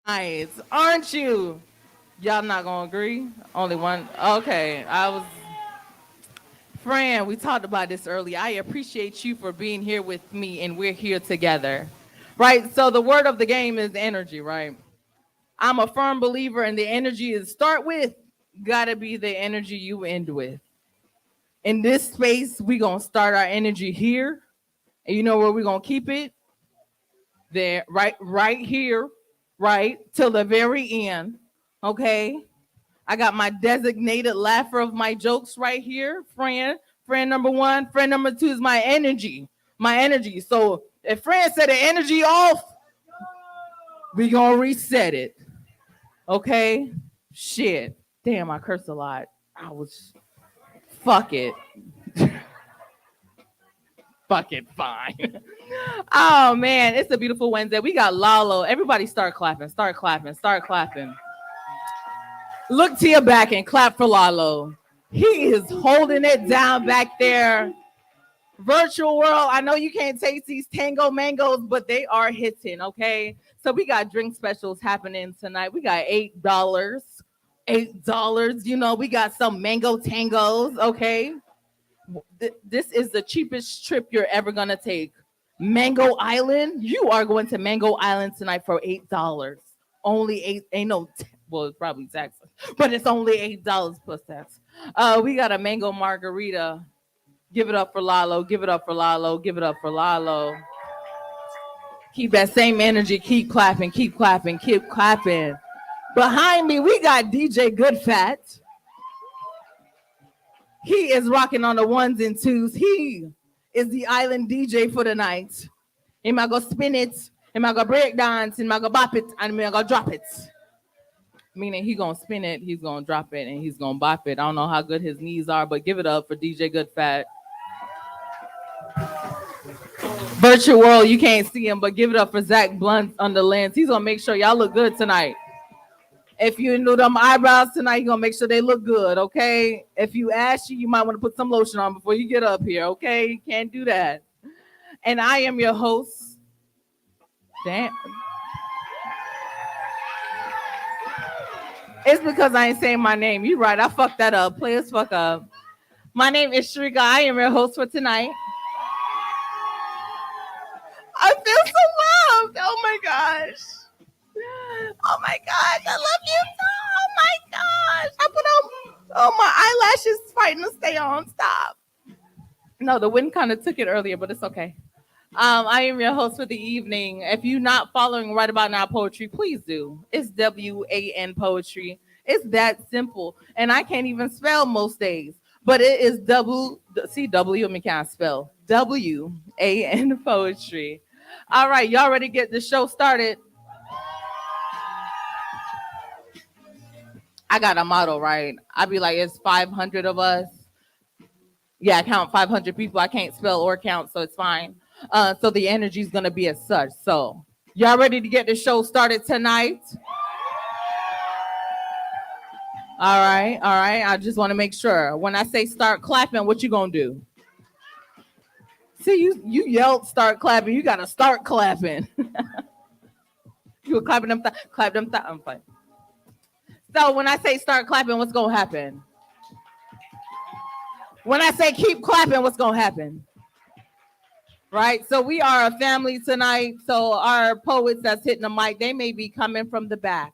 Aren't you? Y'all not gonna agree? Only one. Okay, Fran, we talked about this earlier. I appreciate you for being here with me, and we're here together. Right? So, the word of the game is energy, right? I'm a firm believer in the energy is start with, gotta be the energy you end with. In this space, we gonna start our energy here, and you know where we gonna keep it? There, right here, right till the very end. Okay. I got my designated laugher of my jokes right here, friend. Friend number one, friend number two is my energy. My energy. So if friend said the energy off, we gonna reset it. Okay? Shit. Damn, I cursed a lot. I was fuck it. Fuck it, fine. Oh man, it's a beautiful Wednesday. We got Lalo. Everybody start clapping, start clapping, start clapping. Look to your back and clap for Lalo. He is holding it down back there. Virtual world, I know you can't taste these tango mangoes, but they are hitting, okay? So we got drink specials happening tonight. We got $8. $8. You know, we got some mango tangos, okay? This is the cheapest trip you're ever gonna take. Mango Island, you are going to Mango Island tonight for $8. Only eight, ain't no, well, it's probably tax, but it's only $8 plus tax. We got a mango margarita. Give it up for Lalo. Give it up for Lalo. Give it up for Lalo. Keep that same energy. Keep clapping. Keep clapping. Keep clapping. Behind me, we got DJ Goodfat. He is rocking on the ones and twos. He is the island DJ for the night. Am I gonna spin it? Am I gonna break dance? Am I gonna bop it? And am I gonna drop it? Meaning he gonna spin it, he's gonna drop it, and he's gonna bop it. I don't know how good his knees are, but give it up for DJ Goodfat. Virtual world, you can't see him, but give it up for Zach Blunt on the lens. He's gonna make sure y'all look good tonight. If you do them eyebrows tonight, you're gonna make sure they look good, okay? If you ashy, you might want to put some lotion on before you get up here, okay? You can't do that. And I am your host. Damn. It's because I ain't saying my name. You right, I fucked that up. Players fuck up. My name is Shrika. I am your host for tonight. I feel so loved. Oh my gosh. Oh my gosh, I love you so. Oh my gosh. I put on my eyelashes fighting to stay on. Stop. No, the wind kind of took it earlier, but it's okay. I am your host for the evening. If you're not following Right About Now Poetry, please do. It's WAN Poetry. It's that simple. And I can't even spell most days. But it is W, I mean, can't spell. WAN Poetry. All right, y'all ready to get the show started? I got a motto, right? I'd be like, it's 500 of us. Yeah, I count 500 people. I can't spell or count, so it's fine. So the energy is going to be as such. So y'all ready to get the show started tonight? All right, all right. I just want to make sure. When I say start clapping, what you going to do? See, you yelled start clapping. You got to start clapping. You were clapping them, clap them. I'm fine. So when I say start clapping, what's going to happen? When I say keep clapping, what's going to happen? Right? So we are a family tonight. So our poets that's hitting the mic, they may be coming from the back.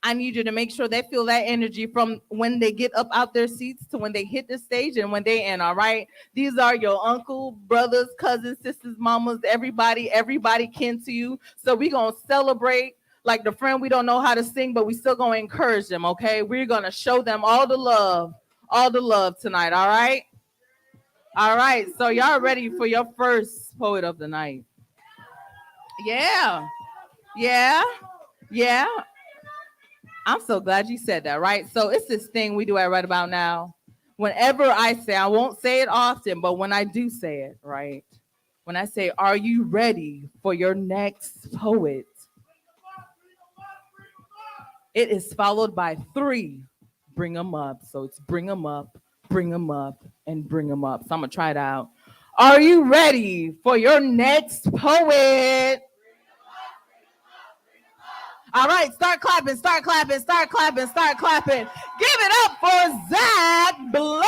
I need you to make sure they feel that energy from when they get up out their seats to when they hit the stage and when they end, all right? These are your uncle, brothers, cousins, sisters, mamas, everybody kin to you. So we're going to celebrate like the friend we don't know how to sing, but we still going to encourage them, okay? We're going to show them all the love tonight, all right? All right, so y'all ready for your first poet of the night? Yeah, yeah, yeah. I'm so glad you said that, right? So it's this thing we do at Right About Now. Whenever I say, I won't say it often, but when I do say it, right? When I say, are you ready for your next poet? It is followed by 3. Bring them up. So it's bring them up, bring them up, and bring them up. So I'm going to try it out. Are you ready for your next poet? All right, start clapping, start clapping, start clapping, start clapping. Give it up for Zach Blunt.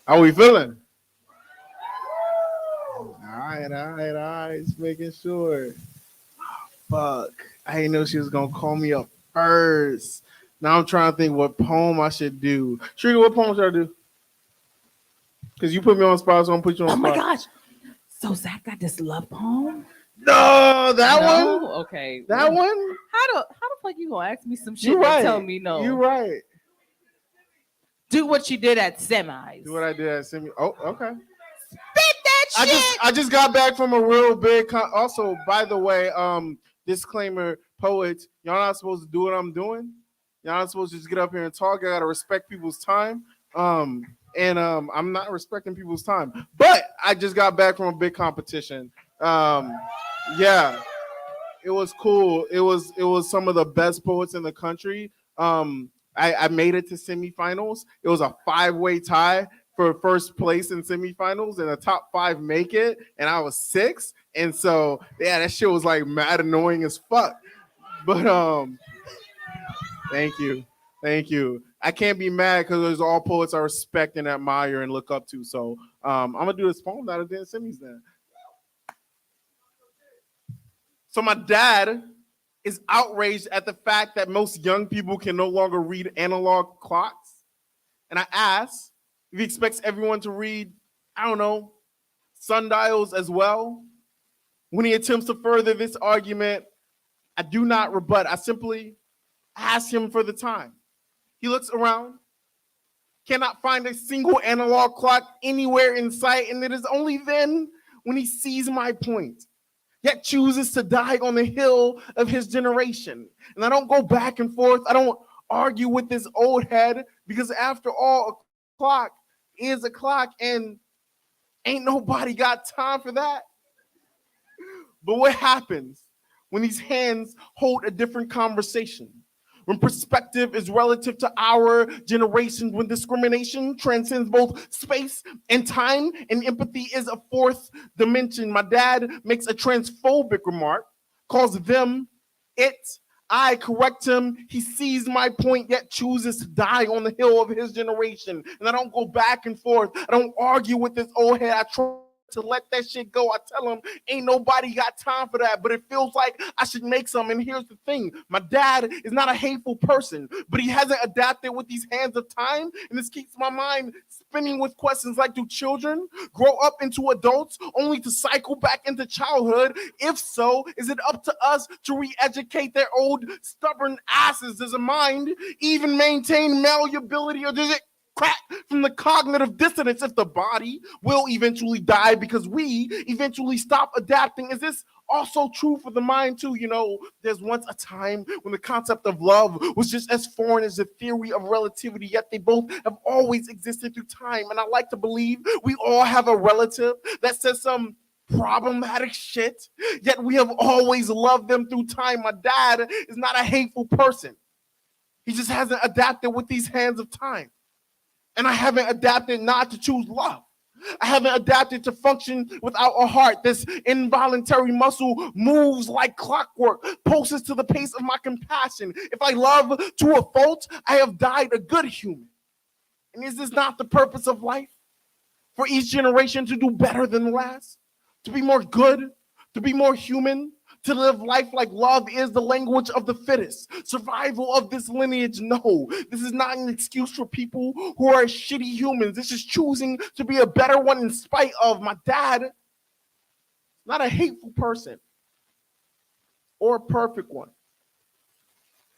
How we feeling? All right. Just making sure. Fuck. I didn't know she was gonna call me up first. Now I'm trying to think what poem I should do. Shrika, what poem should I do? Because you put me on the spot, so I'm gonna put you on Oh the my spot. gosh. So Zach got this love poem? No, that No? one. Okay. That one. How the fuck you gonna ask me some shit You and right. tell me no? You right. Do what you did at semis. Do what I did at Semi. Oh, okay. Spit that shit. I just got back from a real big. Also, by the way, disclaimer, poets, y'all not supposed to do what I'm doing. Y'all not supposed to just get up here and talk. I gotta respect people's time. I'm not respecting people's time. But I just got back from a big competition. Yeah, it was cool. It was some of the best poets in the country. I made it to semifinals. It was a 5-way tie for first place in semifinals, and the top 5 make it, and I was 6. And so yeah, that shit was like mad annoying as fuck. But thank you. Thank you. I can't be mad because there's all poets I respect and admire and look up to. So I'm gonna do this poem that I did in semis then. So my dad is outraged at the fact that most young people can no longer read analog clocks. And I asked if he expects everyone to read, I don't know, sundials as well. When he attempts to further this argument, I do not rebut. I simply ask him for the time. He looks around, cannot find a single analog clock anywhere in sight, and it is only then when he sees my point, yet chooses to die on the hill of his generation. And I don't go back and forth. I don't argue with this old head, because after all, a clock is a clock, and ain't nobody got time for that. But what happens when these hands hold a different conversation? When perspective is relative to our generation, when discrimination transcends both space and time, and empathy is a fourth dimension. My dad makes a transphobic remark, calls them it. I correct him. He sees my point, yet chooses to die on the hill of his generation. And I don't go back and forth. I don't argue with this old head. I try to let that shit go. I tell him, ain't nobody got time for that, but it feels like I should make some. And here's the thing, my dad is not a hateful person, but he hasn't adapted with these hands of time, and this keeps my mind spinning with questions like, do children grow up into adults only to cycle back into childhood? If so, is it up to us to re-educate their old stubborn asses? Does a mind even maintain malleability, or does it crack from the cognitive dissonance if the body will eventually die because we eventually stop adapting? Is this also true for the mind too? You know, there's once a time when the concept of love was just as foreign as the theory of relativity, yet they both have always existed through time. And I like to believe we all have a relative that says some problematic shit, yet we have always loved them through time. My dad is not a hateful person. He just hasn't adapted with these hands of time. And I haven't adapted not to choose love. I haven't adapted to function without a heart. This involuntary muscle moves like clockwork, pulses to the pace of my compassion. If I love to a fault, I have died a good human. And is this not the purpose of life? For each generation to do better than the last? To be more good? To be more human? To live life like love is the language of the fittest. Survival of this lineage, no. This is not an excuse for people who are shitty humans. This is choosing to be a better one in spite of. My dad, not a hateful person or a perfect one.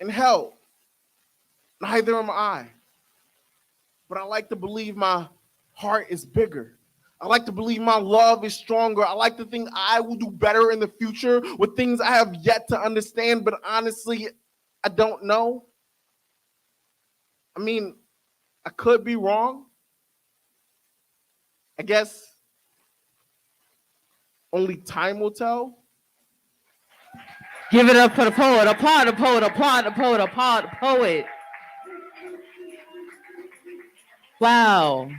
And hell, neither am I. But I like to believe my heart is bigger. I like to believe my love is stronger. I like to think I will do better in the future with things I have yet to understand, but honestly, I don't know. I mean, I could be wrong. I guess only time will tell. Give it up for the poet. Applaud the poet. Applaud the poet. Applaud the poet. Wow.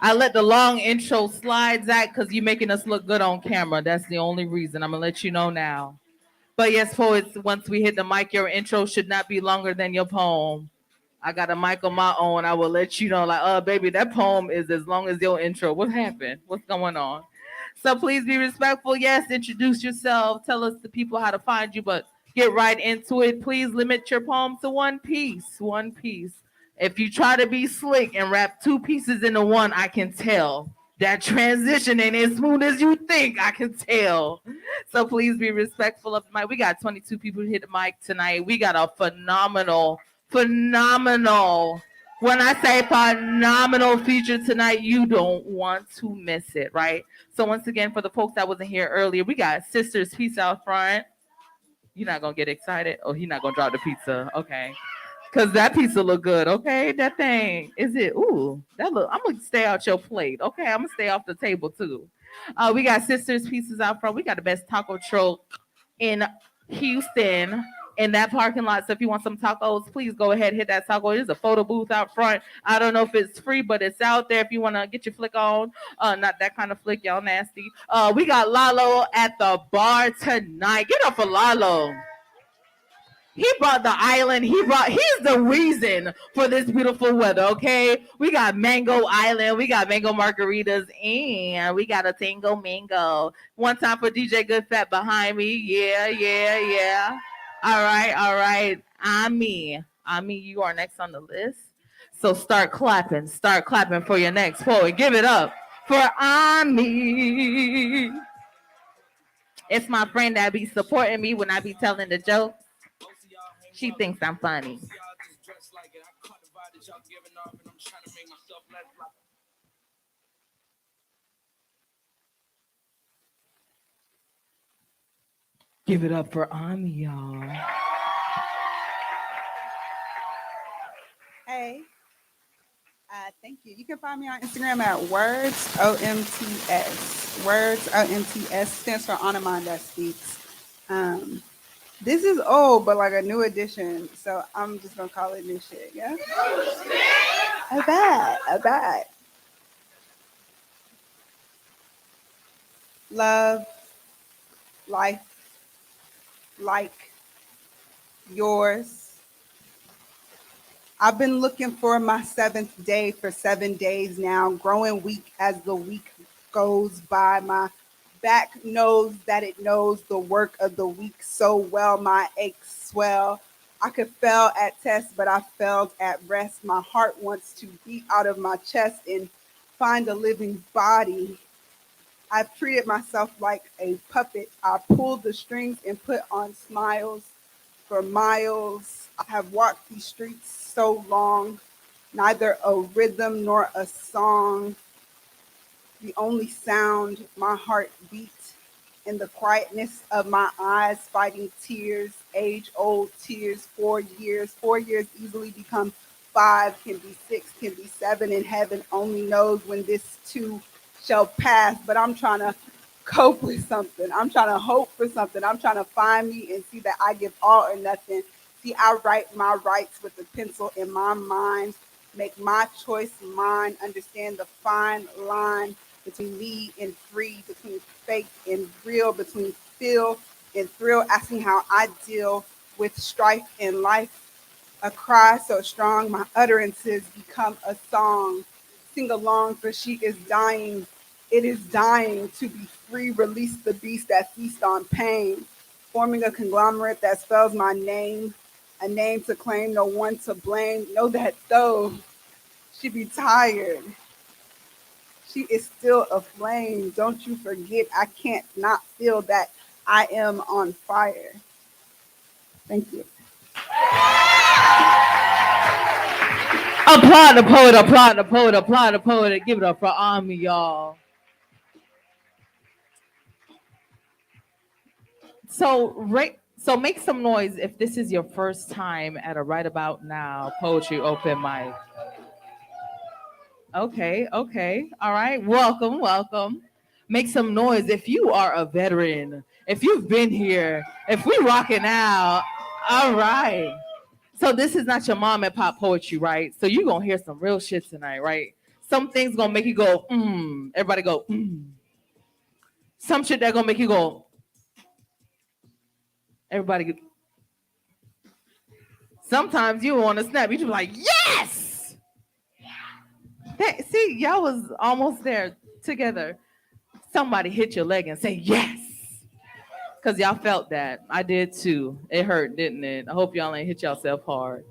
I let the long intro slide, Zach, because you're making us look good on camera. That's the only reason. I'm going to let you know now. But yes, poets, once we hit the mic, your intro should not be longer than your poem. I got a mic on my own. I will let you know, like, baby, that poem is as long as your intro. What happened? What's going on? So please be respectful. Yes, introduce yourself. Tell us the people how to find you, but get right into it. Please limit your poem to one piece. One piece. If you try to be slick and wrap two pieces into one, I can tell. That transition ain't as smooth as you think. I can tell. So please be respectful of the mic. We got 22 people who hit the mic tonight. We got a phenomenal. When I say phenomenal feature tonight, you don't want to miss it, right? So once again, for the folks that wasn't here earlier, we got Sisters Pizza out front. You're not gonna get excited? Oh, he's not gonna drop the pizza. Okay. Cause that pizza look good, okay? That thing is it? Ooh, that look. I'm gonna stay out your plate, okay? I'm gonna stay off the table too. We got Sisters Pizzas out front. We got the best taco truck in Houston in that parking lot. So if you want some tacos, please go ahead hit that taco. There's a photo booth out front. I don't know if it's free, but it's out there if you want to get your flick on. Not that kind of flick, y'all nasty. We got Lalo at the bar tonight. Get up for Lalo. He brought the island. He's the reason for this beautiful weather, okay? We got Mango Island, we got mango margaritas, and we got a tango mango. One time for DJ Good Fat behind me. Yeah. All right. Ami, you are next on the list. So start clapping. Start clapping for your next poet. Give it up for Ami. It's my friend that be supporting me when I be telling the jokes. She thinks I'm funny. Give it up for Ami, y'all. Hey, thank you. You can find me on Instagram at words OMTS. Words OMTS stands for On a Mind That Speaks. This is old, but like a new edition. So I'm just gonna call it new shit. Yeah. I bet. Love, life, like, yours. I've been looking for my seventh day for 7 days now, growing weak as the week goes by. My back knows that it knows the work of the week so well. My aches swell. I could fail at tests, but I failed at rest. My heart wants to beat out of my chest and find a living body. I've treated myself like a puppet. I pulled the strings and put on smiles for miles. I have walked these streets so long, neither a rhythm nor a song. The only sound, my heart beat in the quietness of my eyes, fighting tears, age old tears, 4 years. 4 years easily become 5, can be 6, can be 7, and heaven only knows when this too shall pass. But I'm trying to cope with something. I'm trying to hope for something. I'm trying to find me and see that I give all or nothing. See, I write my rights with a pencil in my mind, make my choice mine, understand the fine line between me and free, between fake and real, between feel and thrill, asking how I deal with strife in life. A cry so strong, my utterances become a song. Sing along, for she is dying. It is dying to be free. Release the beast that feasts on pain. Forming a conglomerate that spells my name. A name to claim, no one to blame. Know that though she be tired, she is still aflame. Don't you forget, I can't not feel that I am on fire. Thank you. Applaud the poet, applaud the poet, applaud the poet, and give it up for Ami, y'all. So make some noise if this is your first time at a Right About Now poetry open mic. Okay. All right. Welcome. Make some noise if you are a veteran. If you've been here, if we rocking out, all right. So this is not your mom and pop poetry, right? So you're gonna hear some real shit tonight, right? Some things gonna make you go, Everybody go, Some shit that gonna make you go, everybody. Sometimes you want to snap. You just be like, yes! See, y'all was almost there together. Somebody hit your leg and say, yes. Because y'all felt that. I did too. It hurt, didn't it? I hope y'all ain't hit yourself hard.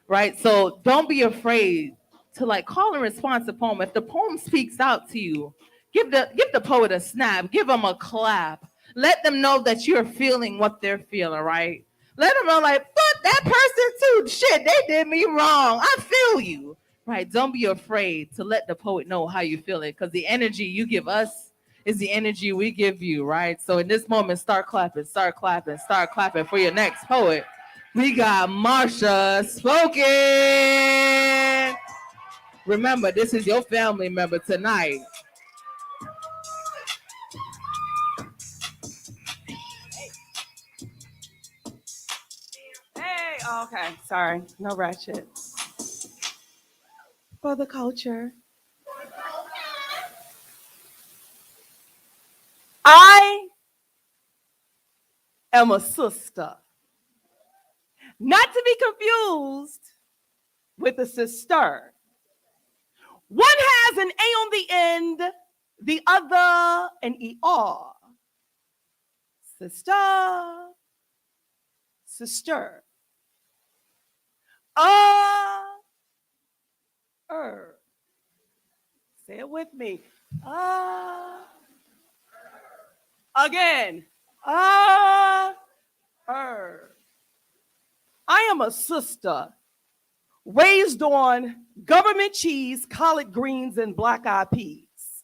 Right? So don't be afraid to like call and respond to poem. If the poem speaks out to you, give the poet a snap, give them a clap. Let them know that you're feeling what they're feeling, right? Let them know, like, fuck that person too. Shit, they did me wrong. I feel you. Right? Don't be afraid to let the poet know how you feel it, because the energy you give us is the energy we give you, right? So in this moment, start clapping, start clapping, start clapping for your next poet. We got Marsha Spoken. Remember, this is your family member tonight. Hey, okay, sorry, no ratchet. For the culture. I am a sister. Not to be confused with a sister. One has an A on the end, the other an ER. Sister, sister. Say it with me. Again. I am a sister raised on government cheese, collard greens, and black-eyed peas.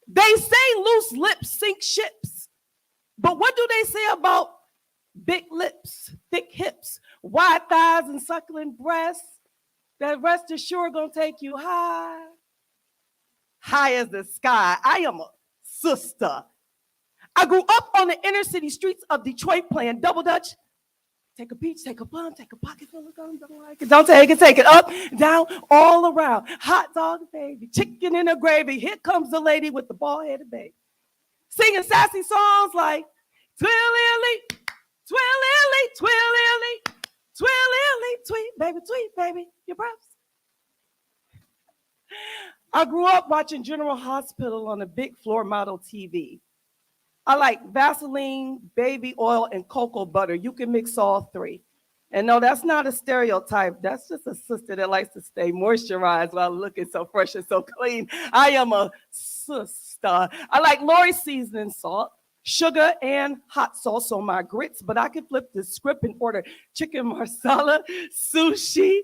They say loose lips sink ships, but what do they say about big lips, thick hips, wide thighs, and succulent breasts that rest assured gonna take you high, high as the sky? I am a sister. I grew up on the inner city streets of Detroit playing double dutch. Take a peach, take a plum, take a pocket full of gum, don't like it, don't take it, up, down, all around. Hot dog, baby, chicken in a gravy. Here comes the lady with the bald-headed baby. Singing sassy songs like, twilly, twilly, twilly, twilly, tweet, baby, your breasts. I grew up watching General Hospital on a big floor model TV. I like Vaseline, baby oil, and cocoa butter. You can mix all three. And no, that's not a stereotype. That's just a sister that likes to stay moisturized while looking so fresh and so clean. I am a sister. I like Lori seasoning salt, sugar, and hot sauce on my grits, but I can flip the script and order chicken marsala, sushi,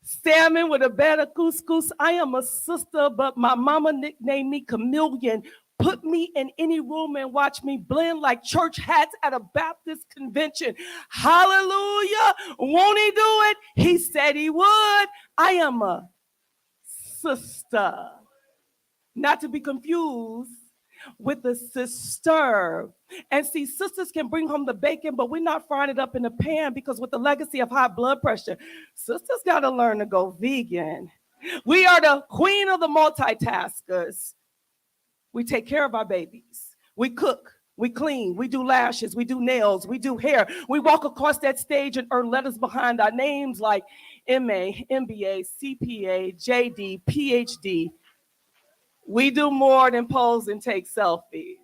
salmon with a bed of couscous. I am a sister, but my mama nicknamed me Chameleon. Put me in any room and watch me blend like church hats at a Baptist convention. Hallelujah. Won't he do it? He said he would. I am a sister. Not to be confused with a sister. And see, sisters can bring home the bacon, but we're not frying it up in a pan, because with the legacy of high blood pressure, sisters got to learn to go vegan. We are the queen of the multitaskers. We take care of our babies. We cook, we clean, we do lashes, we do nails, we do hair. We walk across that stage and earn letters behind our names like MA, MBA, CPA, JD, PhD. We do more than pose and take selfies.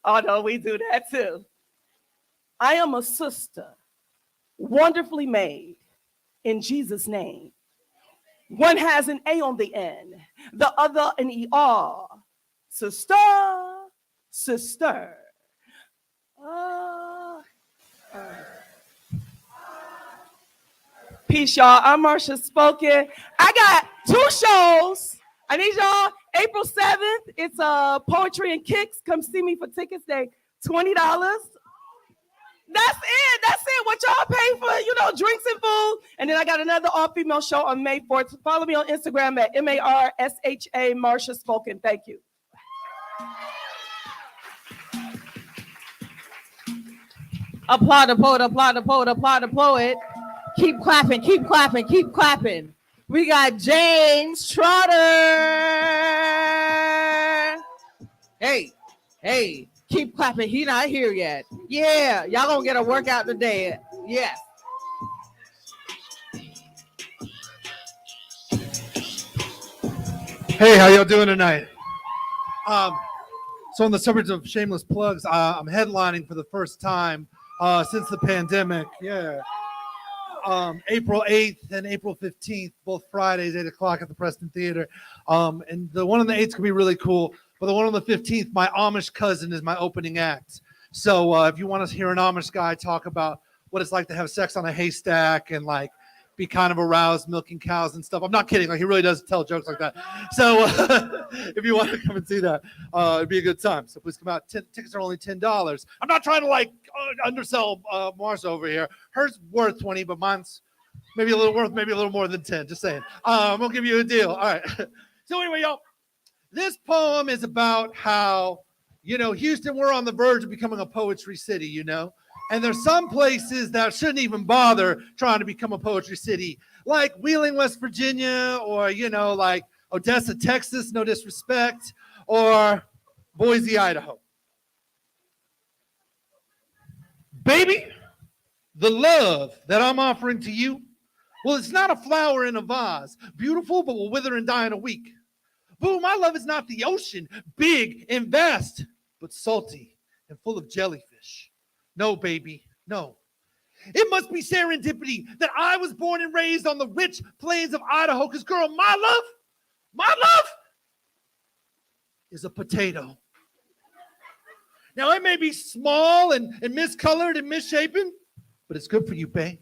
Although we do that too. I am a sister, wonderfully made in Jesus' name. One has an A on the end, the other an ER. Sister, sister. Peace, y'all. I'm Marsha Spoken. I got 2 shows. I need y'all. April 7th, it's Poetry and Kicks. Come see me for tickets. They $20. That's it. What y'all pay for, drinks and food. And then I got another all-female show on May 4th. Follow me on Instagram at MARSHA Marsha Spoken. Thank you. Applaud the poet, applaud the poet, applaud the poet. Keep clapping, keep clapping, keep clapping. We got James Trotter. Hey, hey, keep clapping. He not here yet. Yeah, y'all gonna get a workout today. Yes. Hey, how y'all doing tonight? So on the subject of shameless plugs, I'm headlining for the first time since the pandemic. Yeah. April 8th and April 15th, both Fridays, 8 o'clock at the Preston Theater. And the one on the 8th could be really cool, but the one on the 15th, my Amish cousin is my opening act. So if you want to hear an Amish guy talk about what it's like to have sex on a haystack and like be kind of aroused milking cows and stuff. I'm not kidding. Like he really does tell jokes like that. So if you want to come and see that, it'd be a good time. So please come out. Tickets are only $10. I'm not trying to like undersell Marsha over here. Hers worth 20, but mine's maybe a little more than 10. Just saying. We'll give you a deal. All right. So anyway, y'all, this poem is about how, Houston, we're on the verge of becoming a poetry city, And there's some places that shouldn't even bother trying to become a poetry city, like Wheeling, West Virginia, or, like Odessa, Texas, no disrespect, or Boise, Idaho. Baby, the love that I'm offering to you, well, it's not a flower in a vase, beautiful, but will wither and die in a week. Boo, my love is not the ocean, big and vast, but salty and full of jellyfish. No, baby, no. It must be serendipity that I was born and raised on the rich plains of Idaho, because, girl, my love is a potato. Now, it may be small and miscolored and misshapen, but it's good for you, babe.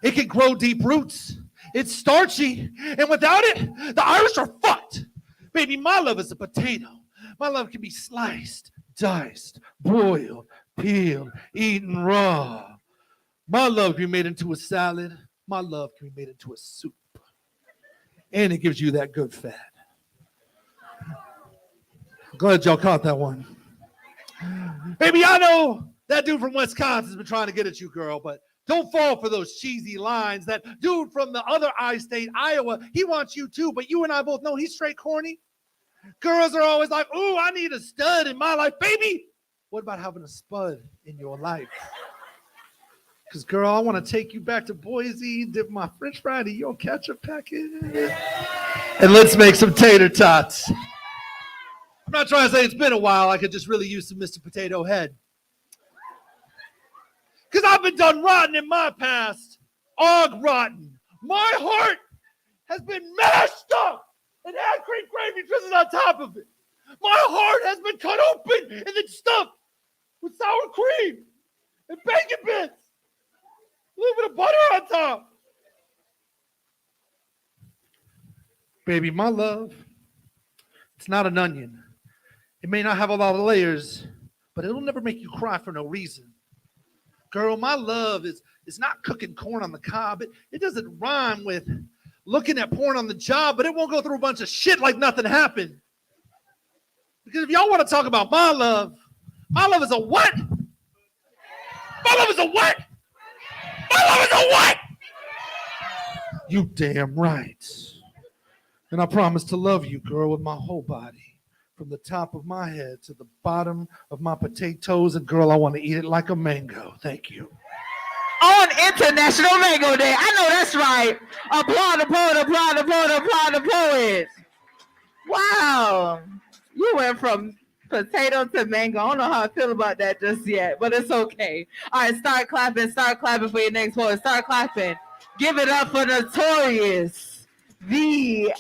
It can grow deep roots. It's starchy, and without it, the Irish are fucked. Baby, my love is a potato. My love can be sliced, diced, boiled, peeled, eaten raw. My love can be made into a salad. My love can be made into a soup. And it gives you that good fat. Glad y'all caught that one. Baby, I know that dude from Wisconsin's been trying to get at you, girl, but don't fall for those cheesy lines. That dude from the other I-state, Iowa, he wants you too, but you and I both know he's straight corny. Girls are always like, ooh, I need a stud in my life. Baby, what about having a spud in your life? Because, girl, I want to take you back to Boise, dip my french fry into your ketchup packet, and let's make some tater tots. I'm not trying to say it's been a while. I could just really use some Mr. Potato Head. Because I've been done rotten in my past. Og rotten. My heart has been mashed up and had cream gravy drizzled on top of it. My heart has been cut open and then stuffed with sour cream and bacon bits. A little bit of butter on top. Baby, my love, it's not an onion. It may not have a lot of layers, but it'll never make you cry for no reason. Girl, my love is not cooking corn on the cob. It doesn't rhyme with looking at porn on the job, but it won't go through a bunch of shit like nothing happened. Because if y'all want to talk about my love is a what? My love is a what? My love is a what? You damn right. And I promise to love you, girl, with my whole body. From the top of my head to the bottom of my potatoes. And girl, I want to eat it like a mango. Thank you. On International Mango Day. I know that's right. Applaud the poet, applaud the poet, applaud the poet. Wow. You went from potato to mango. I don't know how I feel about that just yet, but it's okay. All right, start clapping for your next poet. Start clapping. Give it up for Notorious. V.I.V.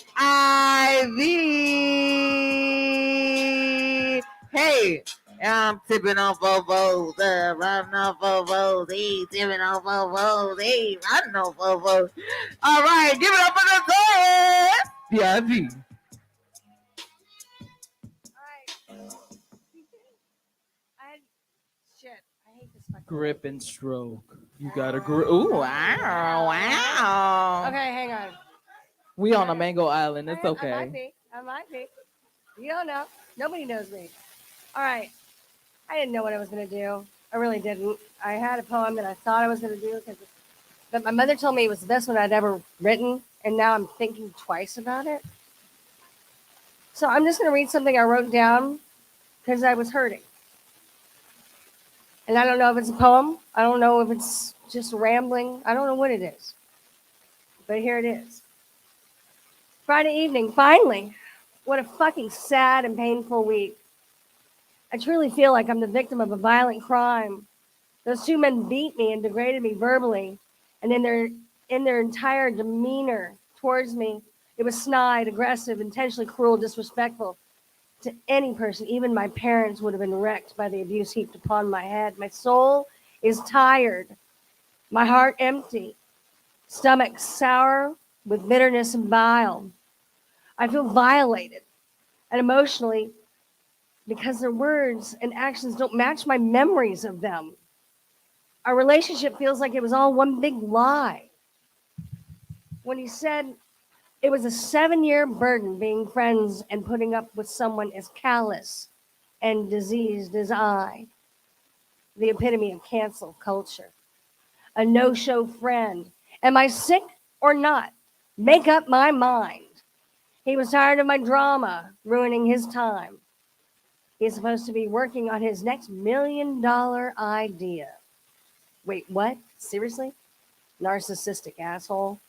Hey, I'm tipping on Vovos, riding on Vovos, tipping on Vovos, riding on Vovos. All right, give it up for Notorious. V.I.V. Grip and stroke. You got to grip. Ooh, wow. Okay, hang on. We on a mango island. It's okay. I might be. You don't know. Nobody knows me. All right. I didn't know what I was going to do. I really didn't. I had a poem that I thought I was going to do, but my mother told me it was the best one I'd ever written, and now I'm thinking twice about it. So I'm just going to read something I wrote down because I was hurting. And I don't know if it's a poem. I don't know if it's just rambling. I don't know what it is. But here it is. Friday evening, finally. What a fucking sad and painful week. I truly feel like I'm the victim of a violent crime. Those two men beat me and degraded me verbally, and in their entire demeanor towards me, it was snide, aggressive, intentionally cruel, disrespectful to any person. Even my parents would have been wrecked by the abuse heaped upon my head. My soul is tired, my heart empty, stomach sour with bitterness and bile. I feel violated and emotionally because their words and actions don't match my memories of them. Our relationship feels like it was all one big lie. When he said it was a 7-year burden being friends and putting up with someone as callous and diseased as I, the epitome of cancel culture, a no show friend. Am I sick or not? Make up my mind. He was tired of my drama ruining his time. He's supposed to be working on his next $1 million idea. Wait, what? Seriously? Narcissistic asshole.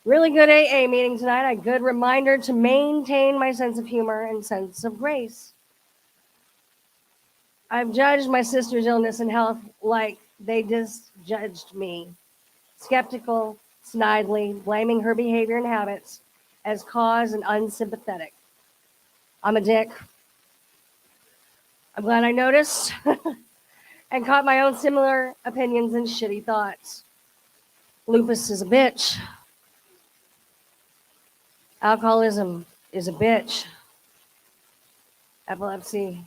Really good AA meeting tonight. A good reminder to maintain my sense of humor and sense of grace. I've judged my sister's illness and health like they just judged me. Skeptical, snidely, blaming her behavior and habits as cause and unsympathetic. I'm a dick. I'm glad I noticed and caught my own similar opinions and shitty thoughts. Lupus is a bitch. Alcoholism is a bitch. Epilepsy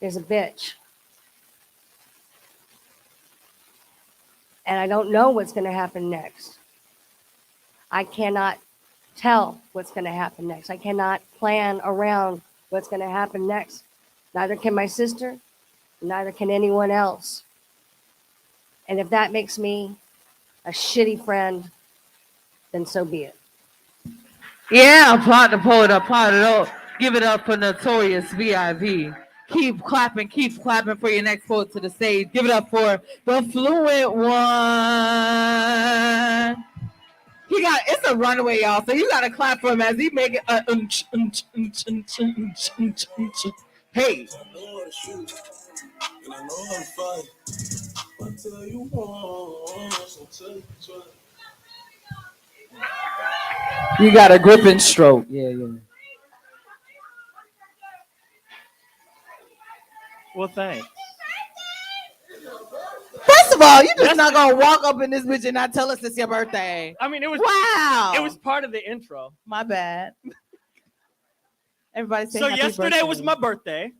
is a bitch. And I don't know what's going to happen next. I cannot tell what's going to happen next. I cannot plan around what's going to happen next. Neither can my sister, neither can anyone else. And if that makes me a shitty friend, then so be it. Yeah, applaud the poet, applaud it up. Give it up for Notorious VIV. Keep clapping for your next poet to the stage. Give it up for the fluent one. It's a runaway, y'all. So you gotta clap for him as he make it. Hey. You got a grip and stroke. Yeah. Well, thanks. First of all, you just not gonna walk up in this bitch and not tell us it's your birthday. I mean, it was Wow. It was part of the intro. My bad. Everybody say So happy yesterday birthday. was my birthday.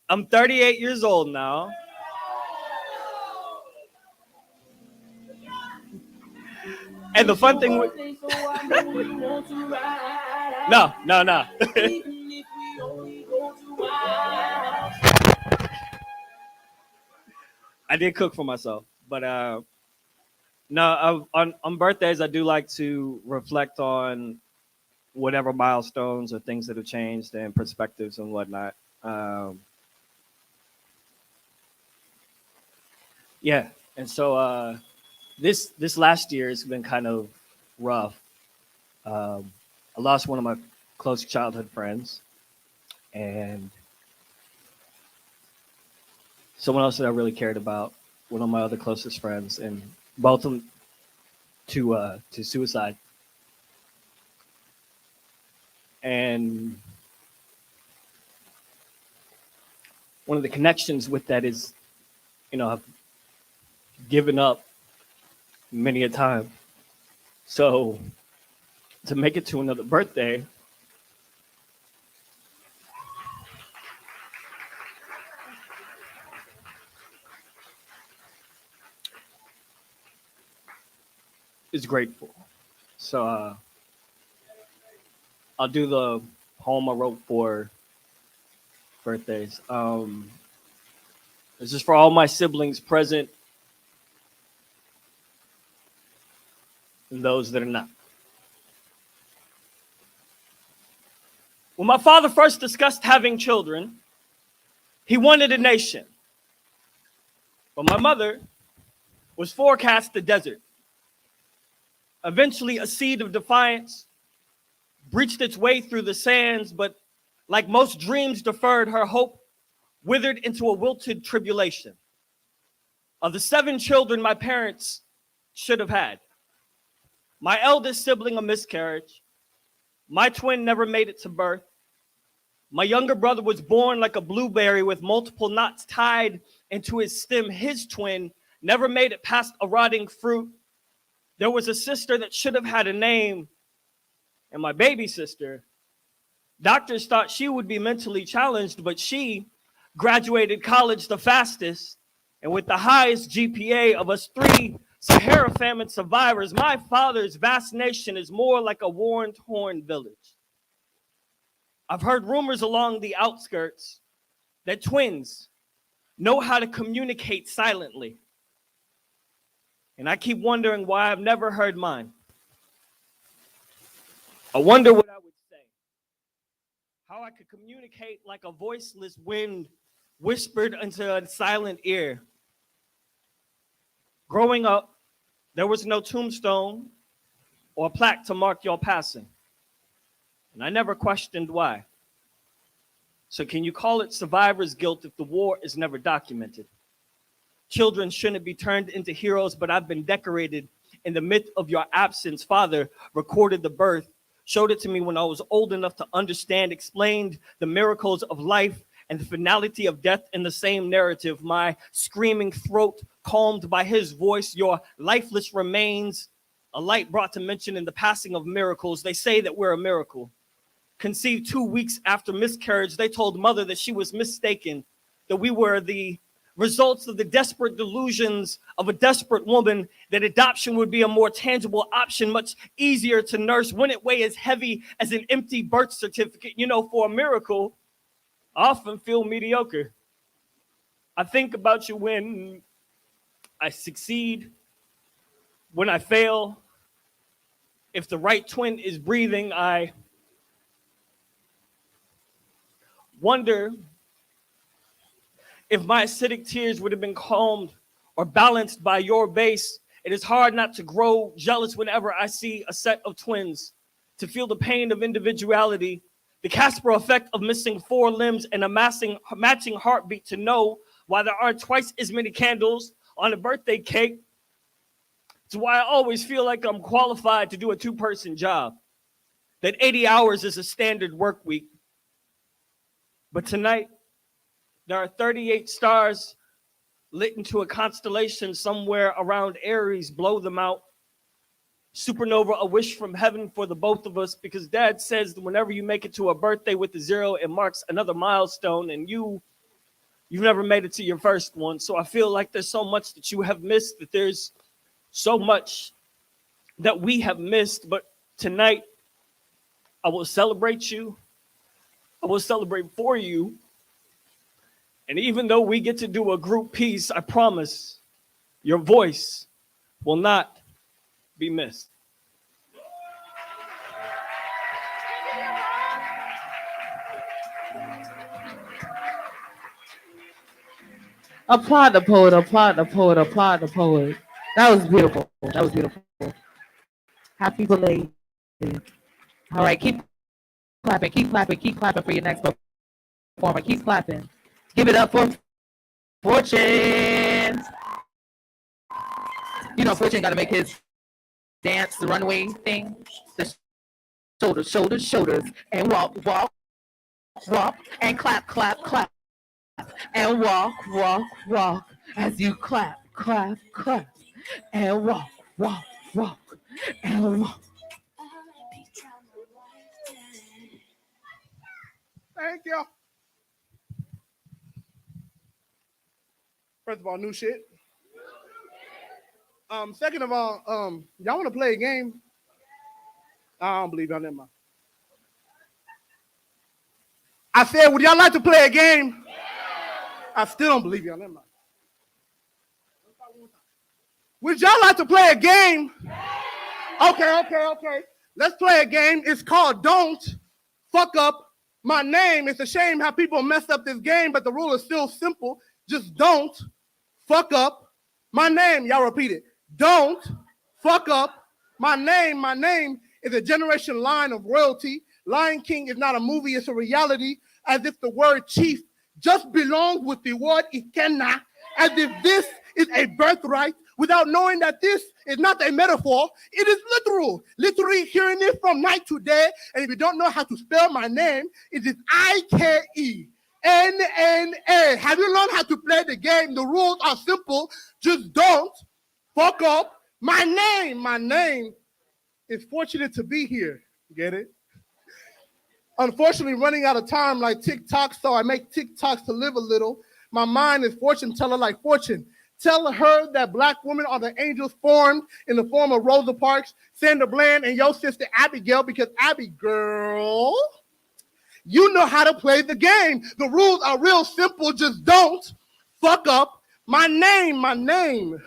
I'm 38 years old now. And the fun thing with No. I did cook for myself, but no. On birthdays, I do like to reflect on whatever milestones or things that have changed and perspectives and whatnot. Yeah, and so this last year has been kind of rough. I lost one of my close childhood friends, and someone else that I really cared about, one of my other closest friends, and both of them to suicide. And one of the connections with that is, I've given up many a time. So to make it to another birthday, is grateful. So I'll do the poem I wrote for birthdays. This is for all my siblings present and those that are not. When my father first discussed having children, he wanted a nation. But my mother was forecast the desert. Eventually, a seed of defiance breached its way through the sands, but like most dreams deferred, her hope withered into a wilted tribulation. Of the 7 children my parents should have had, my eldest sibling a miscarriage, my twin never made it to birth, my younger brother was born like a blueberry with multiple knots tied into his stem, his twin never made it past a rotting fruit. There was a sister that should have had a name, and my baby sister, doctors thought she would be mentally challenged, but she graduated college the fastest, and with the highest GPA of us 3 Sahara famine survivors, my father's vast nation is more like a war-torn village. I've heard rumors along the outskirts that twins know how to communicate silently. And I keep wondering why I've never heard mine. I wonder what I would say. How I could communicate like a voiceless wind whispered into a silent ear. Growing up, there was no tombstone or plaque to mark your passing. And I never questioned why. So can you call it survivor's guilt if the war is never documented? Children shouldn't be turned into heroes, but I've been decorated in the myth of your absence. Father recorded the birth, showed it to me when I was old enough to understand, explained the miracles of life and the finality of death in the same narrative. My screaming throat calmed by his voice, your lifeless remains, a light brought to mention in the passing of miracles. They say that we're a miracle. Conceived 2 weeks after miscarriage, they told mother that she was mistaken, that we were the results of the desperate delusions of a desperate woman, that adoption would be a more tangible option, much easier to nurse, wouldn't weigh as heavy as an empty birth certificate. You know, for a miracle, I often feel mediocre. I think about you when I succeed, when I fail. If the right twin is breathing, I wonder if my acidic tears would have been calmed or balanced by your base. It is hard not to grow jealous whenever I see a set of twins, to feel the pain of individuality, the Casper effect of missing 4 limbs and amassing matching heartbeat, to know why there aren't twice as many candles on a birthday cake. It's why I always feel like I'm qualified to do a 2-person job, that 80 hours is a standard work week. But tonight, there are 38 stars lit into a constellation somewhere around Aries. Blow them out. Supernova, a wish from heaven for the both of us, because Dad says that whenever you make it to a birthday with a 0, it marks another milestone, and you've never made it to your first one. So I feel like there's so much that you have missed, that there's so much that we have missed. But tonight, I will celebrate you. I will celebrate for you. And even though we get to do a group piece, I promise your voice will not be missed. Applaud the poet, applaud the poet, applaud the poet. That was beautiful. That was beautiful. Happy belated. All right, keep clapping, keep clapping, keep clapping for your next performer. Keep clapping. Give it up for Fortune. You know, Fortune got to make his dance, the runway thing. The shoulders, shoulders, shoulders, and walk, walk, walk, and clap, clap, clap, and walk, walk, walk, as you clap, clap, clap, and walk, walk, walk, and walk. Thank you. First of all, new shit. Second of all, y'all want to play a game? I don't believe y'all. Never mind. I said, would y'all like to play a game? I still don't believe y'all. Never mind. Would y'all like to play a game? Okay. Let's play a game. It's called Don't Fuck Up My Name. It's a shame how people mess up this game, but the rule is still simple. Just don't fuck up my name. Y'all repeat it. Don't fuck up my name. My name is a generation line of royalty. Lion King is not a movie, it's a reality, as if the word chief just belongs with the word Ikena, as if this is a birthright, without knowing that this is not a metaphor, it is literal. Literally hearing it from night to day, and if you don't know how to spell my name, it is Ikena. Have you learned how to play the game? The rules are simple. Just don't fuck up my name. My name is fortunate to be here. Get it? Unfortunately, running out of time like TikTok, so I make TikToks to live a little. My mind is fortune teller like Fortune. Tell her that black women are the angels formed in the form of Rosa Parks, Sandra Bland, and your sister Abigail, because Abigail, you know how to play the game. The rules are real simple. Just don't fuck up my name. My name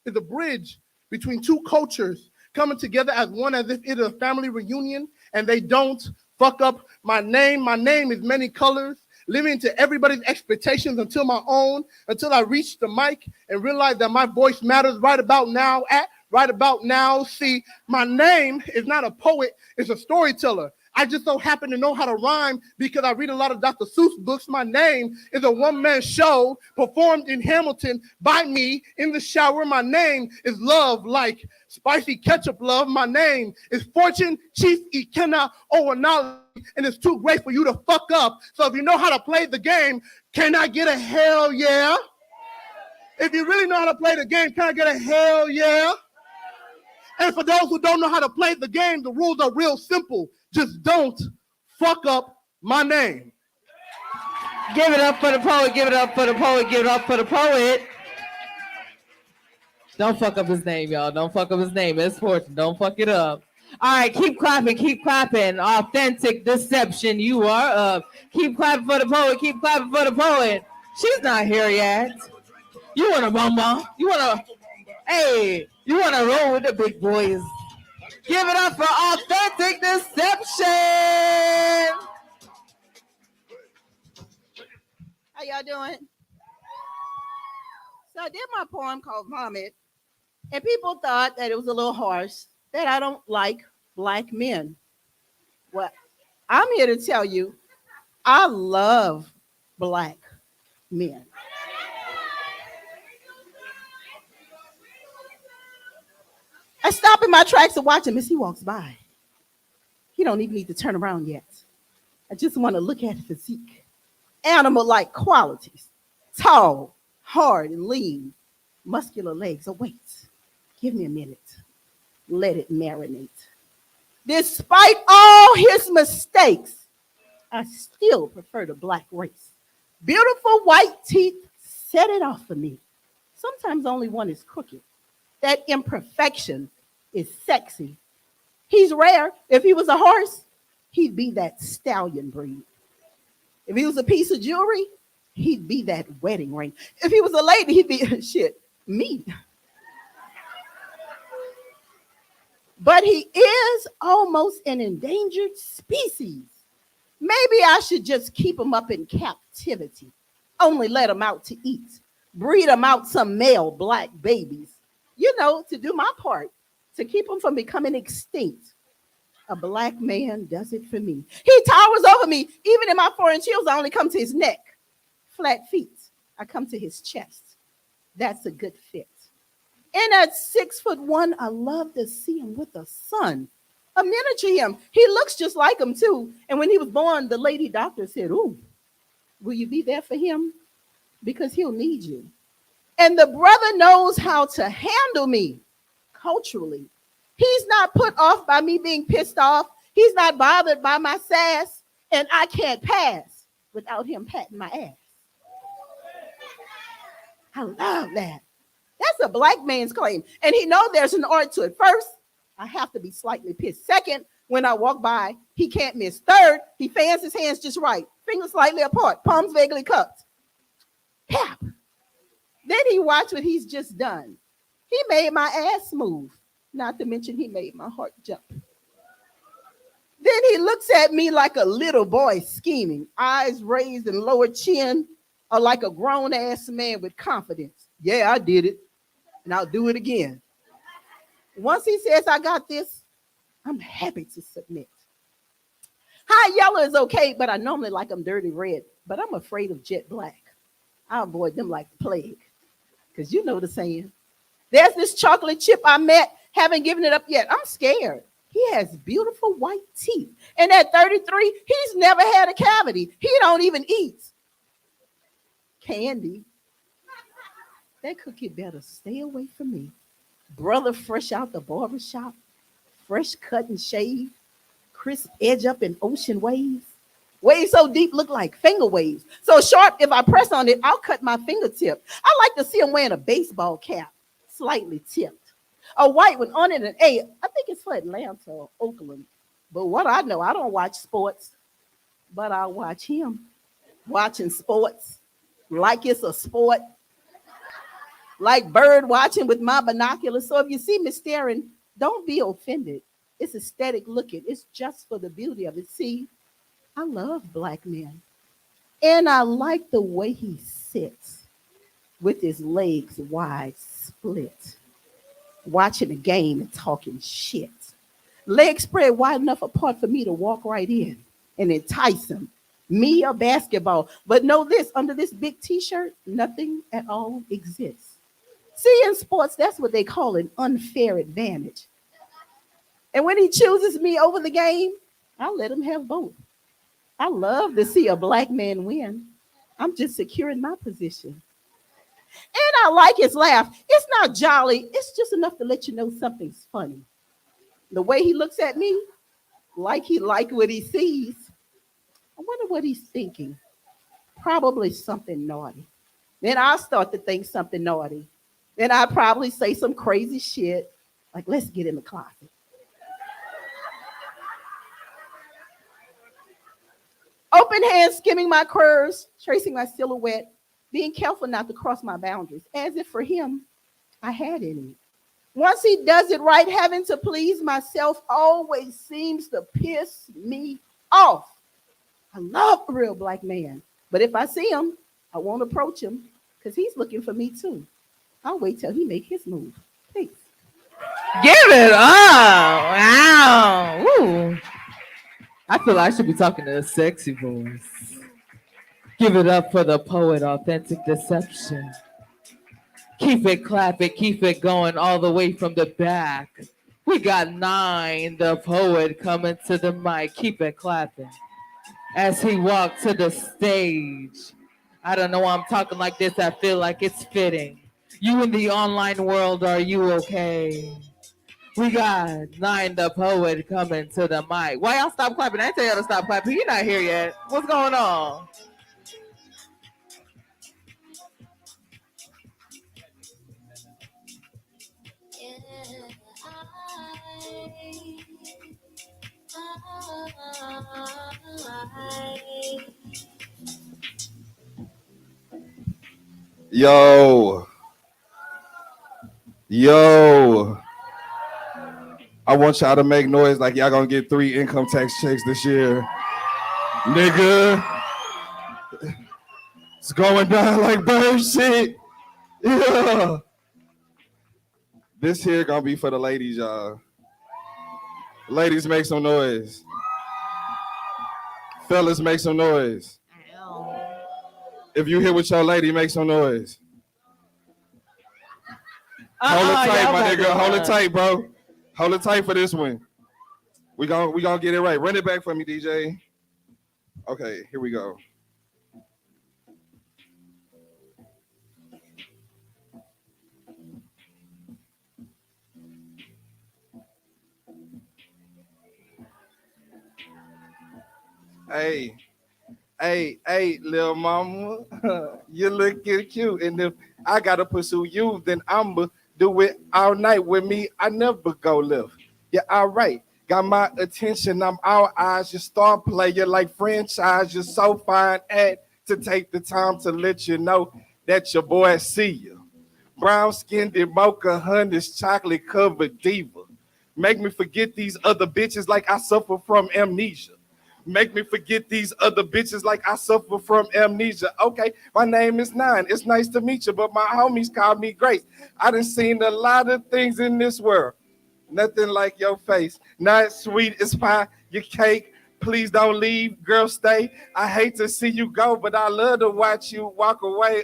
is a bridge between two cultures coming together as one, as if it is a family reunion, and they don't fuck up my name. My name is many colors, living to everybody's expectations until my own, until I reach the mic and realize that my voice matters right about now. See, my name is not a poet, it's a storyteller. I just so happen to know how to rhyme because I read a lot of Dr. Seuss books. My name is a one-man show performed in Hamilton by me in the shower. My name is love, like spicy ketchup love. My name is Fortune Chief Ikena Owanali, and it's too great for you to fuck up. So if you know how to play the game, can I get a hell yeah? If you really know how to play the game, can I get a hell yeah? And for those who don't know how to play the game, the rules are real simple. Just don't fuck up my name. Give it up for the poet. Give it up for the poet. Give it up for the poet. Don't fuck up his name, y'all. Don't fuck up his name. It's Fortune. Don't fuck it up. All right, keep clapping. Keep clapping. Authentic deception. You are up. Keep clapping for the poet. Keep clapping for the poet. She's not here yet. You want to bum bum? You want to? Hey, you want to roll with the big boys? Give it up for authentic deception. How y'all doing? So I did my poem called Vomit, and people thought that it was a little harsh, that I don't like black men. Well, I'm here to tell you, I love black men. I stop in my tracks and watch him as he walks by. He don't even need to turn around yet. I just want to look at his physique. Animal-like qualities. Tall, hard, and lean. Muscular legs. Oh, wait. Give me a minute. Let it marinate. Despite all his mistakes, I still prefer the black race. Beautiful white teeth set it off for me. Sometimes only one is crooked. That imperfection is sexy. He's rare. If he was a horse, he'd be that stallion breed. If he was a piece of jewelry, he'd be that wedding ring. If he was a lady, he'd be me. But he is almost an endangered species. Maybe I should just keep him up in captivity. Only let him out to eat. Breed him out some male black babies. To do my part, to keep them from becoming extinct. A black man does it for me. He towers over me. Even in my 4-inch heels, I only come to his neck. Flat feet, I come to his chest. That's a good fit. And at 6'1", I love to see him with a son. A miniature him. He looks just like him too. And when he was born, the lady doctor said, "Ooh, will you be there for him? Because he'll need you." And the brother knows how to handle me culturally. He's not put off by me being pissed off. He's not bothered by my sass. And I can't pass without him patting my ass. I love that. That's a black man's claim. And he knows there's an art to it. First, I have to be slightly pissed. Second, when I walk by, he can't miss. Third, he fans his hands just right. fingers slightly apart, palms vaguely cupped. Pap. Then he watched what he's just done. He made my ass move, not to mention he made my heart jump. Then he looks at me like a little boy scheming, eyes raised and lower chin, or like a grown ass man with confidence. Yeah, I did it, and I'll do it again. Once he says I got this, I'm happy to submit. High yellow is okay, but I normally like them dirty red, but I'm afraid of jet black. I avoid them like the plague, because you know the saying. There's this chocolate chip I met, haven't given it up yet. I'm scared. He has beautiful white teeth. And at 33, he's never had a cavity. He don't even eat candy. That cookie better stay away from me. Brother fresh out the barber shop, fresh cut and shave, crisp edge up in ocean waves. Waves so deep look like finger waves. So sharp, if I press on it, I'll cut my fingertip. I like to see him wearing a baseball cap, slightly tipped. A white one on it, an A. I think it's for Atlanta or Oakland. But what I know, I don't watch sports, but I watch him watching sports like it's a sport, like bird watching with my binoculars. So if you see me staring, don't be offended. It's aesthetic looking. It's just for the beauty of it. See, I love black men. And I like the way he sits with his legs wide split, watching the game and talking shit. Legs spread wide enough apart for me to walk right in and entice him. Me a basketball. But know this, under this big t-shirt, nothing at all exists. See, in sports, that's what they call an unfair advantage. And when he chooses me over the game, I'll let him have both. I love to see a black man win. I'm just securing my position. And I like his laugh. It's not jolly. It's just enough to let you know something's funny. The way he looks at me, like he liked what he sees. I wonder what he's thinking. Probably something naughty. Then I'll start to think something naughty. Then I'll probably say some crazy shit, like, let's get in the closet. Open hand skimming my curves, tracing my silhouette, being careful not to cross my boundaries, as if for him, I had any. Once he does it right, having to please myself always seems to piss me off. I love a real black man, but if I see him, I won't approach him because he's looking for me too. I'll wait till he make his move. Peace. Give it up. Wow. Ooh. I feel like I should be talking to a sexy voice. Give it up for the poet, authentic deception. Keep it clapping, keep it going all the way from the back. We got 9, the poet, coming to the mic. Keep it clapping. As he walked to the stage. I don't know why I'm talking like this. I feel like it's fitting. You in the online world, are you okay? We got 9, the poet, coming to the mic. Why y'all stop clapping? I didn't tell y'all to stop clapping. You're not here yet. What's going on? Yo, I want y'all to make noise like y'all gonna get 3 income tax checks this year. Nigga, it's going down like bird shit. Yeah. This here gonna be for the ladies, y'all. Ladies, make some noise. Fellas, make some noise. If you here with your lady, make some noise. Hold it tight, my nigga. Hold it tight, bro. Hold it tight for this one. We gonna get it right. Run it back for me, DJ. Okay, here we go. Hey, little mama, you looking cute. And if I gotta pursue you, then I'ma do it all night with me. I never go left. Yeah, all right. Got my attention, I'm our eyes, your star player like franchise. You're so fine at to take the time to let you know that your boy see you. Brown skinned mocha honey's chocolate covered diva. Make me forget these other bitches like I suffer from amnesia. Make me forget these other bitches like I suffer from amnesia. Okay, my name is Nine. It's nice to meet you, but my homies call me Grace. I done seen a lot of things in this world. Nothing like your face. Not sweet as pie, your cake. Please don't leave, girl, stay. I hate to see you go, but I love to watch you walk away.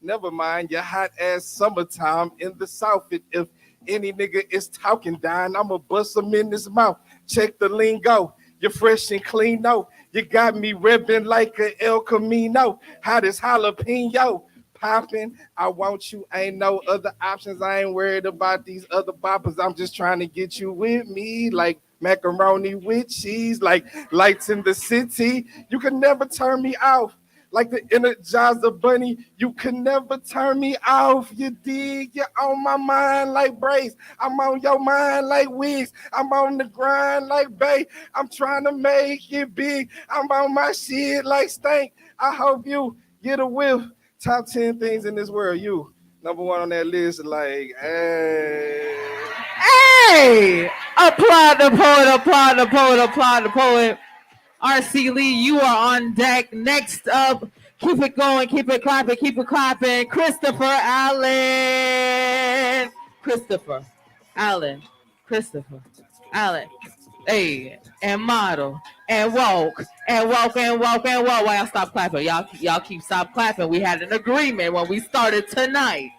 Never mind your hot ass summertime in the south. If any nigga is talking dying, I'ma bust him in his mouth. Check the lingo. You're fresh and clean, no. You got me ribbing like a El Camino. Hot as jalapeno. Popping, I want you. Ain't no other options. I ain't worried about these other boppers. I'm just trying to get you with me, like macaroni with cheese, like lights in the city. You can never turn me off. Like the Energizer Bunny, you can never turn me off. You dig? You're on my mind like Brace. I'm on your mind like Wigs. I'm on the grind like Bay. I'm trying to make it big. I'm on my shit like Stank. I hope you get a whiff. Top 10 things in this world. You number one on that list. Like, hey. Hey! Applaud the poet, applaud the poet, applaud the poet. RC Lee, you are on deck. Next up, keep it going, keep it clapping, keep it clapping. Christopher Allen. Christopher Allen. Christopher Allen. Hey, and model, and walk, and walk, and walk, and walk. Why y'all stop clapping? Y'all keep stop clapping. We had an agreement when we started tonight.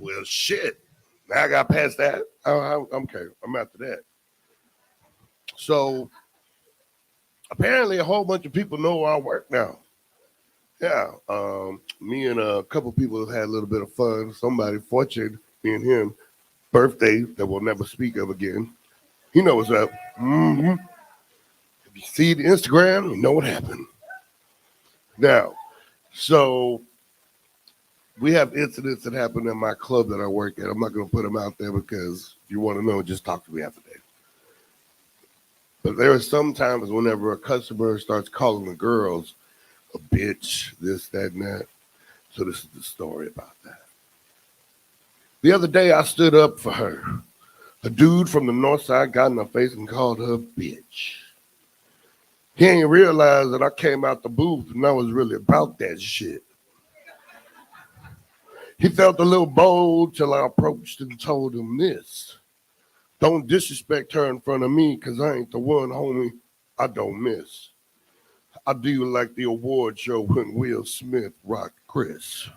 Well, shit. Now I got past that. I'm okay. I'm after that. So apparently a whole bunch of people know our work now. Yeah. Me and a couple people have had a little bit of fun. Somebody, fortunate, me and him, birthday that we'll never speak of again. He knows what's up. Mm-hmm. If you see the Instagram, you know what happened. Now, so we have incidents that happen in my club that I work at. I'm not going to put them out there because if you want to know, just talk to me after that. But there are some times whenever a customer starts calling the girls a bitch, this, that, and that. So this is the story about that. The other day, I stood up for her. A dude from the north side got in her face and called her bitch. He ain't realized that I came out the booth and I was really about that shit. He felt a little bold till I approached and told him this. Don't disrespect her in front of me because I ain't the one, homie, I don't miss. I do like the award show when Will Smith rocked Chris.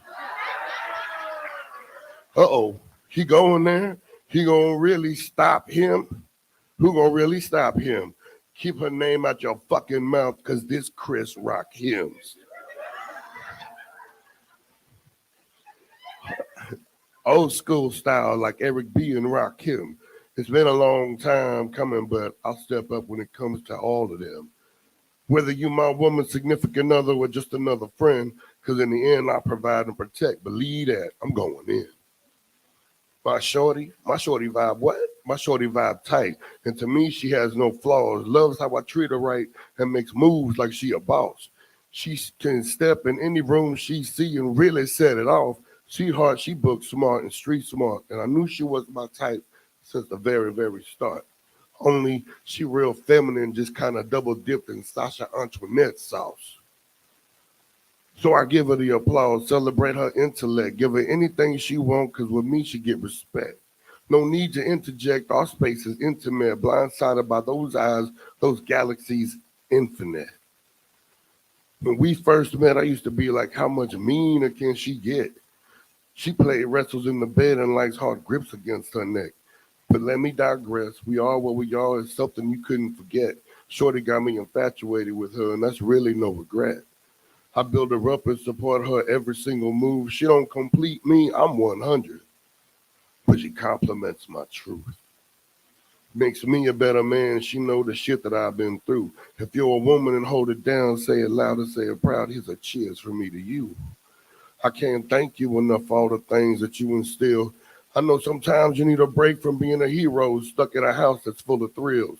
Uh-oh, he going there? He gonna really stop him? Who gonna really stop him? Keep her name out your fucking mouth because this Chris rock hymns. Old school style like Eric B. and Rakim. It's been a long time coming, but I'll step up when it comes to all of them. Whether you my woman, significant other, or just another friend, because in the end, I provide and protect. Believe that, I'm going in. My shorty vibe what? My shorty vibe tight. And to me, she has no flaws. Loves how I treat her right and makes moves like she a boss. She can step in any room she see and really set it off. Sweetheart, she booked smart and street smart. And I knew she was my type since the very, very start. Only she real feminine, just kind of double dipped in Sasha Antoinette sauce. So I give her the applause, celebrate her intellect, give her anything she want, because with me she get respect. No need to interject, our space is intimate, blindsided by those eyes, those galaxies infinite. When we first met, I used to be like, how much meaner can she get? She played wrestles in the bed and likes hard grips against her neck. But let me digress. We are what we are is something you couldn't forget. Shorty got me infatuated with her, and that's really no regret. I build her up and support her every single move. She don't complete me, I'm 100. But she compliments my truth. Makes me a better man. She know the shit that I've been through. If you're a woman and hold it down, say it loud and say it proud. Here's a cheers from me to you. I can't thank you enough for all the things that you instill. I know sometimes you need a break from being a hero stuck in a house that's full of thrills.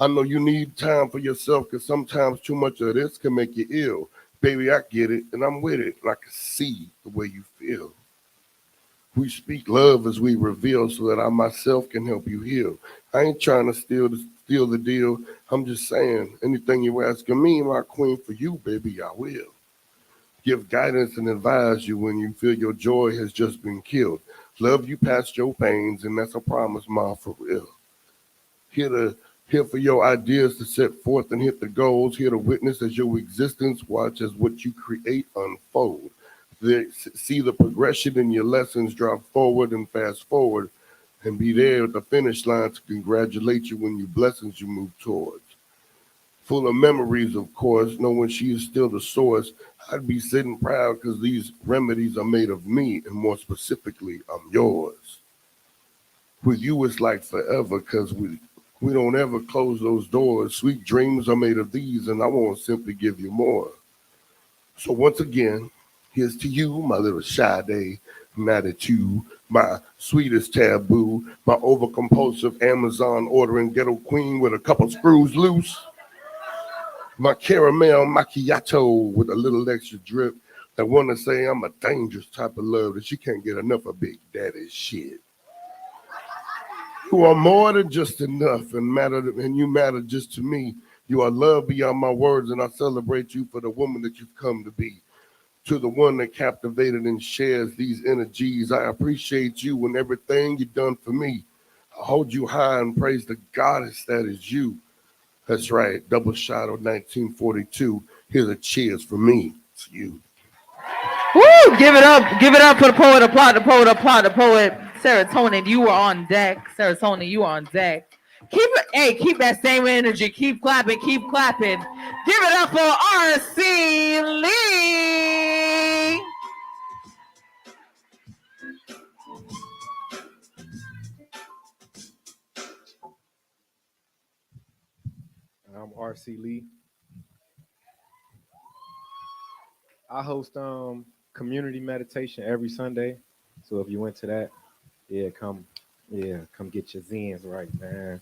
I know you need time for yourself because sometimes too much of this can make you ill. Baby, I get it and I'm with it and I can see the way you feel. We speak love as we reveal so that I myself can help you heal. I ain't trying to steal the deal. I'm just saying anything you asking me, my queen, for you, baby, I will. Give guidance and advise you when you feel your joy has just been killed. Love you past your pains, and that's a promise, ma, for real. Here to here for your ideas to set forth and hit the goals. Here to witness as your existence, watch as what you create unfold. See the progression in your lessons, drop forward and fast forward, and be there at the finish line to congratulate you when you blessings you move towards. Full of memories, of course, knowing she is still the source. I'd be sitting proud because these remedies are made of me, and more specifically, I'm yours. With you, it's like forever because we don't ever close those doors. Sweet dreams are made of these, and I won't simply give you more. So once again, here's to you, my little Sade, mad at you, my sweetest taboo, my overcompulsive Amazon ordering ghetto queen with a couple screws loose, my caramel macchiato with a little extra drip that want to say I'm a dangerous type of love that she can't get enough of big daddy shit. You are more than just enough and you matter just to me. You are love beyond my words and I celebrate you for the woman that you've come to be. To the one that captivated and shares these energies, I appreciate you and everything you've done for me. I hold you high and praise the goddess that is you. That's right, double shot of 1942. Here's a cheers for me. It's you. Woo! Give it up for the poet. Applaud the poet. Applaud the poet. Serotonin, you are on deck. Serotonin, you are on deck. Keep it. Hey, keep that same energy. Keep clapping. Keep clapping. Give it up for R.C. Lee. I'm RC Lee. I host community meditation every Sunday. So if you went to that, come get your zens right, man.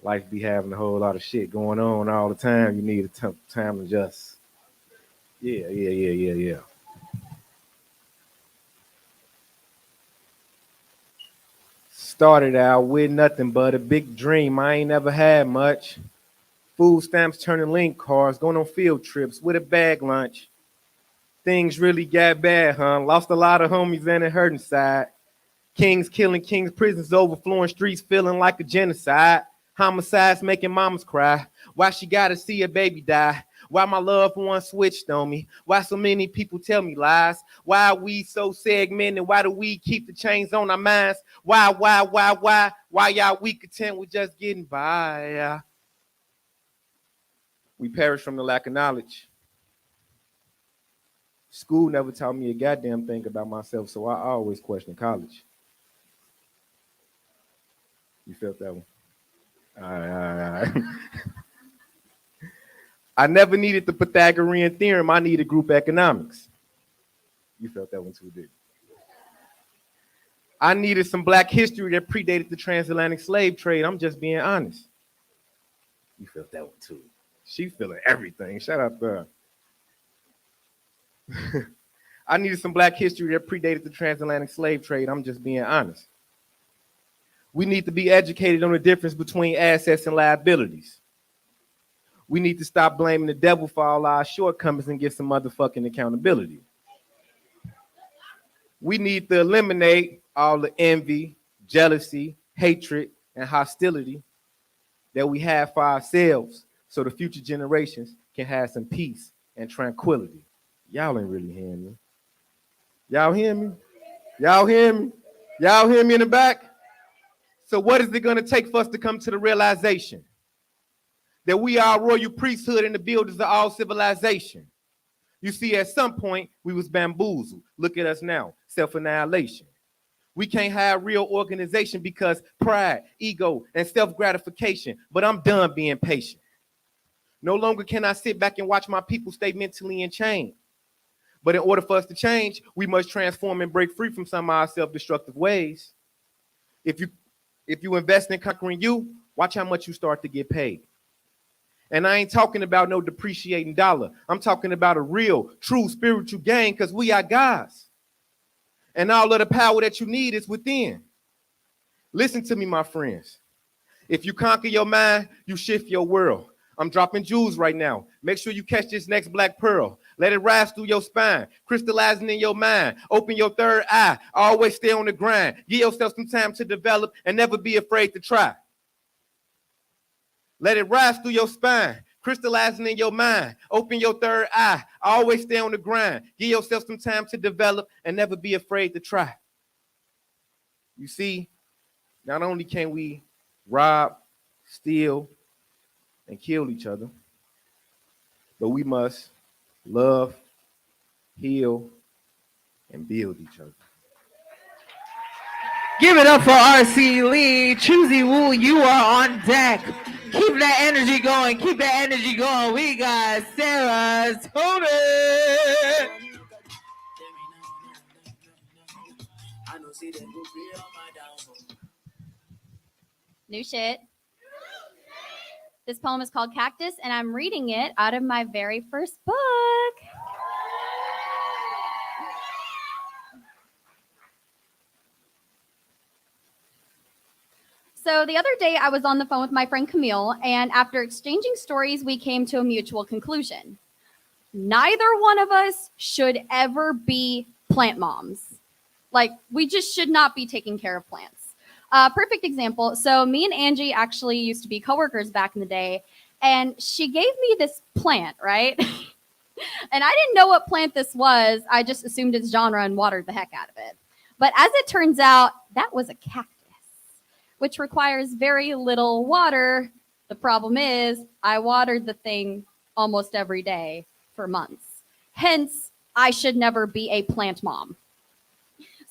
Life be having a whole lot of shit going on all the time. You need a time to just yeah. Started out with nothing but a big dream. I ain't never had much. Food stamps turning link cards, going on field trips with a bag lunch. Things really got bad, huh? Lost a lot of homies and it hurt inside. Kings killing kings, prisons overflowing, streets feeling like a genocide. Homicides making mamas cry. Why she gotta see a baby die? Why my loved one switched on me? Why so many people tell me lies? Why are we so segmented? Why do we keep the chains on our minds? Why y'all we content with just getting by? We perish from the lack of knowledge. School never taught me a goddamn thing about myself, so I always question college. You felt that one? All right. I never needed the Pythagorean theorem. I needed group economics. You felt that one too, did you? I needed some black history that predated the transatlantic slave trade. I'm just being honest. You felt that one too. She feeling everything. Shout out to her. I needed some black history that predated the transatlantic slave trade. I'm just being honest. We need to be educated on the difference between assets and liabilities. We need to stop blaming the devil for all our shortcomings and get some motherfucking accountability. We need to eliminate all the envy, jealousy, hatred, and hostility that we have for ourselves so the future generations can have some peace and tranquility. Y'all ain't really hearing me. Y'all hear me? Y'all hear me? Y'all hear me in the back? So what is it going to take for us to come to the realization that we are royal priesthood and the builders of all civilization? You see, at some point, we was bamboozled. Look at us now, self-annihilation. We can't have real organization because pride, ego, and self-gratification. But I'm done being patient. No longer can I sit back and watch my people stay mentally in chain. But in order for us to change, we must transform and break free from some of our self-destructive ways. If you invest in conquering you, watch how much you start to get paid. And I ain't talking about no depreciating dollar. I'm talking about a real, true spiritual gain, because we are gods. And all of the power that you need is within. Listen to me, my friends. If you conquer your mind, you shift your world. I'm dropping jewels right now. Make sure you catch this next black pearl. Let it rise through your spine, crystallizing in your mind. Open your third eye. Always stay on the grind. Give yourself some time to develop and never be afraid to try. Let it rise through your spine, crystallizing in your mind. Open your third eye. Always stay on the grind. Give yourself some time to develop and never be afraid to try. You see, not only can we rob, steal, and kill each other, but we must love, heal, and build each other. Give it up for RC Lee. Choosy Woo, you are on deck. Keep that energy going. Keep that energy going. We got Sarah Tony. New shit. This poem is called Cactus, and I'm reading it out of my very first book. So the other day, I was on the phone with my friend Camille, and after exchanging stories, we came to a mutual conclusion. Neither one of us should ever be plant moms. Like, we just should not be taking care of plants. Perfect example. So me and Angie actually used to be coworkers back in the day, and she gave me this plant, right? And I didn't know what plant this was. I just assumed its genre and watered the heck out of it. But as it turns out, that was a cactus, which requires very little water. The problem is I watered the thing almost every day for months. Hence, I should never be a plant mom.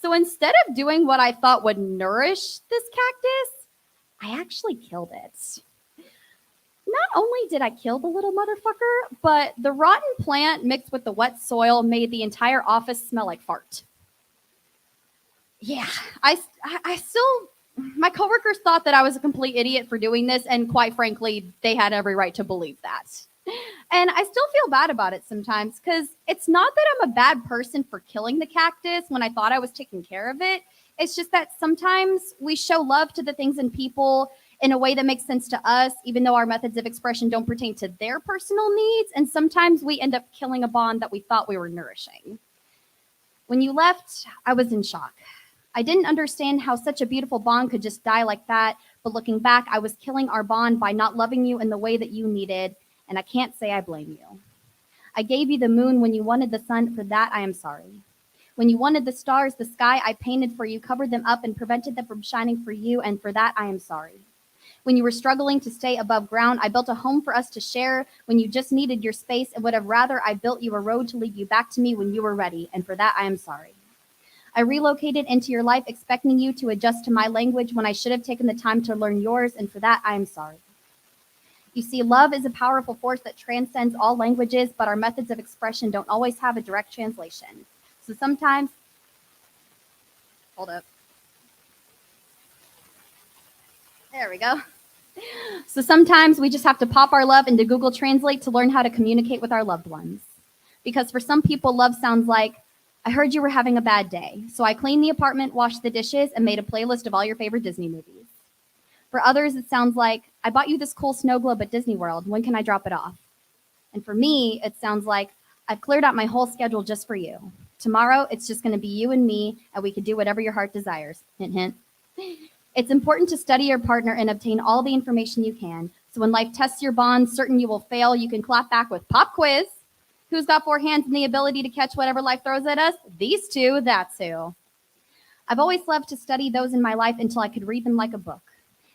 So instead of doing what I thought would nourish this cactus, I actually killed it. Not only did I kill the little motherfucker, but the rotten plant mixed with the wet soil made the entire office smell like fart. Yeah, I still, my coworkers thought that I was a complete idiot for doing this, and quite frankly, they had every right to believe that. And I still feel bad about it sometimes, because it's not that I'm a bad person for killing the cactus when I thought I was taking care of it. It's just that sometimes we show love to the things and people in a way that makes sense to us, even though our methods of expression don't pertain to their personal needs. And sometimes we end up killing a bond that we thought we were nourishing. When you left, I was in shock. I didn't understand how such a beautiful bond could just die like that. But looking back, I was killing our bond by not loving you in the way that you needed. And I can't say I blame you. I gave you the moon when you wanted the sun. For that, I am sorry. When you wanted the stars, the sky I painted for you, covered them up and prevented them from shining for you. And for that, I am sorry. When you were struggling to stay above ground, I built a home for us to share. When you just needed your space and would have rather, I built you a road to lead you back to me when you were ready. And for that, I am sorry. I relocated into your life expecting you to adjust to my language when I should have taken the time to learn yours. And for that, I am sorry. You see, love is a powerful force that transcends all languages, but our methods of expression don't always have a direct translation. So sometimes, hold up. There we go. So sometimes we just have to pop our love into Google Translate to learn how to communicate with our loved ones. Because for some people, love sounds like, I heard you were having a bad day, so I cleaned the apartment, washed the dishes, and made a playlist of all your favorite Disney movies. For others, it sounds like, I bought you this cool snow globe at Disney World. When can I drop it off? And for me, it sounds like, I've cleared out my whole schedule just for you. Tomorrow, it's just going to be you and me, and we can do whatever your heart desires. Hint, hint. It's important to study your partner and obtain all the information you can. So when life tests your bond, certain you will fail, you can clap back with pop quiz. Who's got four hands and the ability to catch whatever life throws at us? These two, that's who. I've always loved to study those in my life until I could read them like a book.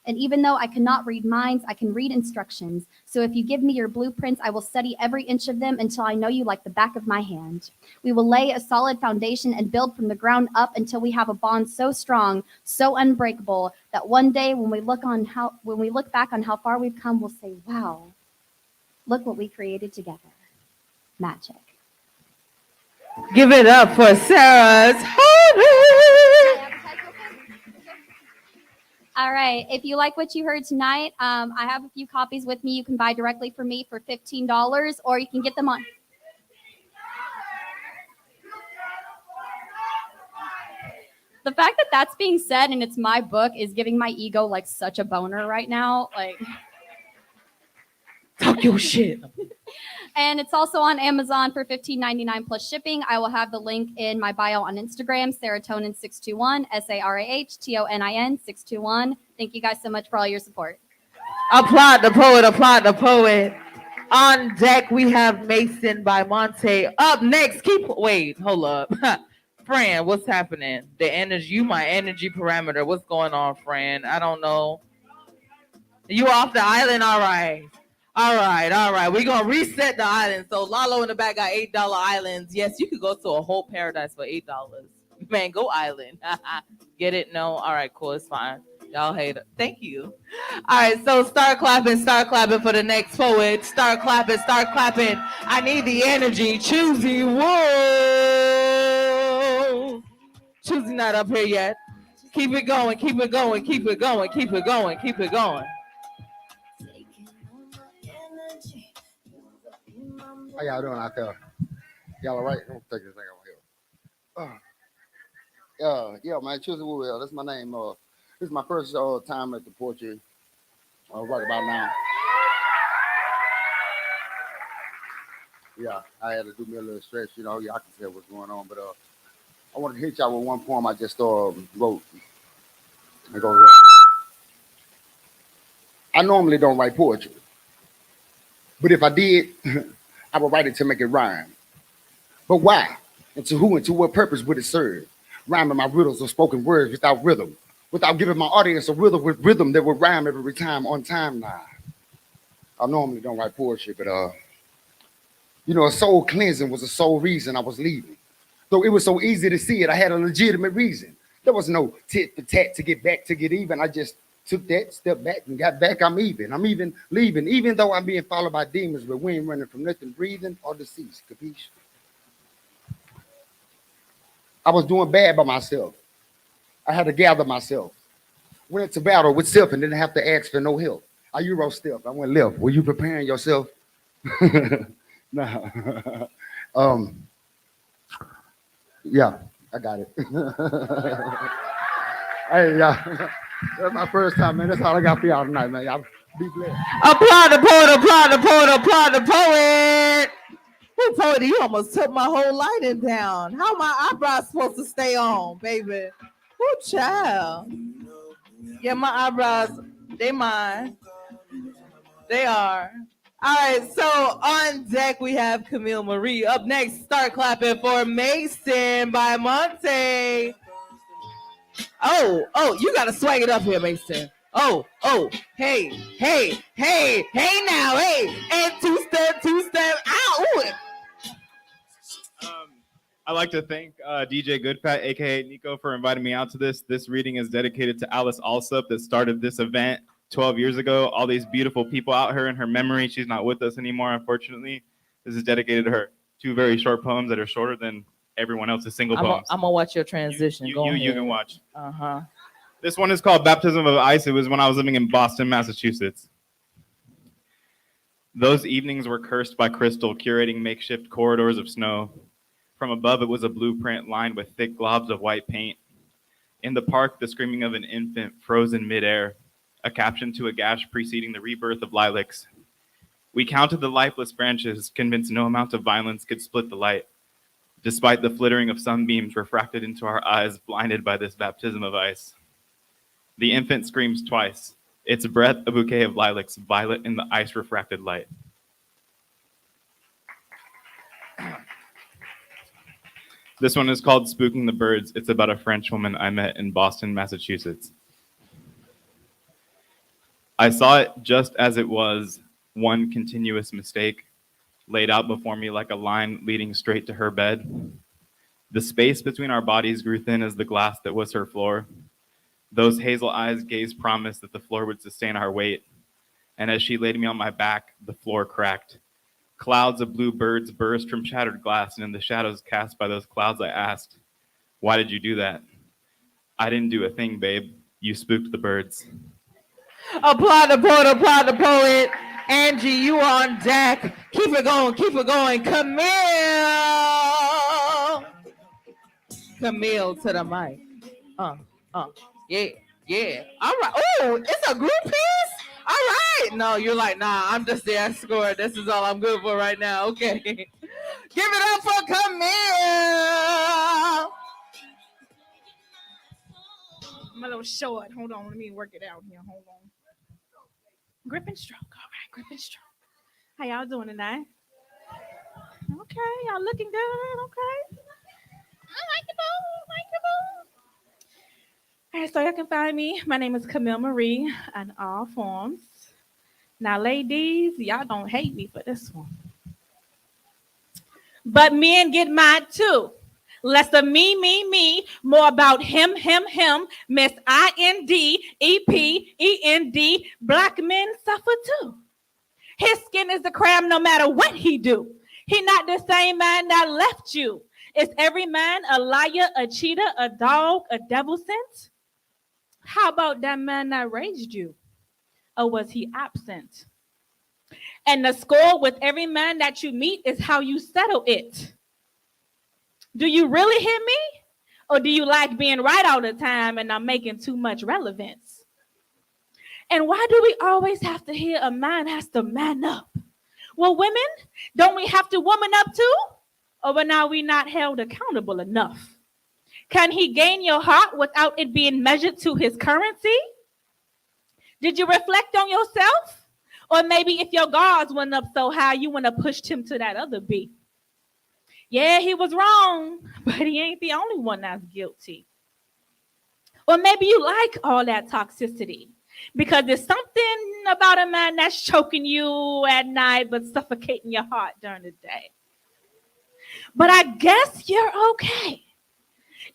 And even though I cannot read minds, I can read instructions. So if you give me your blueprints, I will study every inch of them until I know you like the back of my hand. We will lay a solid foundation and build from the ground up until we have a bond so strong, so unbreakable, that one day when we look back on how far we've come, we'll say, wow, look what we created together. Magic. Give it up for Sarah's honey. All right. If you like what you heard tonight, I have a few copies with me. You can buy directly from me for $15, or you can get them on. The fact that that's being said and it's my book is giving my ego like such a boner right now. Like, talk your shit. And it's also on Amazon for $15.99 plus shipping. I will have the link in my bio on Instagram, Serotonin621, SARAHTONIN 621. Thank you guys so much for all your support. Applaud the poet, applaud the poet. On deck, we have Mason by Monte. Up next, wait, hold up. Fran, what's happening? The energy, you my energy parameter. What's going on, Fran? I don't know. You off the island? All right. All right. We're going to reset the island. So Lalo in the back got $8 islands. Yes, you could go to a whole paradise for $8. Man, go island. Get it? No? All right, cool. It's fine. Y'all hate it. Thank you. All right, so start clapping for the next poet. Start clapping. I need the energy. Choosy, whoa. Choosy not up here yet. Keep it going. How y'all doing out there? Y'all all right? I'm gonna take this thing over here. Yeah, man, Choosy Will. That's my name. This is my first time at the poetry. Right about now. Yeah, I had to do me a little stretch. Y'all can tell what's going on. But I wanted to hit y'all with one poem I just wrote. It goes. I normally don't write poetry, but if I did, I would write it to make it rhyme. But why? And to who and to what purpose would it serve? Rhyming my riddles or spoken words without rhythm, without giving my audience a rhythm with rhythm that would rhyme every time on time now. I normally don't write poetry, but a soul cleansing was the sole reason I was leaving. Though it was so easy to see it, I had a legitimate reason. There was no tit for tat to get back to get even. I just took that step back and got back. I'm even leaving, even though I'm being followed by demons, but we ain't running from nothing breathing or deceased. Capiche? I was doing bad by myself. I had to gather myself. Went to battle with self and didn't have to ask for no help. I Euro stepped. I went left. Were you preparing yourself? No. Yeah, I got it. Hey, yeah. That's my first time, man. That's all I got for y'all tonight, man. Y'all be blessed. Applaud the poet. Hey, poet, you almost took my whole lighting down. How my eyebrows supposed to stay on, baby? Ooh, child. Yeah, my eyebrows, they mine. They are. All right, so on deck we have Camille Marie. Up next, start clapping for Mason by Monte. Oh, you gotta swag it up here, Mason. Oh, hey now, hey, and two-step, ow, ooh. I'd like to thank DJ Goodpat, aka Nico, for inviting me out to this. This reading is dedicated to Alice Alsop that started this event 12 years ago. All these beautiful people out here in her memory. She's not with us anymore, unfortunately. This is dedicated to her. 2 very short poems that are shorter than everyone else's single poems. I'm gonna watch your transition. You can watch. Uh-huh. This one is called Baptism of Ice. It was when I was living in Boston, Massachusetts. Those evenings were cursed by crystal, curating makeshift corridors of snow. From above, it was a blueprint lined with thick globs of white paint. In the park, the screaming of an infant frozen midair, a caption to a gash preceding the rebirth of lilacs. We counted the lifeless branches, convinced no amount of violence could split the light, despite the flittering of sunbeams refracted into our eyes, blinded by this baptism of ice. The infant screams twice, its breath a bouquet of lilacs, violet in the ice-refracted light. This one is called Spooking the Birds. It's about a French woman I met in Boston, Massachusetts. I saw it just as it was, one continuous mistake, laid out before me like a line leading straight to her bed. The space between our bodies grew thin as the glass that was her floor. Those hazel eyes gazed promise that the floor would sustain our weight. And as she laid me on my back, the floor cracked. Clouds of blue birds burst from shattered glass, and in the shadows cast by those clouds, I asked, "Why did you do that?" "I didn't do a thing, babe. You spooked the birds." Applaud the poet, applaud the poet. Angie, you on deck. Keep it going, keep it going. Camille. Camille to the mic. Yeah, yeah. All right. Oh, it's a group piece? All right. No, you're like, nah, I'm just the escort. This is all I'm good for right now. Okay. Give it up for Camille. I'm a little short. Hold on. Let me work it out here. Hold on. Grip and stroke. All right. Grip and stroke. How y'all doing tonight? Okay. Y'all looking good. Okay. I like the boo. Like the boo. All right. So y'all can find me. My name is Camille Marie on all forms. Now, ladies, y'all don't hate me for this one. But men get mad too. Less of me, more about him, Miss INDEPEND. Black men suffer too. His skin is the crab no matter what he do. He not the same man that left you. Is every man a liar, a cheater, a dog, a devil sent? How about that man that raised you? Or was he absent? And the score with every man that you meet is how you settle it. Do you really hear me? Or do you like being right all the time and not making too much relevance? And why do we always have to hear a man has to man up? Well, women, don't we have to woman up too? Or are we not held accountable enough? Can he gain your heart without it being measured to his currency? Did you reflect on yourself? Or maybe if your guards went up so high, you want to push him to that other beat. Yeah, he was wrong, but he ain't the only one that's guilty. Or maybe you like all that toxicity because there's something about a man that's choking you at night but suffocating your heart during the day. But I guess you're okay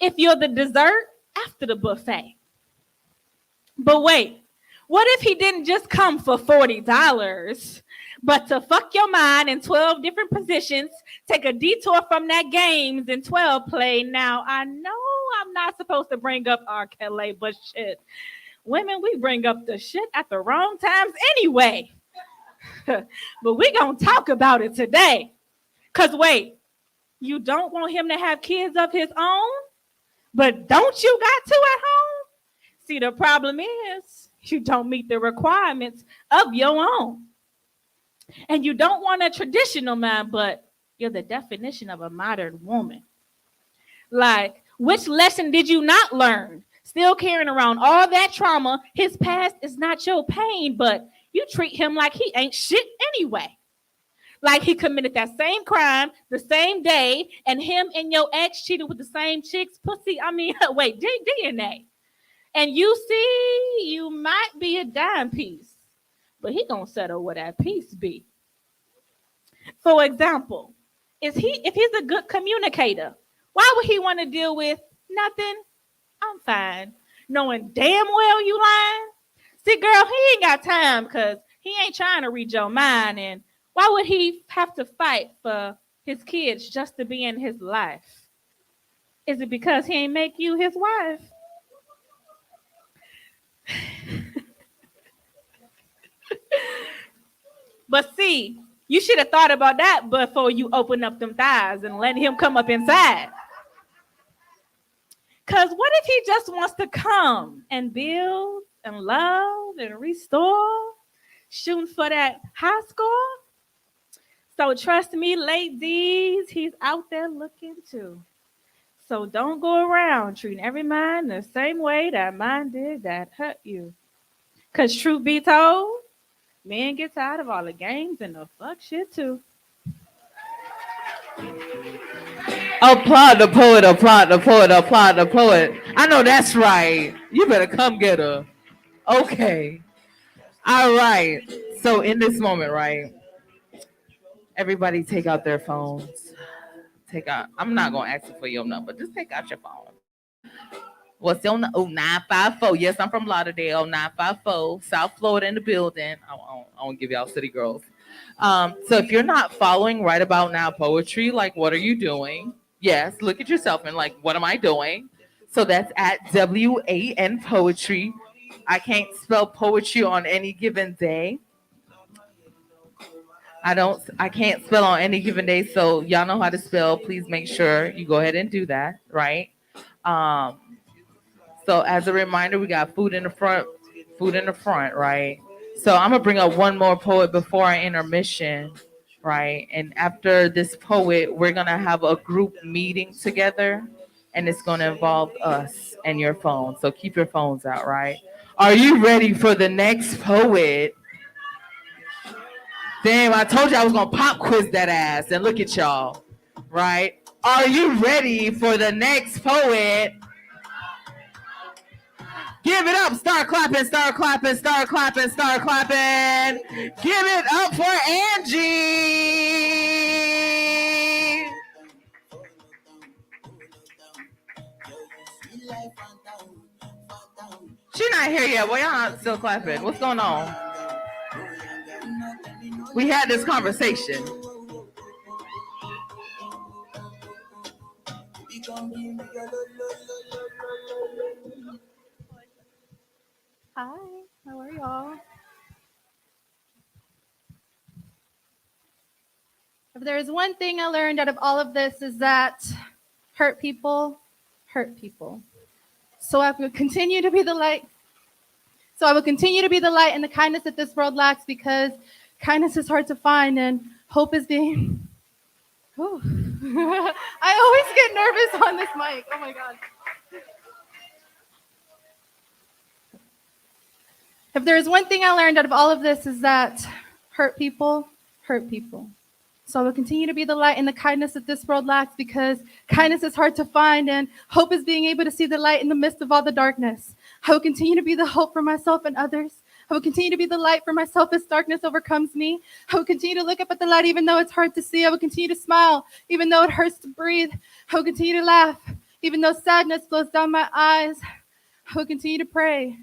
if you're the dessert after the buffet. But wait, what if he didn't just come for $40, but to fuck your mind in 12 different positions, take a detour from that games in 12 play? Now, I know I'm not supposed to bring up R. Kelly, but shit, women, we bring up the shit at the wrong times anyway. But we gonna talk about it today. Cause wait, you don't want him to have kids of his own, but don't you got two at home? See, the problem is you don't meet the requirements of your own. And you don't want a traditional man, but you're the definition of a modern woman. Like, which lesson did you not learn? Still carrying around all that trauma. His past is not your pain, but you treat him like he ain't shit anyway. Like he committed that same crime the same day, and him and your ex cheated with the same chick's pussy. Wait, DNA. And you see, you might be a dime piece, but he gonna settle where that piece be. For example, if he's a good communicator, why would he want to deal with nothing? I'm fine. Knowing damn well you lying. See, girl, he ain't got time because he ain't trying to read your mind. And why would he have to fight for his kids just to be in his life? Is it because he ain't make you his wife? But see, you should have thought about that before you open up them thighs and let him come up inside. Because what if he just wants to come and build and love and restore, shooting for that high score? So trust me, ladies, he's out there looking too. So don't go around treating every man the same way that mine did that hurt you. Because truth be told, men get tired of all the games and the fuck shit too. Applaud the poet, applaud the poet, applaud the poet. I know that's right. You better come get her. Okay. All right. So in this moment, right? Everybody take out their phones. I'm not going to ask you for your number. Just take out your phone. What's your number? 954. Yes, I'm from Lauderdale. 954. South Florida in the building. I won't give y'all city girls. So if you're not following right about now poetry, like what are you doing? Yes, look at yourself and like, what am I doing? So that's at WAN Poetry. I can't spell poetry on any given day. I can't spell on any given day. So y'all know how to spell. Please make sure you go ahead and do that, right? Um, so as a reminder, we got food in the front, right? So I'm gonna bring up one more poet before our intermission, right? And after this poet, we're gonna have a group meeting together, and it's gonna involve us and your phone. So keep your phones out, right? Are you ready for the next poet? Damn, I told you I was gonna pop quiz that ass, and look at y'all, right? Are you ready for the next poet? Give it up, start clapping, start clapping, start clapping, start clapping. Give it up for Angie. She's not here yet. Why y'all not still clapping? What's going on? We had this conversation. Hi, how are y'all? If there's one thing I learned out of all of this is that hurt people hurt people. So I will continue to be the light. So I will continue to be the light and the kindness that this world lacks because kindness is hard to find and hope is being. Ooh. I always get nervous on this mic. Oh my God. If there is one thing I learned out of all of this is that hurt people hurt people. So I will continue to be the light and the kindness that this world lacks because kindness is hard to find and hope is being able to see the light in the midst of all the darkness. I will continue to be the hope for myself and others. I will continue to be the light for myself as darkness overcomes me. I will continue to look up at the light even though it's hard to see. I will continue to smile even though it hurts to breathe. I will continue to laugh even though sadness flows down my eyes. I will continue to pray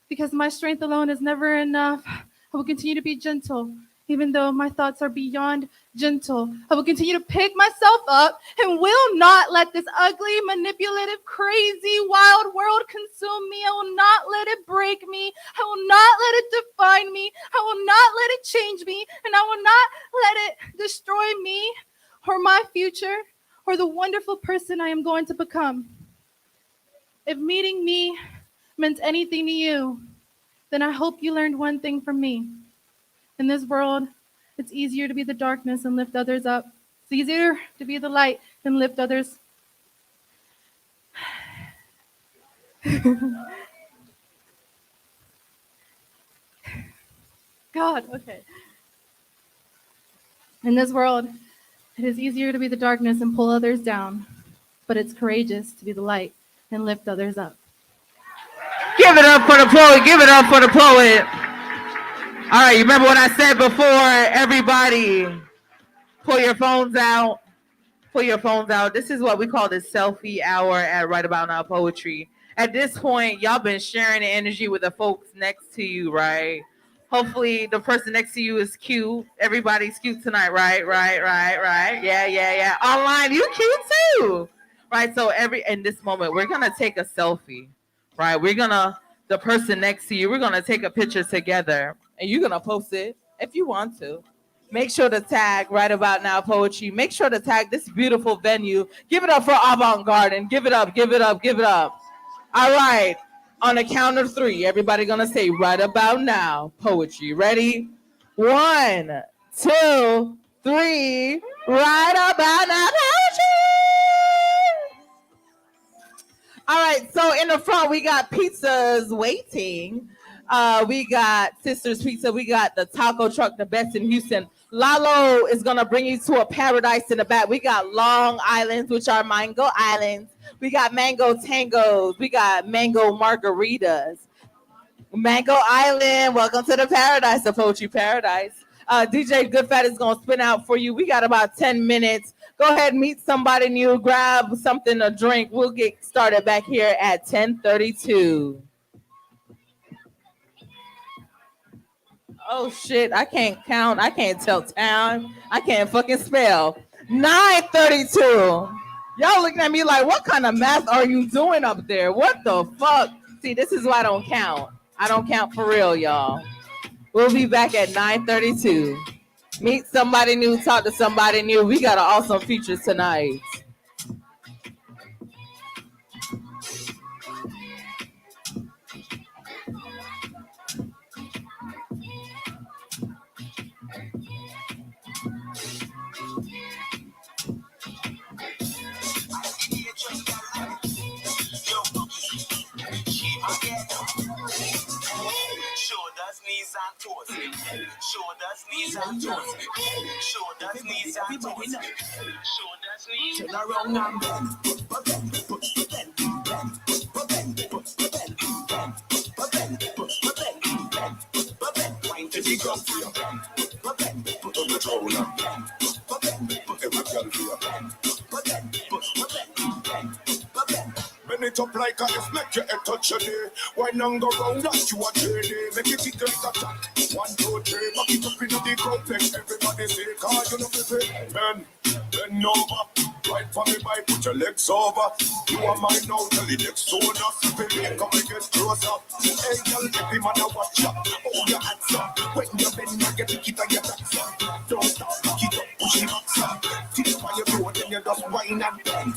because my strength alone is never enough. I will continue to be gentle even though my thoughts are beyond gentle. I will continue to pick myself up and will not let this ugly, manipulative, crazy, wild world consume me. I will not let it break me. I will not let it define me. I will not let it change me. And I will not let it destroy me or my future or the wonderful person I am going to become. If meeting me meant anything to you, then I hope you learned one thing from me. In this world, it's easier to be the darkness and lift others up. It's easier to be the light than lift others. God, okay. In this world, it is easier to be the darkness and pull others down, but it's courageous to be the light and lift others up. Give it up for the poet. Give it up for the poet. All right, you remember what I said before? Everybody, pull your phones out. Pull your phones out. This is what we call the selfie hour at Right About Now Poetry. At this point, y'all been sharing the energy with the folks next to you, right? Hopefully, the person next to you is cute. Everybody's cute tonight, right? Yeah. Online, you cute too, right? So in this moment, we're gonna take a selfie, right? The person next to you, we're gonna take a picture together, and you're gonna post it if you want to. Make sure to tag Right About Now Poetry. Make sure to tag this beautiful venue. Give it up for Avant Garde and give it up, give it up, give it up. All right. On the count of three, everybody gonna say Right About Now Poetry. Ready? 1, 2, 3. Right About Now Poetry. All right, so in the front, we got pizzas waiting. We got Sisters Pizza. We got the taco truck, the best in Houston. Lalo is going to bring you to a paradise in the back. We got Long Islands, which are mango islands. We got mango tangos. We got mango margaritas. Mango Island, welcome to the paradise, the Poetry Paradise. DJ Goodfat is going to spin out for you. We got about 10 minutes. Go ahead, meet somebody new, grab something to drink. We'll get started back here at 10:32. Oh shit, I can't count. I can't tell time. I can't fucking spell. 9:32. Y'all looking at me like, what kind of math are you doing up there? What the fuck? See, this is why I don't count. I don't count for real, y'all. We'll be back at 9:32. Meet somebody new, talk to somebody new. We got an awesome feature tonight. Shoulders, knees, and toes. Shoulders, knees, and toes. Shoulders, knees, and toes. Shoulders, knees. Turn around and bend. Wind to the ground for your bend. Put on the towel and bend. Every girl for your bend. Bend it up like a if make your head touch your knee. Why not go round like you a journey? Make it tick like a clock. 1, 2, 3, back it up in the ground. Everybody say, cause you know fi bend over. Right for me by, put your legs over. You are mine now, tell the next owner. Baby, come and get closer. Hey, girl, every man a watch up. Hold your hands up. When you bend, you get to keep on your backs up. Don't stop, pick it up, push it up, up. Till you find your road, then you just whine and bend.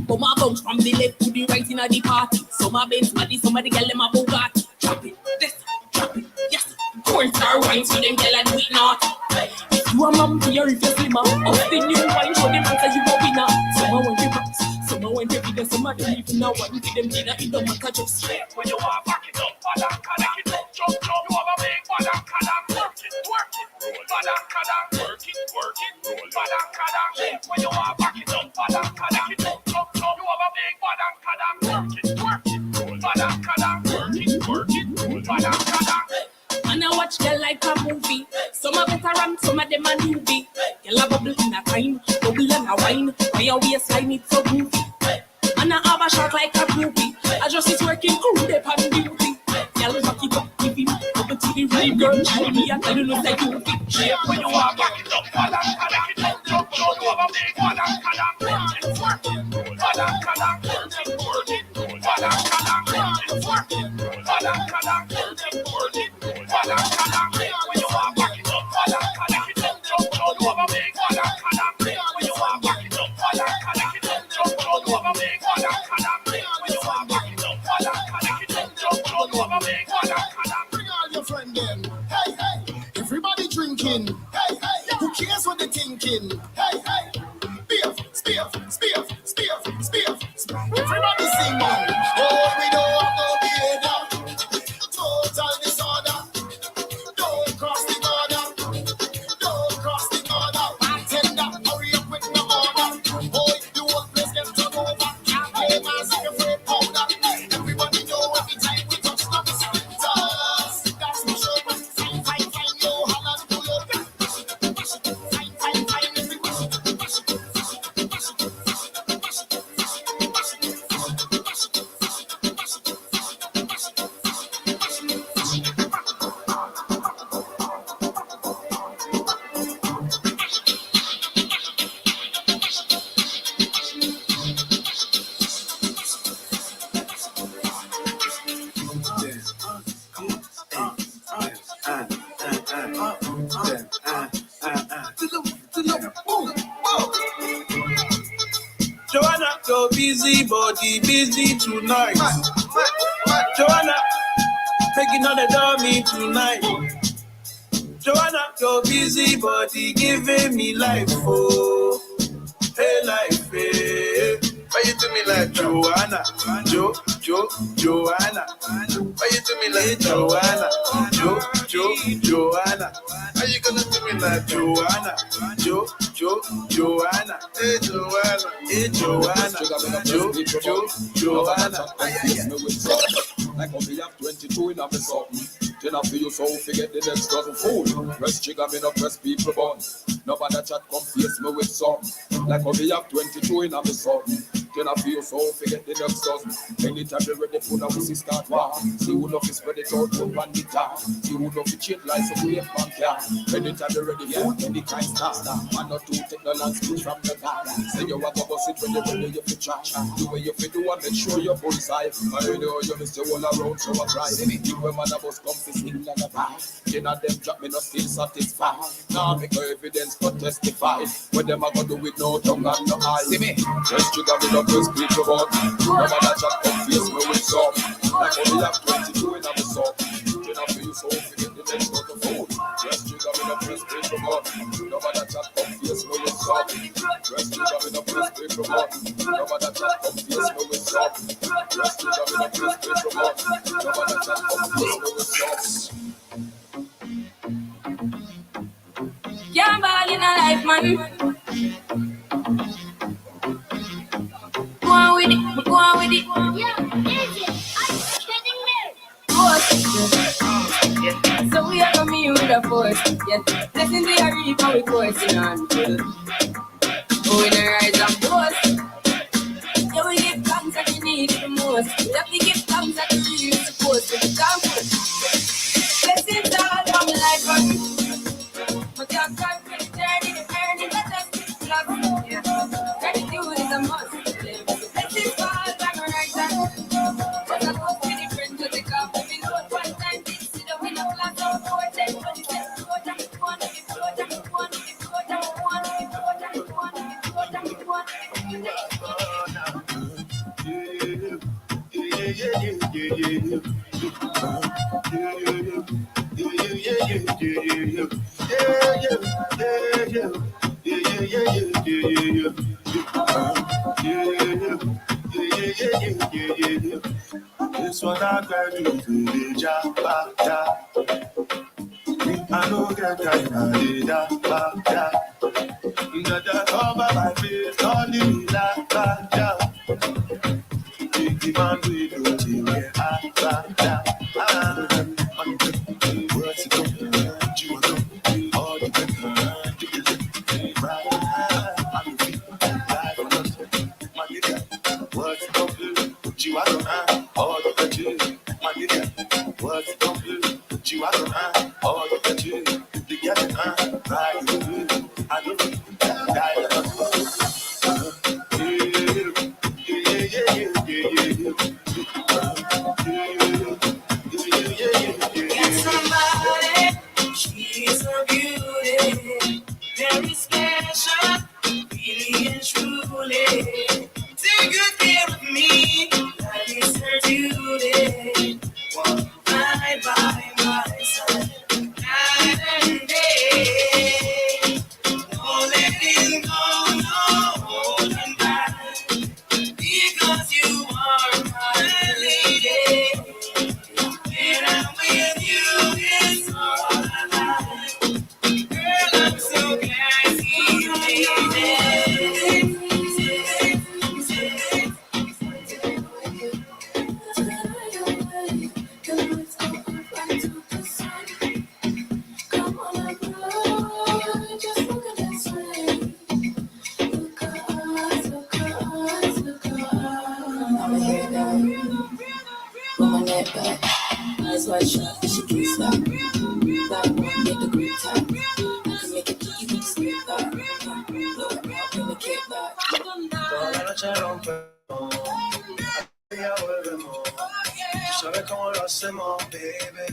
Come a bounce from the left to the right in the party. Some a Benz body, some a the girl them a Bugatti. Drop it, this, drop it, yes. Corn star wine, so them girl a do it not. If you a man here, if you slimmer, up the new wine, show them answer you a winner. Some a want the box, some a want the bigger, some a don't even know what. Give them dinner, it don't matter just. When you want back it up, badanka, it up, jump, jump. You have a big badanka, work it, roll, badanka, work it, roll, badanka. When you want back it up, badanka, it up, jump, jump. You have a big badanka, work it, roll, badanka, work it, roll, badanka. And I watch girl like a movie. Some are veteran, some of them are newbie. Girl a bubble in a time, bubble and a wine. Why your waistline it's so goofy? And I have a shot like a groupie. I just is working cool, they pan beauty. Girl back it up, give him up to the real girl. Show me and tell you look like you fit. Shape when you are back it up, badanka, it up, jump, jump. You have a big badanka, work it, badanka, work it, badanka, work it, badanka, work it. When you are back it up, badanka, it up, jump, jump. You have a big badanka. When you are back it up, badanka, it up, jump, jump. You have a big badanka. When you are back it up, badanka, it up, jump, jump. You have a big badanka. Bring all your friends in. Hey, hey. Everybody drinking. Hey, hey. Who cares what they're thinking? Hey, hey. Spiff. Everybody sing on. Oh, we don't have no behavior. Total disorder. Don't cross the border. Don't cross the border. Bartender, hurry up with the order. Oh, the whole place gets turned over. Can't play my second free powder. Everybody know every time we touch the stars. That's for sure. Fine, yo, holla, pull up. Fine, every wash it. Joanna, your busy body, busy tonight. Joanna, taking on the dummy tonight. Joanna, your busy body, giving me life, oh, hey life, hey. Why you do me like Joanna, Joanna? Why you do me like Joanna, Joanna? How you gonna do me like Joanna, Joanna? Hey Joanna, Joanna. Like how me have 22 in a me something. Then I feel so forget the next dozen food. Press trigger, me no press people button. Nobody chat come face me with something. Like how me have 22 in a me something. Then I feel so forget the next dozen. Anytime you ready for the pussy start war. See who love is spread it out to one guitar. See who love is cheat like some play from car. Anytime you ready for any kind start. Man not two take no land speech from the car. Say you want to bust it when you ready you fit charge. The way you fit do and make sure you're bullseye. I know you miss your all around so I cry. You when man a bus come to sing like a vibe. Then of them drop me not still satisfied. Now make no evidence but testify. What them a go do with no tongue and no eye. See me? Just trigger me no press speak about. No matter chat come face me with some. Like only have 22 in a song. Then I feel so forget the next of the food. Just trigger me no press speak about. No matter chat come face me with some. Just trigger me no press speak about. No matter chat come face me with some. Just trigger me no press speak about. No matter chat come face me with some. Can't ball in a life, man. Go on with it, go on with it. Yeah, easy. Are you kidding me? Yeah. So we are coming with a force. Yeah. Blessings we are reaping, we coursing on. Oh, in a rise and boast. Yeah, we give thanks that we need it the most. We have to give thanks that we really supposed to become. Blessings all from life, man. But your God for the journey, the earning, the justice, love. Yeah. Gratitude is a must. Blessings fall by my right hand. But I go to the friend to take off with the load one time. Sit up in a class of 4, 10, 20, 10, 1, This one I graduate to the job, I don't get time, I did that. That cover my face, all the la. Big man, we do it, yeah, What's it going you are all the what's it going you are all the my nigga, what's it going you are all the together, right, I don't Somebody, she's a beauty, very special, really and truly. Take good care of me, that is her duty. Walk by my side, night and day. Don't let it go, no, holding back, because you are my lady. When I'm with you, it's all I like. Girl, I'm so glad you made it. Come on, bro, just look at that swing. Look at us, look at us, look at us. I'm here now. Put my neck back. Eyes wide shut, she can't stop. That one, get the grip tight. I can make it keep you skip back. Blow it out in the kick back. Toda la noche rompemos, ya volvemos. Tú sabes cómo lo hacemos, baby.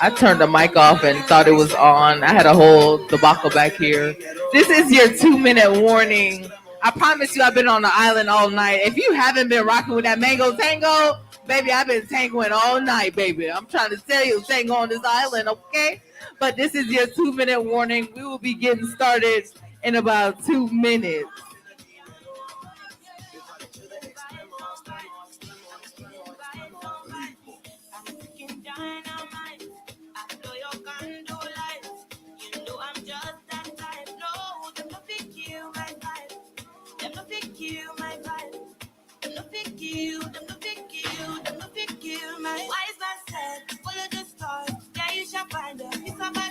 I turned the mic off and thought it was on. I had a whole debacle back here. This is your 2-minute warning. I promise you I've been on the island all night. If you haven't been rocking with that mango tango, baby, I've been tangoing all night, baby. I'm trying to tell you, tango on this island, okay? But this is your 2-minute warning. We will be getting started in about 2 minutes.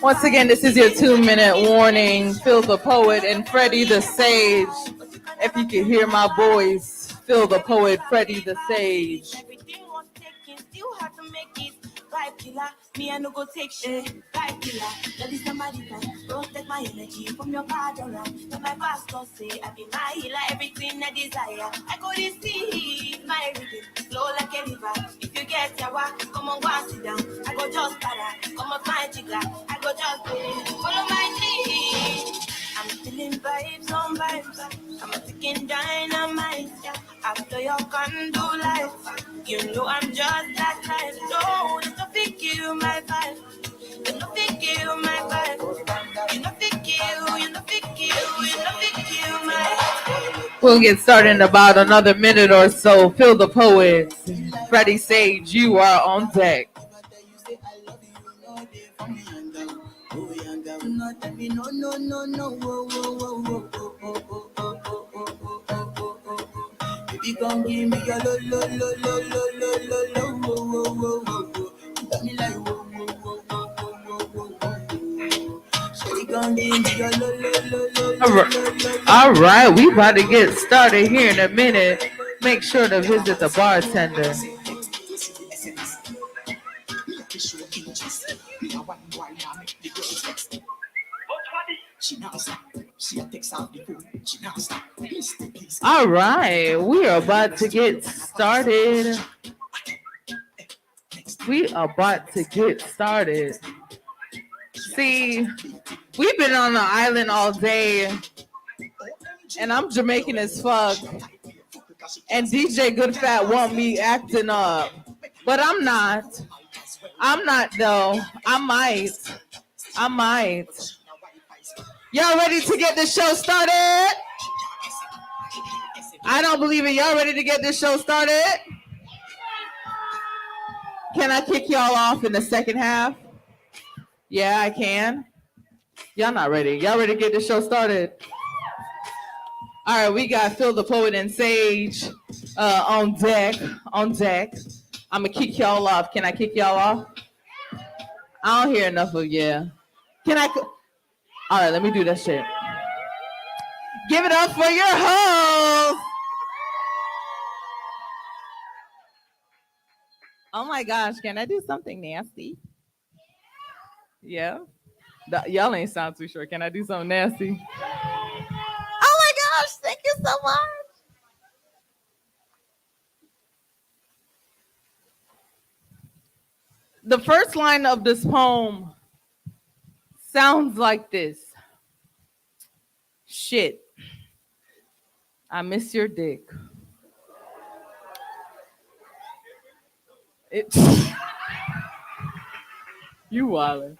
Once again, this is your 2-minute warning. Phil the Poet and Freddie the Sage. If you can hear my voice, Phil the Poet, Freddie the Sage. Vibe killer, me I no go take shit. Vibe killer, that is somebody that protect my energy from your bad around. Now my pastor say I be my healer, everything I desire. I go to see my rhythm, flow like a river. If you get your walk, come on, go and sit down. I go just para, come on, my jigger. I go just follow my lead. I'm feeling vibes on vibes. I'm a ticking dynamite. After your condo life, you know I'm just that type. No, it's not fit you, my vibe. It's not fit you, my vibe. You not fit you not fit you not fit you, my. We'll get started in about another minute or so. Phil the Poet, Freddie Sage, you are on deck. Baby, come give me your lo lo lo lo lo lo lo lo wo wo wo wo wo. You got me like wo wo wo wo wo wo wo wo. Shawty, come give me your lo lo lo lo lo lo. All right, we about to get started here in a minute. Make sure to visit the bartender. All right, we are about to get started. See, we've been on the island all day, and I'm Jamaican as fuck. And DJ Good Fat want me acting up, but I'm not. I'm not though. I might. Y'all ready to get this show started? I don't believe it. Y'all ready to get this show started? Can I kick y'all off in the second half? Yeah, I can. Y'all not ready. Y'all ready to get this show started? All right, we got Phil the Poet and Sage on deck. I'm gonna kick y'all off. Can I kick y'all off? I don't hear enough of you. Can I? All right, let me do that shit. Give it up for your host. Oh my gosh, can I do something nasty? Yeah? Y'all ain't sound too sure. Can I do something nasty? Oh my gosh, thank you so much. The first line of this poem sounds like this. Shit, I miss your dick. You wildin'.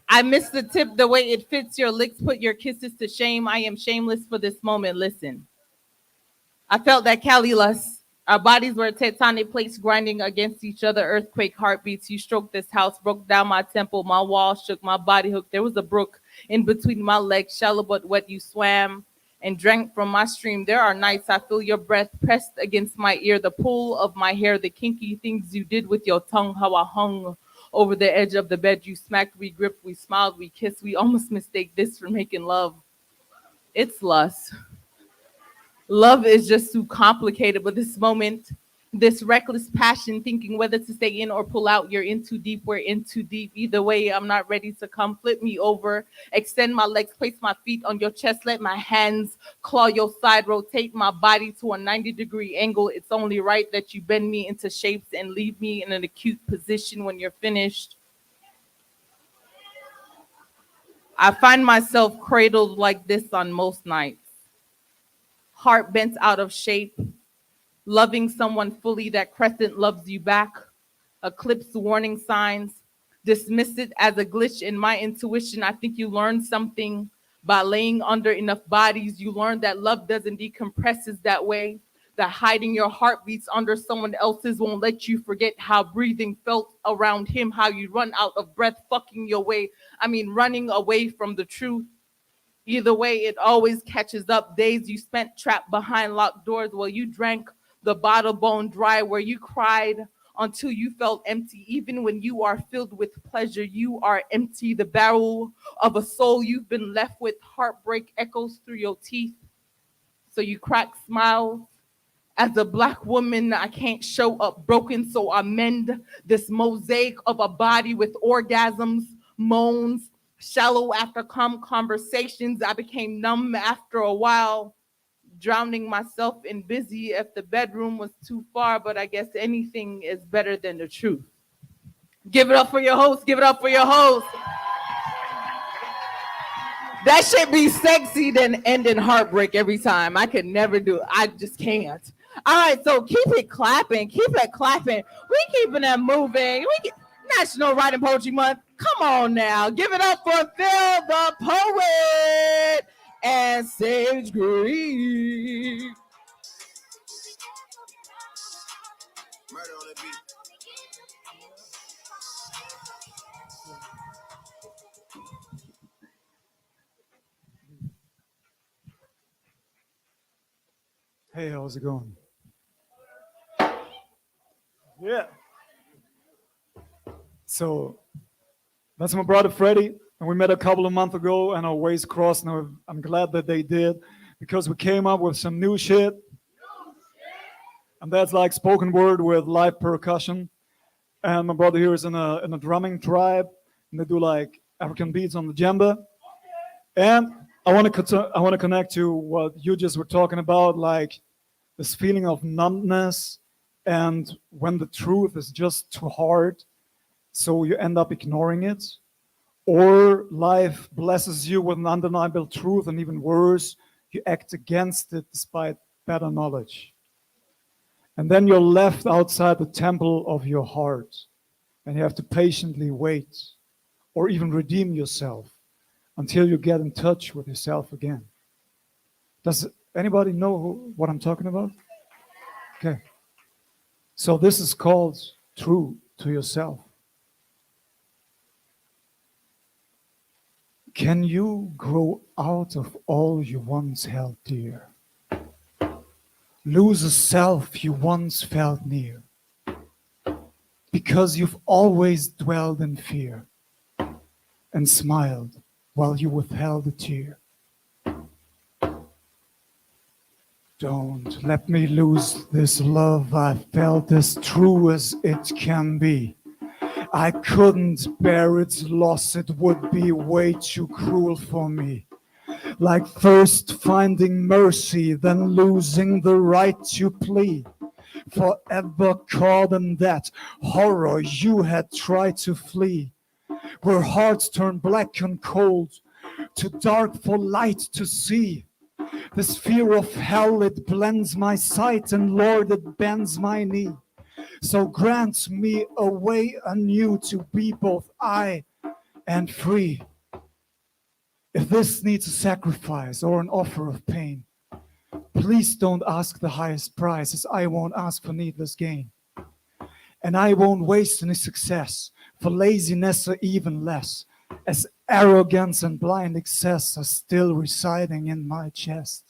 I miss the tip, the way it fits your lips, put your kisses to shame. I am shameless for this moment. Listen, I felt that Cali lust. Our bodies were tectonic plates grinding against each other, earthquake heartbeats. You stroked this house, broke down my temple, my wall shook, my body hooked. There was a brook in between my legs, shallow but wet. You swam and drank from my stream. There are nights I feel your breath pressed against my ear, the pull of my hair, the kinky things you did with your tongue, how I hung over the edge of the bed. You smacked, we gripped, we smiled, we kissed. We almost mistake this for making love. It's lust. Love is just too complicated, but this moment, this reckless passion, thinking whether to stay in or pull out, you're in too deep, we're in too deep. Either way, I'm not ready to come. Flip me over, extend my legs, place my feet on your chest, let my hands claw your side, rotate my body to a 90-degree angle. It's only right that you bend me into shapes and leave me in an acute position when you're finished. I find myself cradled like this on most nights. Heart bent out of shape, loving someone fully. That crescent loves you back. Eclipse warning signs, dismiss it as a glitch in my intuition. I think you learned something by laying under enough bodies. You learned that love doesn't decompress that way, that hiding your heartbeats under someone else's won't let you forget how breathing felt around him, how you run out of breath, running away from the truth. Either way, it always catches up. Days you spent trapped behind locked doors, where you drank the bottle bone dry, where you cried until you felt empty. Even when you are filled with pleasure, you are empty. The barrel of a soul you've been left with, heartbreak echoes through your teeth. So you crack smiles. As a Black woman, I can't show up broken, so I mend this mosaic of a body with orgasms, moans, shallow after calm conversations. I became numb after a while, drowning myself in busy if the bedroom was too far, but I guess anything is better than the truth. Give it up for your host. Give it up for your host. That should be sexy than end in heartbreak every time. I could never do it. I just can't. All right, so keep it clapping. Keep it clapping. We keeping it moving. National Writing Poetry Month. Come on now. Give it up for Phil the Poet and Sage Green. Hey, how's it going? Yeah. So that's my brother Freddie, and we met a couple of months ago, and our ways crossed, and I'm glad that they did, because we came up with some new shit. And that's like spoken word with live percussion. And my brother here is in a drumming tribe, and they do like African beats on the djembe. And I want to connect to what you just were talking about, like this feeling of numbness, and when the truth is just too hard, so you end up ignoring it, or life blesses you with an undeniable truth, and even worse, you act against it despite better knowledge. And then you're left outside the temple of your heart, and you have to patiently wait, or even redeem yourself until you get in touch with yourself again. Does anybody know what I'm talking about? Okay. So this is called true to yourself. Can you grow out of all you once held dear? Lose a self you once felt near, because you've always dwelled in fear and smiled while you withheld a tear. Don't let me lose this love I felt, as true as it can be. I couldn't bear its loss, it would be way too cruel for me. Like first finding mercy, then losing the right to plead. Forever caught in that horror you had tried to flee. Where hearts turn black and cold, too dark for light to see. This fear of hell, it blends my sight, and Lord, it bends my knee. So grant me a way anew to be both I and free. If this needs a sacrifice or an offer of pain, please don't ask the highest price, as I won't ask for needless gain. And I won't waste any success for laziness or even less, as arrogance and blind excess are still residing in my chest.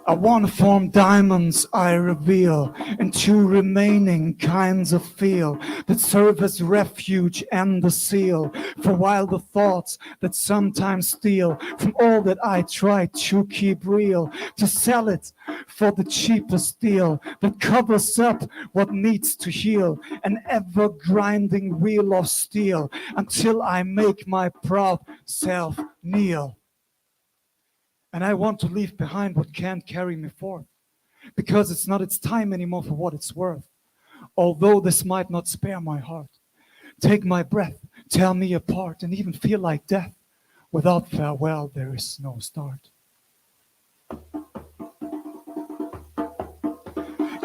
I want to form diamonds I reveal into remaining kinds of feel that serve as refuge and the seal for wilder thoughts that sometimes steal from all that I try to keep real, to sell it for the cheapest deal that covers up what needs to heal, an ever grinding wheel of steel until I make my proud self kneel. And I want to leave behind what can't carry me forth, because it's not its time anymore for what it's worth. Although this might not spare my heart, take my breath, tear me apart, and even feel like death. Without farewell, there is no start.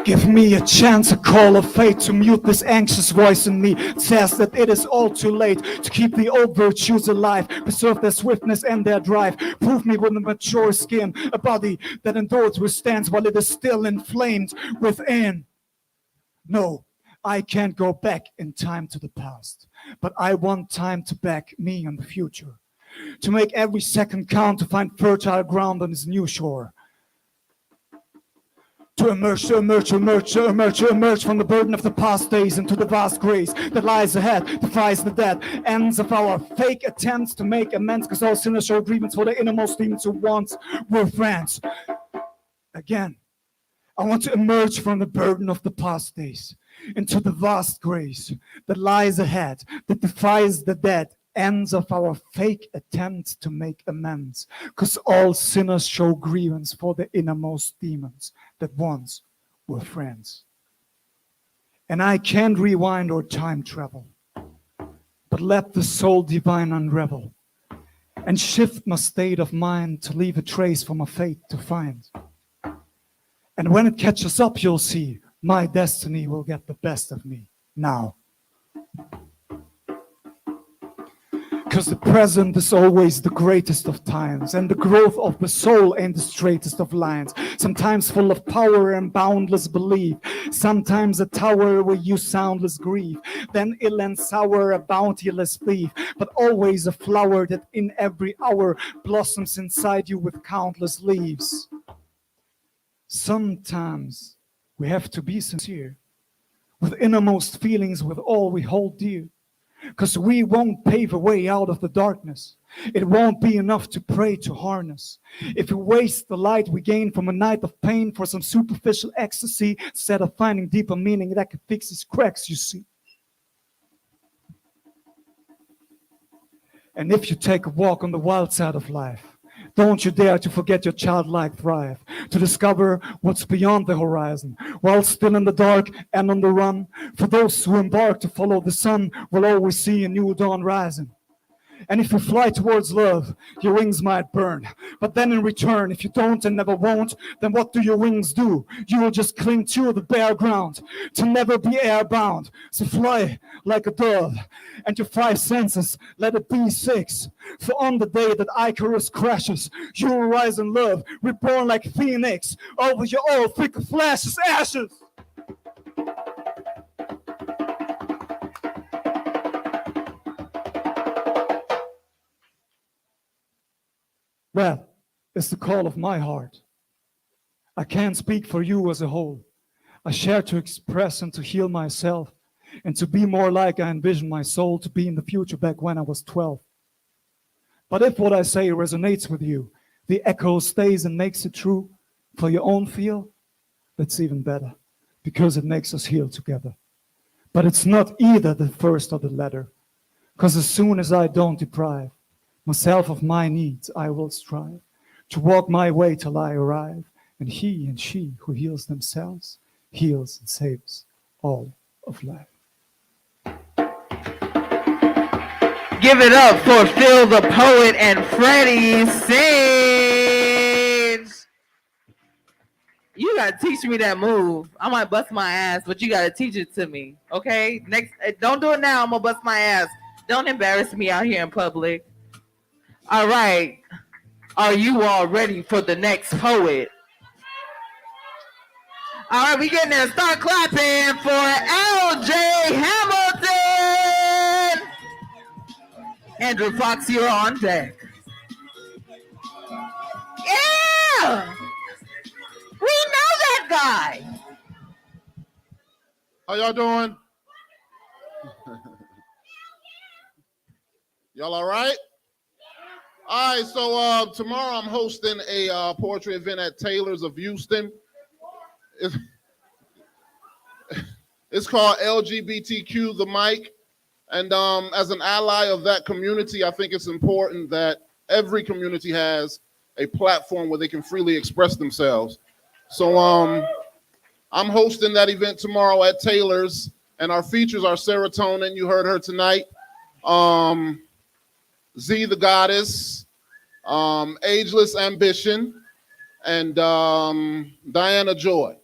Give me a chance, a call of fate, to mute this anxious voice in me. It says that it is all too late to keep the old virtues alive, preserve their swiftness and their drive. Prove me with a mature skin, a body that endures, withstands while it is still inflamed within. No, I can't go back in time to the past, but I want time to back me in the future, to make every second count, to find fertile ground on this new shore. To emerge, to emerge, to emerge, to emerge, to emerge from the burden of the past days into the vast grace that lies ahead, defies the dead ends of our fake attempts to make amends, because all sinners show grievance for the innermost demons who once were friends. Again, I want to emerge from the burden of the past days into the vast grace that lies ahead, that defies the dead ends of our fake attempts to make amends, because all sinners show grievance for the innermost demons that once were friends. And I can't rewind or time travel, but let the soul divine unravel and shift my state of mind to leave a trace for my fate to find. And when it catches up, you'll see my destiny will get the best of me now. Because the present is always the greatest of times, and the growth of the soul ain't the straightest of lines. Sometimes full of power and boundless belief, sometimes a tower where you soundless grieve, then ill and sour, a bounteiless thief, but always a flower that in every hour blossoms inside you with countless leaves. Sometimes we have to be sincere with innermost feelings, with all we hold dear. Because we won't pave a way out of the darkness. It won't be enough to pray to harness. If we waste the light we gain from a night of pain for some superficial ecstasy, instead of finding deeper meaning that can fix these cracks, you see. And if you take a walk on the wild side of life, don't you dare to forget your childlike thrive, to discover what's beyond the horizon, while still in the dark and on the run. For those who embark to follow the sun will always see a new dawn rising. And if you fly towards love, your wings might burn. But then in return, if you don't and never won't, then what do your wings do? You will just cling to the bare ground, to never be airbound. So fly like a dove, and your five senses, let it be six. For on the day that Icarus crashes, you will rise in love, reborn like Phoenix, over your old thick flashes, ashes. Well, it's the call of my heart. I can't speak for you as a whole. I share to express and to heal myself, and to be more like I envision my soul to be in the future back when I was 12. But if what I say resonates with you, the echo stays and makes it true for your own feel, that's even better, because it makes us heal together. But it's not either the first or the latter, because as soon as I don't deprive myself of my needs, I will strive to walk my way till I arrive, and he and she who heals themselves heals and saves all of life. Give it up for Phil the Poet and Freddie Sage. You gotta teach me that move. I might bust my ass, but you gotta teach it to me, okay? Next, don't do it now. I'm gonna bust my ass. Don't embarrass me out here in public. All right. Are you all ready for the next poet? All right, we getting there. Start clapping for LJ Hamilton. Andrew Fox, you're on deck. Yeah! We know that guy. How y'all doing? Y'all all right? All right, so tomorrow I'm hosting a poetry event at Taylor's of Houston. It's called LGBTQ The Mic. And as an ally of that community, I think it's important that every community has a platform where they can freely express themselves. So I'm hosting that event tomorrow at Taylor's, and our features are Serotonin, you heard her tonight, Z the Goddess, Ageless Ambition, and Diana Joy.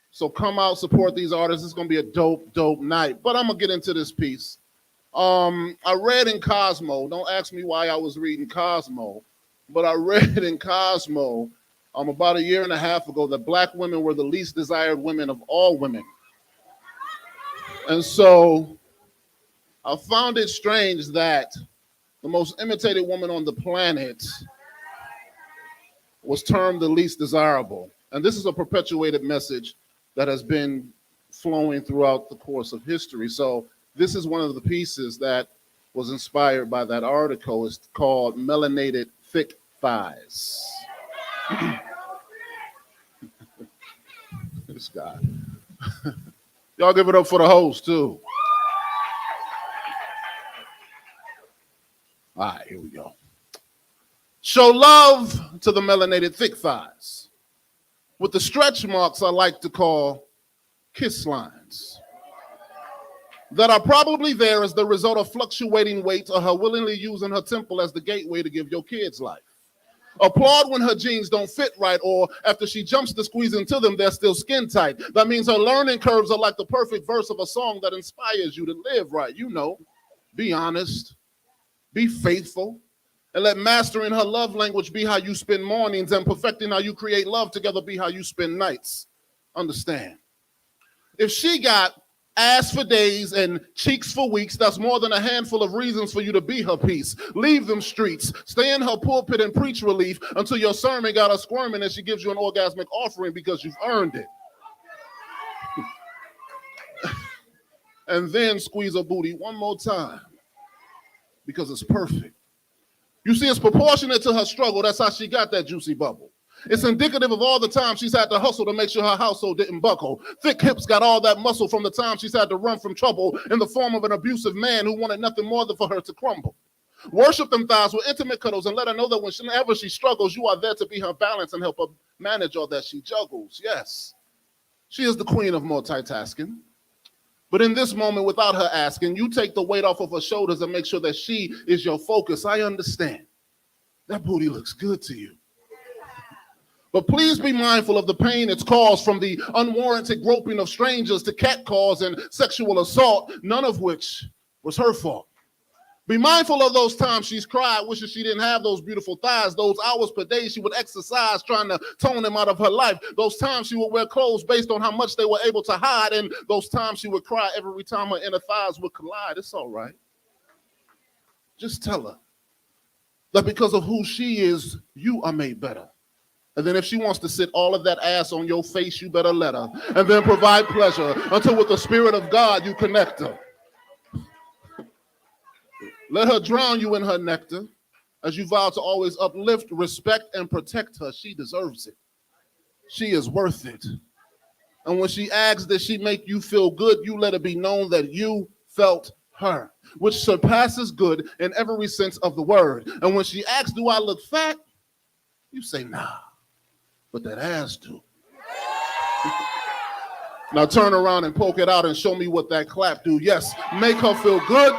So come out, support these artists. It's gonna be a dope night. But I'm gonna get into this piece. I read in Cosmo, don't ask me why I was reading Cosmo, but I read in Cosmo about a year and a half ago that Black women were the least desired women of all women. And so I found it strange that the most imitated woman on the planet was termed the least desirable. And this is a perpetuated message that has been flowing throughout the course of history. So this is one of the pieces that was inspired by that article. It's called Melanated Thick Thighs. This guy. Y'all give it up for the host, too. All right, here we go. Show love to the melanated thick thighs with the stretch marks I like to call kiss lines that are probably there as the result of fluctuating weight or her willingly using her temple as the gateway to give your kids life. Applaud when her jeans don't fit right, or after she jumps to squeeze into them, they're still skin tight. That means her learning curves are like the perfect verse of a song that inspires you to live right. You know, be honest, be faithful, and let mastering her love language be how you spend mornings, and perfecting how you create love together be how you spend nights. Understand. If she got ass for days and cheeks for weeks, that's more than a handful of reasons for you to be her peace. Leave them streets. Stay in her pulpit and preach relief until your sermon got her squirming and she gives you an orgasmic offering because you've earned it. And then squeeze her booty one more time because it's perfect. You see, it's proportionate to her struggle. That's how she got that juicy bubble. It's indicative of all the time she's had to hustle to make sure her household didn't buckle. Thick hips got all that muscle from the time she's had to run from trouble in the form of an abusive man who wanted nothing more than for her to crumble. Worship them thighs with intimate cuddles and let her know that whenever she struggles, you are there to be her balance and help her manage all that she juggles. Yes, she is the queen of multitasking. But in this moment, without her asking, you take the weight off of her shoulders and make sure that she is your focus. I understand. That booty looks good to you. But please be mindful of the pain it's caused from the unwarranted groping of strangers to catcalls and sexual assault, none of which was her fault. Be mindful of those times she's cried, wishing she didn't have those beautiful thighs, those hours per day she would exercise trying to tone them out of her life, those times she would wear clothes based on how much they were able to hide, and those times she would cry every time her inner thighs would collide. It's all right. Just tell her that because of who she is, you are made better. And then if she wants to sit all of that ass on your face, you better let her. And then provide pleasure until with the Spirit of God you connect her. Let her drown you in her nectar as you vow to always uplift, respect, and protect her. She deserves it. She is worth it. And when she asks that she make you feel good, you let it be known that you felt her, which surpasses good in every sense of the word. And when she asks, do I look fat? You say, nah. But that ass do. Now turn around and poke it out and show me what that clap do. Yes, make her feel good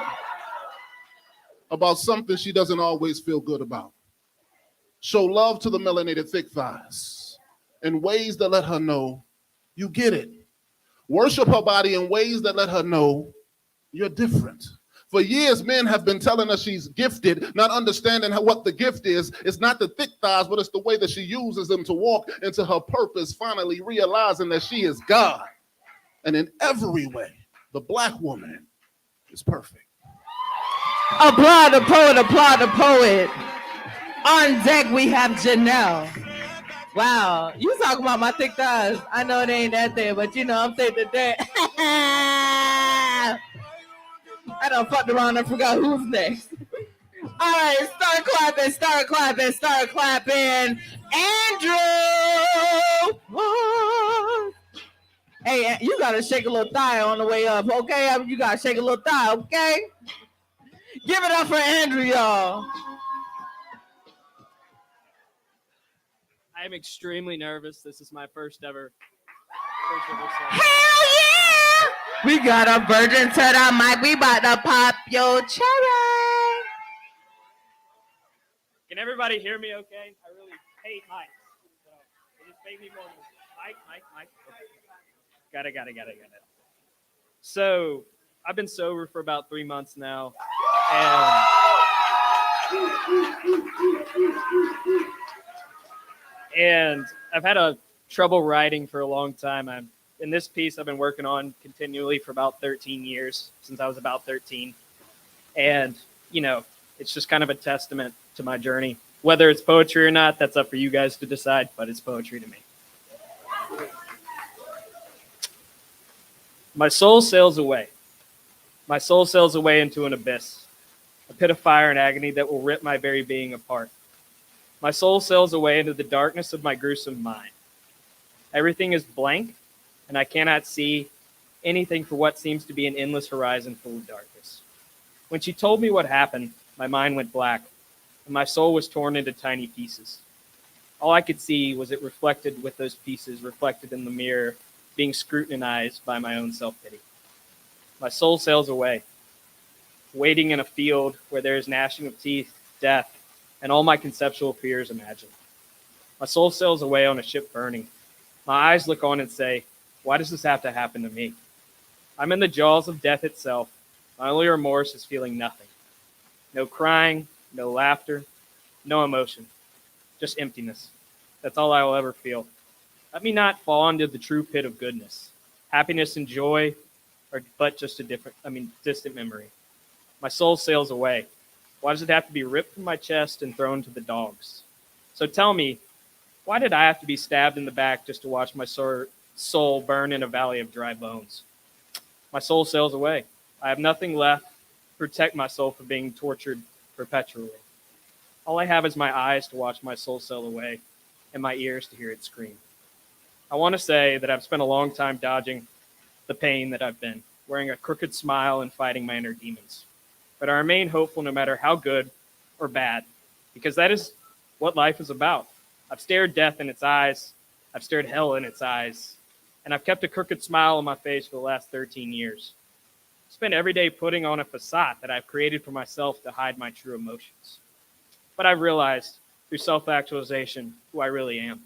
about something she doesn't always feel good about. Show love to the melanated thick thighs in ways that let her know you get it. Worship her body in ways that let her know you're different. For years, men have been telling us she's gifted, not understanding what the gift is. It's not the thick thighs, but it's the way that she uses them to walk into her purpose, finally realizing that she is God. And in every way, the Black woman is perfect. Applaud the poet, applaud the poet. On deck, we have Janelle. Wow, you talking about my thick thighs. I know it ain't that there, but you know, I'm thinking that. I done fucked around and forgot who's next. All right, start clapping, start clapping, start clapping. Andrew! What? Hey, you gotta shake a little thigh on the way up, okay? You gotta shake a little thigh, okay? Give it up for Andrew, y'all. I am extremely nervous. This is my first ever Hell yeah! We got a virgin to the mic. We about to pop your cherry. Can everybody hear me okay? I really hate mics. So it just made me more mic. Okay. Got it. So I've been sober for about 3 months now. And I've had a trouble writing for a long time. In this piece I've been working on continually for about 13 years, since I was about 13. And, you know, it's just kind of a testament to my journey. Whether it's poetry or not, that's up for you guys to decide, but it's poetry to me. My soul sails away. My soul sails away into an abyss, a pit of fire and agony that will rip my very being apart. My soul sails away into the darkness of my gruesome mind. Everything is blank, and I cannot see anything for what seems to be an endless horizon full of darkness. When she told me what happened, my mind went black, and my soul was torn into tiny pieces. All I could see was it reflected with those pieces reflected in the mirror, being scrutinized by my own self-pity. My soul sails away, waiting in a field where there is gnashing of teeth, death, and all my conceptual fears imagined. My soul sails away on a ship burning. My eyes look on and say, why does this have to happen to me? I'm in the jaws of death itself. My only remorse is feeling nothing. No crying, no laughter, no emotion, just emptiness. That's all I will ever feel. Let me not fall into the true pit of goodness. Happiness and joy are but just distant memory. My soul sails away. Why does it have to be ripped from my chest and thrown to the dogs? So tell me, why did I have to be stabbed in the back just to watch my soul burn in a valley of dry bones? My soul sails away. I have nothing left to protect my soul from being tortured perpetually. All I have is my eyes to watch my soul sail away and my ears to hear it scream. I want to say that I've spent a long time dodging the pain that I've been, wearing a crooked smile and fighting my inner demons. But I remain hopeful no matter how good or bad, because that is what life is about. I've stared death in its eyes, I've stared hell in its eyes, and I've kept a crooked smile on my face for the last 13 years. I've spent every day putting on a facade that I've created for myself to hide my true emotions. But I've realized through self-actualization who I really am.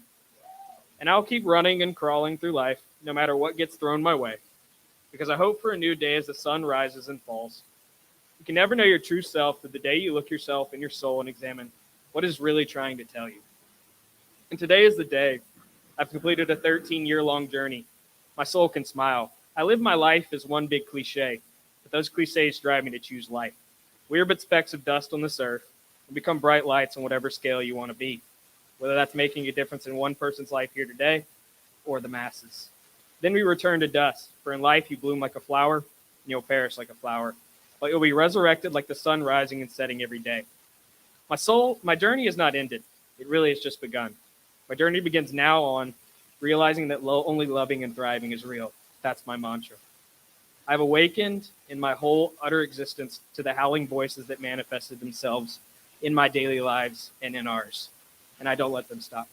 And I'll keep running and crawling through life no matter what gets thrown my way, because I hope for a new day as the sun rises and falls. You can never know your true self to the day you look yourself in your soul and examine what is really trying to tell you. And today is the day I've completed a 13-year-long journey. My soul can smile. I live my life as one big cliche, but those cliches drive me to choose life. We are but specks of dust on this earth and become bright lights on whatever scale you want to be, whether that's making a difference in one person's life here today or the masses. Then we return to dust, for in life you bloom like a flower and you'll perish like a flower, but you'll be resurrected like the sun rising and setting every day. My journey is not ended. It really has just begun. My journey begins now on realizing that only loving and thriving is real. That's my mantra. I've awakened in my whole utter existence to the howling voices that manifested themselves in my daily lives and in ours, and I don't let them stop.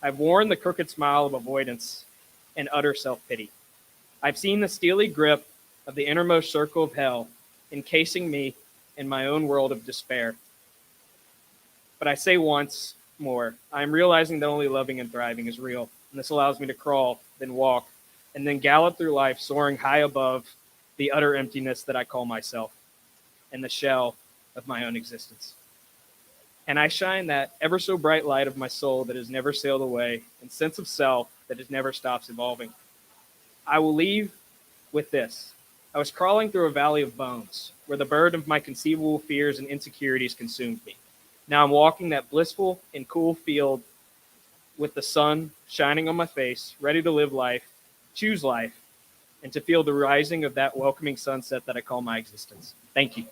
I've worn the crooked smile of avoidance and utter self-pity. I've seen the steely grip of the innermost circle of hell encasing me in my own world of despair. But I say once more, I'm realizing that only loving and thriving is real, and this allows me to crawl, then walk, and then gallop through life soaring high above the utter emptiness that I call myself and the shell of my own existence. And I shine that ever so bright light of my soul that has never sailed away and sense of self that has never stops evolving. I will leave with this. I was crawling through a valley of bones where the burden of my conceivable fears and insecurities consumed me. Now I'm walking that blissful and cool field with the sun shining on my face, ready to live life, choose life, and to feel the rising of that welcoming sunset that I call my existence. Thank you.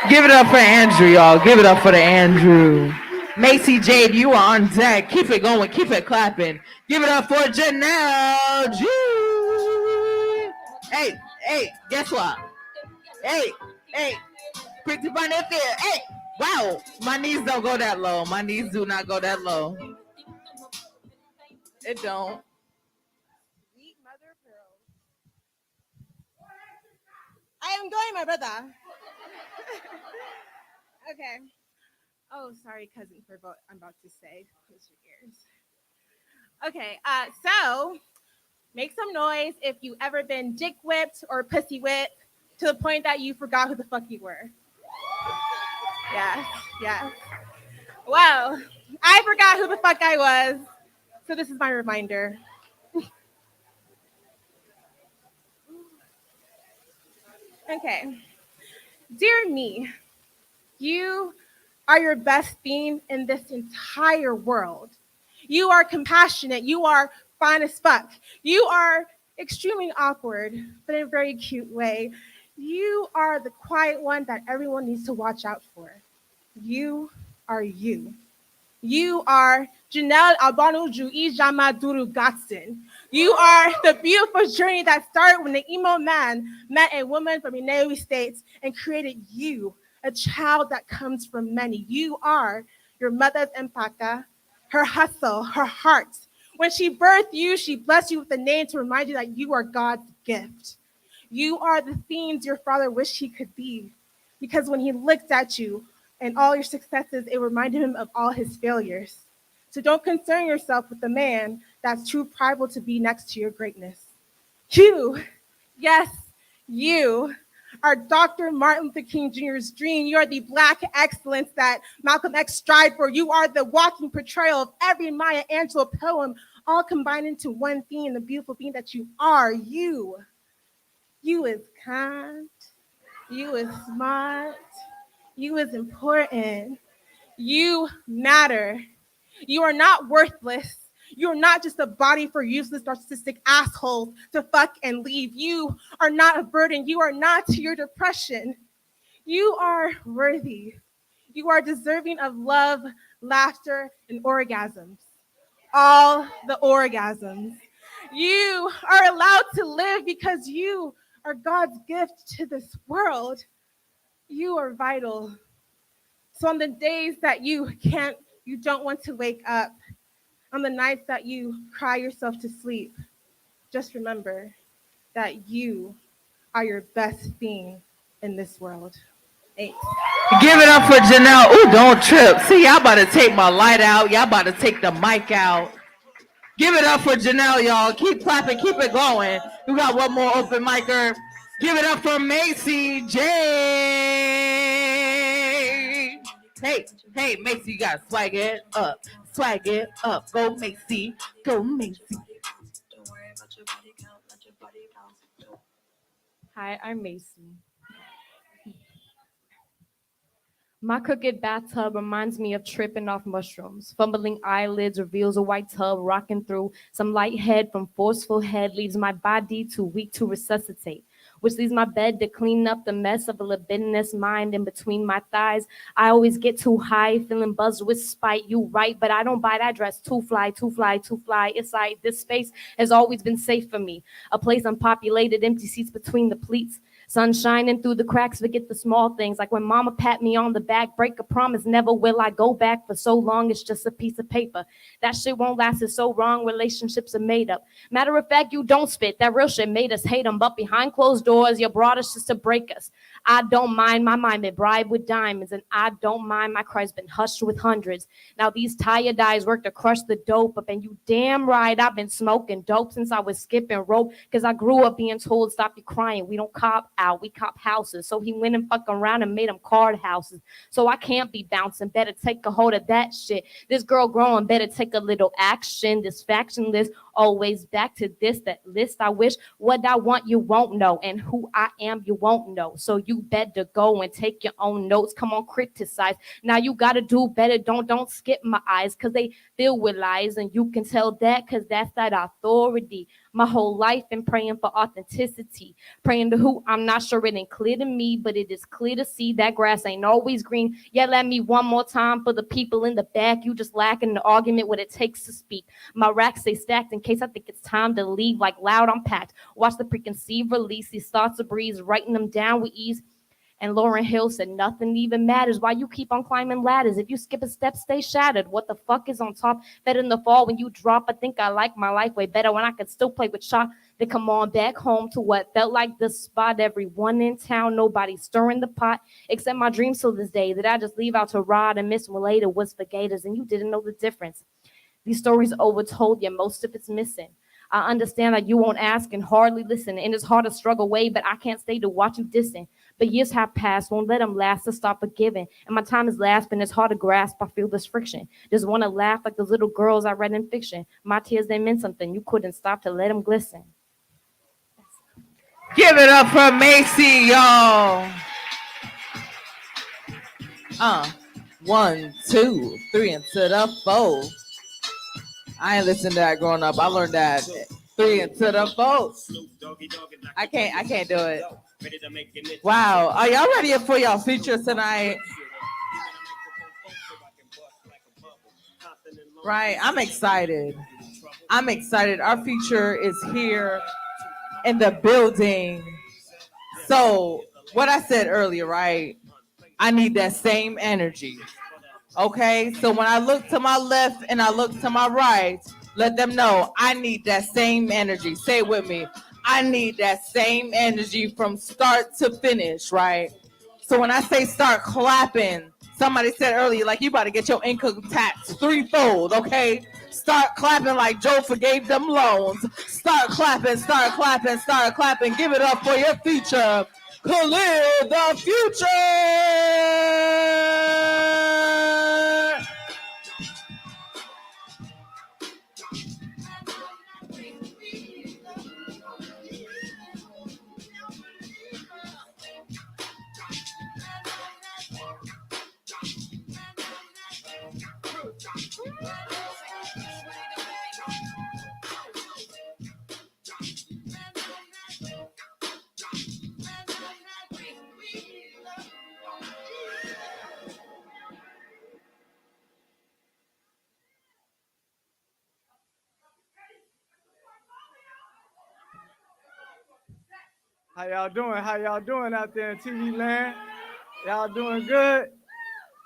Give it up for Andrew, y'all. Give it up for the Andrew. Macy Jade, you are on deck. Keep it going. Keep it clapping. Give it up for Janelle G. Hey, guess what? Hey, pretty bunny there. Hey, wow. My knees don't go that low. My knees do not go that low. It don't. I am going, my brother. Okay. Oh, sorry, cousin, for what I'm about to say. Close your ears. Okay, so make some noise if you ever been dick whipped or pussy whipped to the point that you forgot who the fuck you were. Yes. Well, I forgot who the fuck I was, so this is my reminder. Okay. Dear me, you are your best thing in this entire world. You are compassionate. You are fine as fuck. You are extremely awkward, but in a very cute way. You are the quiet one that everyone needs to watch out for. You are you. You are Janelle Albanuju Ijamaduru Gatson. You are the beautiful journey that started when the emo man met a woman from Inewi States and created you, a child that comes from many. You are your mother's empaka, her hustle, her heart. When she birthed you, she blessed you with a name to remind you that you are God's gift. You are the things your father wished he could be. Because when he looked at you and all your successes, it reminded him of all his failures. So don't concern yourself with the man that's too prideful to be next to your greatness. You, yes, you are Dr. Martin Luther King Jr.'s dream. You are the Black excellence that Malcolm X strived for. You are the walking portrayal of every Maya Angelou poem, all combined into one theme, the beautiful theme that you are. You is kind. You is smart. You is important. You matter. You are not worthless. You are not just a body for useless narcissistic assholes to fuck and leave. You are not a burden. You are not your depression. You are worthy. You are deserving of love, laughter, and orgasms. All the orgasms. You are allowed to live because you are God's gift to this world. You are vital. So on the days that you don't want to wake up, on the nights that you cry yourself to sleep, just remember that you are your best thing in this world. Thanks. Give it up for Janelle. Ooh, don't trip. See, y'all about to take my light out. Y'all about to take the mic out. Give it up for Janelle, y'all. Keep clapping. Keep it going. We got one more open micer. Give it up for Macy J. Hey, Macy, you got to swag it up. Swag it up. Go, Macy. Go, Macy. Hi, I'm Macy. My crooked bathtub reminds me of tripping off mushrooms. Fumbling eyelids reveals a white tub rocking through. Some light head from forceful head leaves my body too weak to resuscitate, which leaves my bed to clean up the mess of a libidinous mind in between my thighs. I always get too high, feeling buzzed with spite. You right, but I don't buy that dress. Too fly, too fly, too fly. It's like this space has always been safe for me. A place unpopulated, empty seats between the pleats. Sun shining through the cracks, forget the small things. Like when mama pat me on the back, break a promise, never will I go back for so long. It's just a piece of paper. That shit won't last, it's so wrong. Relationships are made up. Matter of fact, you don't spit. That real shit made us hate them. But behind closed doors, you brought us just to break us. I don't mind my mind been bribed with diamonds. And I don't mind my cries been hushed with hundreds. Now these tired eyes work to crush the dope up. And you damn right, I've been smoking dope since I was skipping rope. Cause I grew up being told, stop your crying. We don't cop out, we cop houses. So he went and fucked around and made them card houses. So I can't be bouncing, better take a hold of that shit. This girl growing, better take a little action. This faction list, always back to this, that list. I wish what I want you won't know, and who I am you won't know. So you better go and take your own notes. Come on, criticize. Now you gotta do better. Don't skip my eyes, cause they fill with lies, and you can tell that, cause that's that authority. My whole life been praying for authenticity, praying to who I'm not sure it ain't clear to me, but it is clear to see that grass ain't always green. Yell at me one more time for the people in the back. You just lacking the argument what it takes to speak. My racks stay stacked in case I think it's time to leave. Like loud, I'm packed. Watch the preconceived release. These thoughts of breeze, writing them down with ease. And Lauryn Hill said nothing even matters. Why you keep on climbing ladders? If you skip a step, stay shattered. What the fuck is on top? Better in the fall when you drop. I think I like my life way better when I could still play with shot. Then come on back home to what felt like the spot. Everyone in town, nobody stirring the pot. Except my dreams till this day that I just leave out to ride and miss when later was for gators. And you didn't know the difference. These stories overtold you, most of it's missing. I understand that you won't ask and hardly listen. And it's hard to struggle away, but I can't stay to watch you dissing. But years have passed, won't let them last to stop forgiving. And my time is last, and it's hard to grasp. I feel this friction. Just want to laugh like those little girls I read in fiction. My tears, they meant something. You couldn't stop to let them glisten. Give it up for Macy, y'all. 1, 2, 3, and to the 4. I ain't listened to that growing up. I learned that 3 into the boat. I can't do it. Wow. Are y'all ready for y'all feature tonight? Right. I'm excited. Our feature is here in the building. So what I said earlier, right? I need that same energy. Okay, so when I look to my left and I look to my right, let them know I need that same energy. Say it with me. I need that same energy from start to finish, right? So when I say start clapping, somebody said earlier, like you about to get your income tax threefold, okay? Start clapping like Joe forgave them loans. Start clapping, start clapping, start clapping. Give it up for your feature. Khalid, the future! How y'all doing? How y'all doing out there in TV land? Y'all doing good?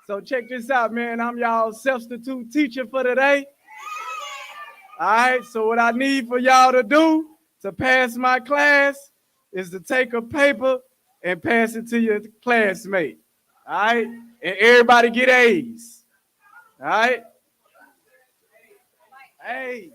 So check this out, man. I'm y'all substitute teacher for today. All right, so what I need for y'all to do to pass my class is to take a paper and pass it to your classmate. All right, and everybody get A's. All right. Hey.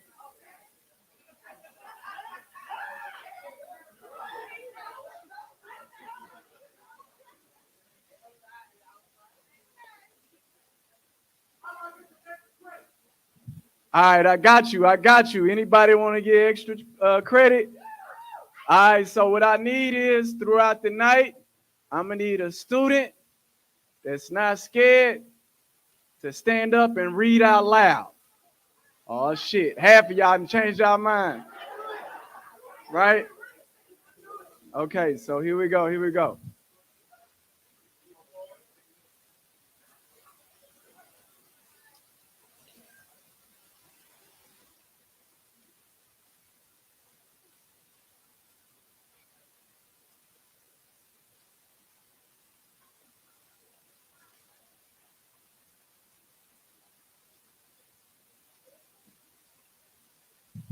All right, I got you. Anybody want to get extra credit? All right, so what I need is throughout the night, I'm going to need a student that's not scared to stand up and read out loud. Oh, shit. Half of y'all can change y'all mind. Right? Okay, so here we go.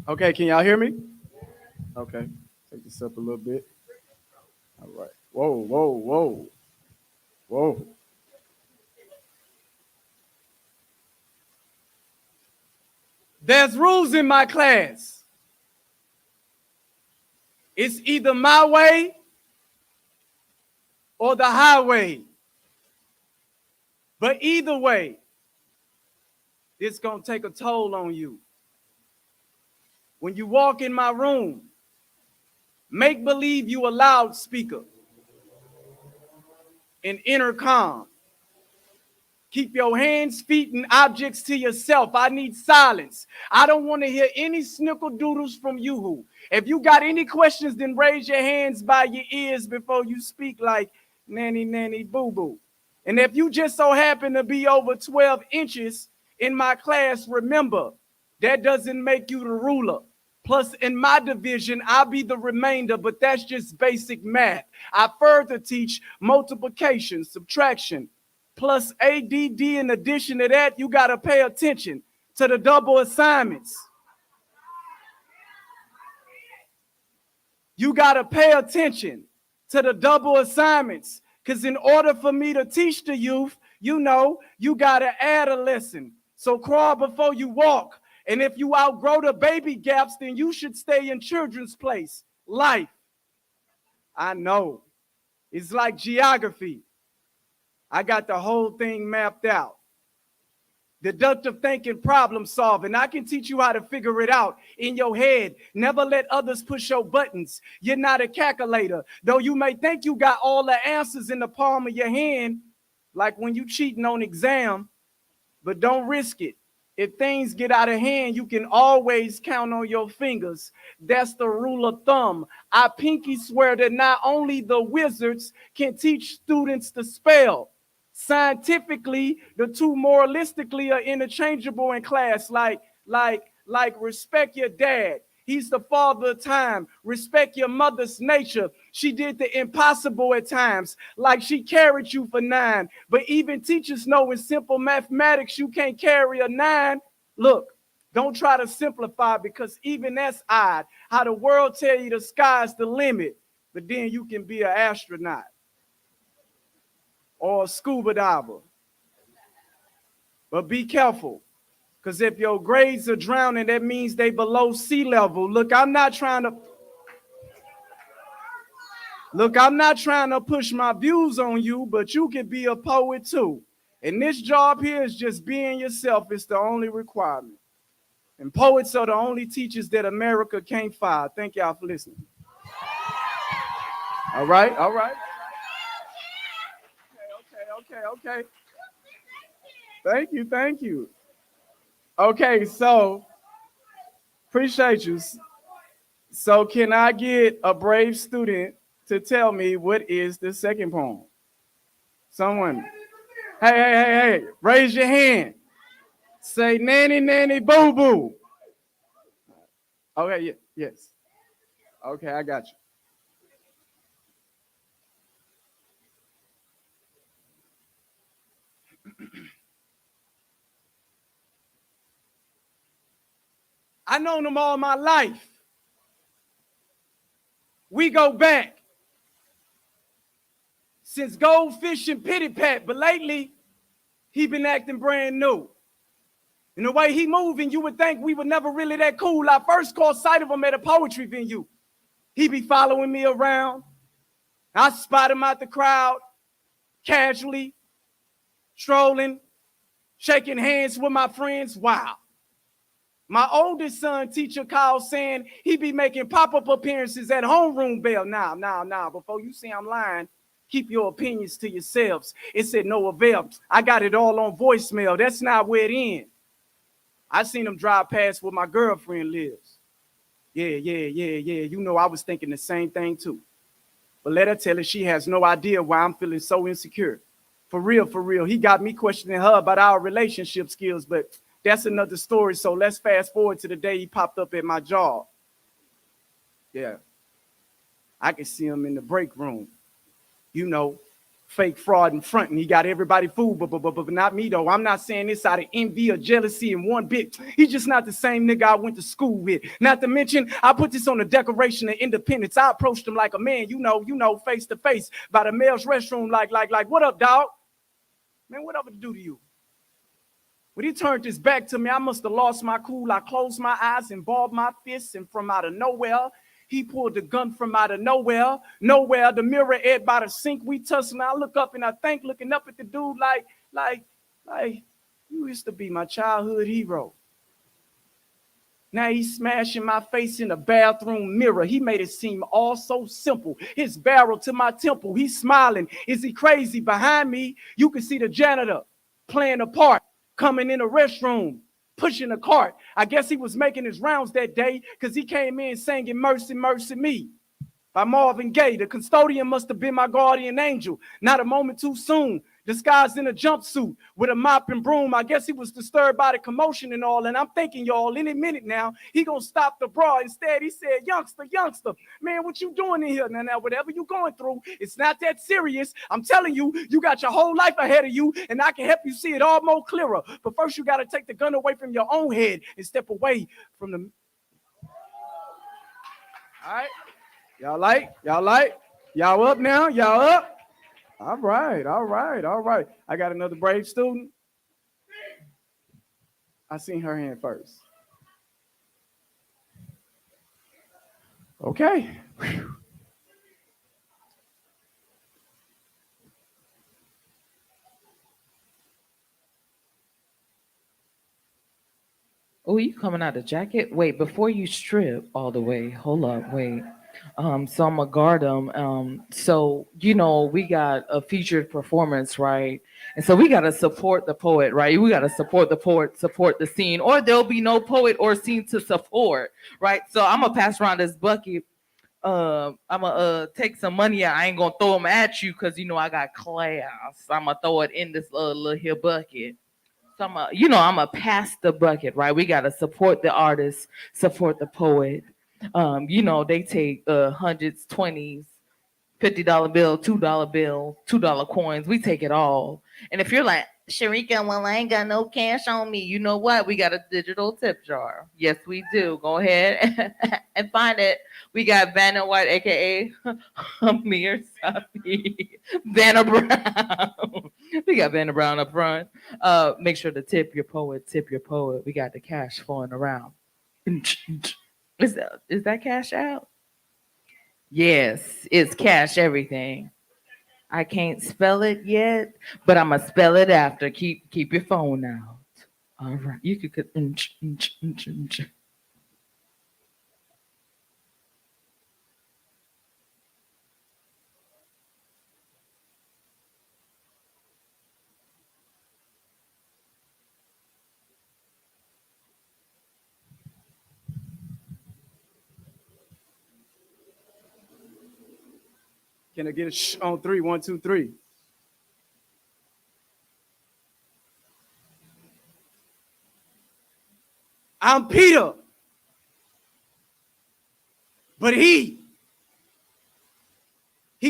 Okay, can y'all hear me? Okay, take this up a little bit. All right. Whoa. There's rules in my class. It's either my way or the highway. But either way, it's going to take a toll on you. When you walk in my room, make believe you a loudspeaker, an intercom. Keep your hands, feet, and objects to yourself. I need silence. I don't want to hear any snickerdoodles from you. If you got any questions, then raise your hands by your ears before you speak like nanny, nanny, boo-boo. And if you just so happen to be over 12 inches in my class, remember, that doesn't make you the ruler. Plus, in my division, I'll be the remainder, but that's just basic math. I further teach multiplication, subtraction, plus ADD. In addition to that, you got to pay attention to the double assignments. You got to pay attention to the double assignments, because in order for me to teach the youth, you know, you got to add a lesson. So crawl before you walk. And if you outgrow the baby gaps, then you should stay in children's place. Life. I know. It's like geography. I got the whole thing mapped out. Deductive thinking, problem solving. I can teach you how to figure it out in your head. Never let others push your buttons. You're not a calculator. Though you may think you got all the answers in the palm of your hand, like when you cheating on exam, but don't risk it. If things get out of hand, you can always count on your fingers. That's the rule of thumb. I pinky swear that not only the wizards can teach students to spell. Scientifically, the two moralistically are interchangeable in class. Like respect your dad. He's the father of time. Respect your mother's nature. She did the impossible at times, like she carried you for 9. But even teachers know in simple mathematics you can't carry a 9. Look, don't try to simplify because even that's odd. How the world tell you the sky's the limit, but then you can be an astronaut or a scuba diver. But be careful. Because if your grades are drowning, that means they below sea level. Look, I'm not trying to push my views on you, but you can be a poet too. And this job here is just being yourself. It's the only requirement. And poets are the only teachers that America can't fire. Thank y'all for listening. All right. Okay. Thank you. Okay, so appreciate you. So can I get a brave student to tell me what is the second poem? Someone. Hey, raise your hand. Say nanny, nanny, boo, boo. Okay, yes. Okay, I got you. I known him all my life. We go back since Goldfish and Pity Pat, but lately he been acting brand new. And the way he moving, you would think we were never really that cool. I first caught sight of him at a poetry venue. He be following me around. I spot him out the crowd, casually, strolling, shaking hands with my friends. Wow. My oldest son, teacher Kyle, saying he be making pop-up appearances at homeroom bell. Nah. Before you say I'm lying, keep your opinions to yourselves. It said no avail. I got it all on voicemail. That's not where it ends. I seen him drive past where my girlfriend lives. Yeah. You know, I was thinking the same thing too. But let her tell her she has no idea why I'm feeling so insecure. For real. He got me questioning her about our relationship skills, but that's another story. So let's fast forward to the day he popped up at my job. Yeah. I can see him in the break room. You know, fake fraud in front, and he got everybody fooled, but not me though. I'm not saying this out of envy or jealousy in one bit. He's just not the same nigga I went to school with. Not to mention, I put this on the Declaration of Independence. I approached him like a man, you know, face to face by the male's restroom, like, what up, dog? Man, what up to do to you? When he turned his back to me, I must have lost my cool. I closed my eyes and balled my fists, and from out of nowhere, he pulled the gun from out of nowhere. The mirror aired by the sink. We tussling. I look up and I think, looking up at the dude like, you used to be my childhood hero. Now he's smashing my face in a bathroom mirror. He made it seem all so simple. His barrel to my temple. He's smiling. Is he crazy? Behind me, you can see the janitor playing a part, coming in the restroom, pushing a cart. I guess he was making his rounds that day because he came in singing Mercy, Mercy Me by Marvin Gaye. The custodian must have been my guardian angel. Not a moment too soon. Disguised in a jumpsuit with a mop and broom. I guess he was disturbed by the commotion and all. And I'm thinking, y'all, any minute now, he gonna stop the brawl. Instead, he said, youngster, man, what you doing in here? Now, whatever you going through, it's not that serious. I'm telling you, you got your whole life ahead of you, and I can help you see it all more clearer. But first, you got to take the gun away from your own head and step away from the... All right? Y'all up now? Y'all up? All right. I got another brave student. I seen her hand first. Okay. Whew. Oh, you coming out the jacket? Wait, before you strip all the way, hold up, wait. So I'm gonna guard them. So you know, we got a featured performance, right? And so we gotta support the poet, right? We gotta support the poet, support the scene, or there'll be no poet or scene to support, right? So I'm gonna pass around this bucket. I'm gonna take some money out. I ain't gonna throw them at you because you know I got class. I'm gonna throw it in this little here bucket. So I'm gonna pass the bucket, right? We gotta support the artist, support the poet. You know, they take hundreds, twenties, $50 bill, $2 bill, $2 coins. We take it all. And if you're like, Sharika, well, I ain't got no cash on me. You know what? We got a digital tip jar. Yes, we do. Go ahead and find it. We got Vanna White, aka Amir Safi, Vanna Brown. We got Vanna Brown up front. Make sure to tip your poet. Tip your poet. We got the cash flowing around. Is that cash out? Yes, it's cash everything. I can't spell it yet, but I'ma spell it after. Keep your phone out. All right, you could. Can I get a shh on three? 1, 2, 3. I'm Peter, but he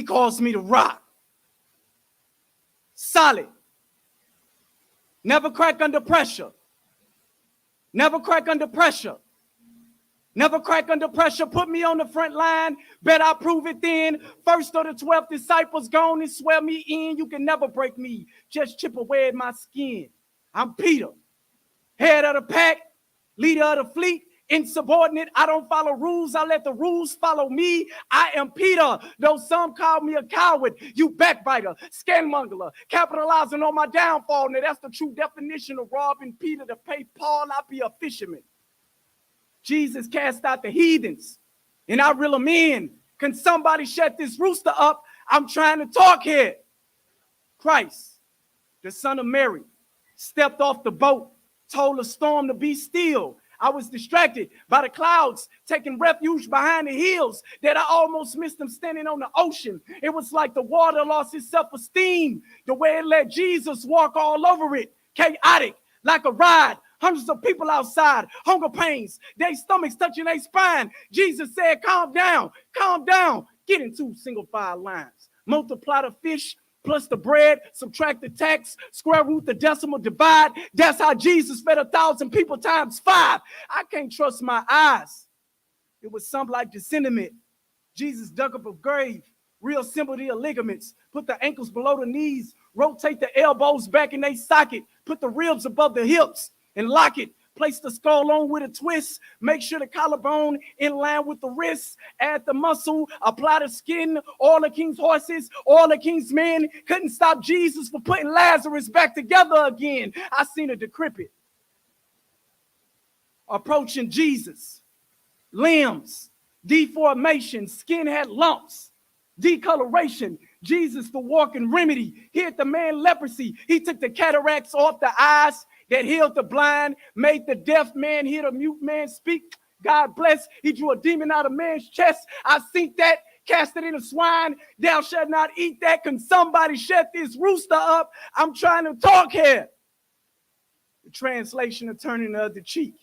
calls me to rock. Solid. Never crack under pressure. Never crack under pressure. Never crack under pressure. Put me on the front line. Bet I prove it then. First of the 12 disciples gone and swear me in. You can never break me. Just chip away at my skin. I'm Peter. Head of the pack. Leader of the fleet. Insubordinate. I don't follow rules. I let the rules follow me. I am Peter. Though some call me a coward. You backbiter. Scanmonger. Capitalizing on my downfall. Now that's the true definition of robbing Peter to pay Paul. I be a fisherman. Jesus cast out the heathens, and I reel them in. Can somebody shut this rooster up? I'm trying to talk here. Christ, the son of Mary, stepped off the boat, told the storm to be still. I was distracted by the clouds, taking refuge behind the hills that I almost missed them standing on the ocean. It was like the water lost its self-esteem, the way it let Jesus walk all over it, chaotic, like a ride. Hundreds of people outside, hunger pains, their stomachs touching their spine. Jesus said, calm down, get in 2 single file lines. Multiply the fish plus the bread, subtract the tax, square root the decimal divide. That's how Jesus fed 1,000 people times 5. I can't trust my eyes. It was something like the sentiment. Jesus dug up a grave, reassembled the ligaments, put the ankles below the knees, rotate the elbows back in their socket, put the ribs above the hips, and lock it. Place the skull on with a twist. Make sure the collarbone in line with the wrist. Add the muscle. Apply the skin. All the king's horses, all the king's men couldn't stop Jesus from putting Lazarus back together again. I seen a decrepit approaching Jesus. Limbs, deformation, skin had lumps, decoloration. Jesus, the walking remedy. He had the man leprosy. He took the cataracts off the eyes that healed the blind, made the deaf man hear the mute man speak. God bless. He drew a demon out of man's chest. I seen that, cast it in a swine. Thou shalt not eat that. Can somebody shut this rooster up? I'm trying to talk here. The translation of turning the other cheek.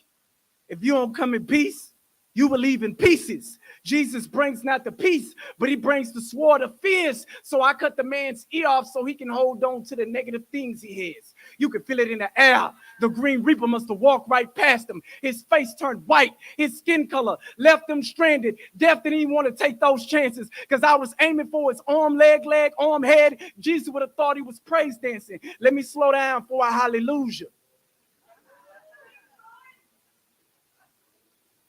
If you don't come in peace, you believe in pieces. Jesus brings not the peace, but he brings the sword of fears. So I cut the man's ear off so he can hold on to the negative things he has. You can feel it in the air. The Green Reaper must have walked right past him. His face turned white. His skin color left him stranded. Death didn't even want to take those chances because I was aiming for his arm, leg, arm, head. Jesus would have thought he was praise dancing. Let me slow down for a hallelujah.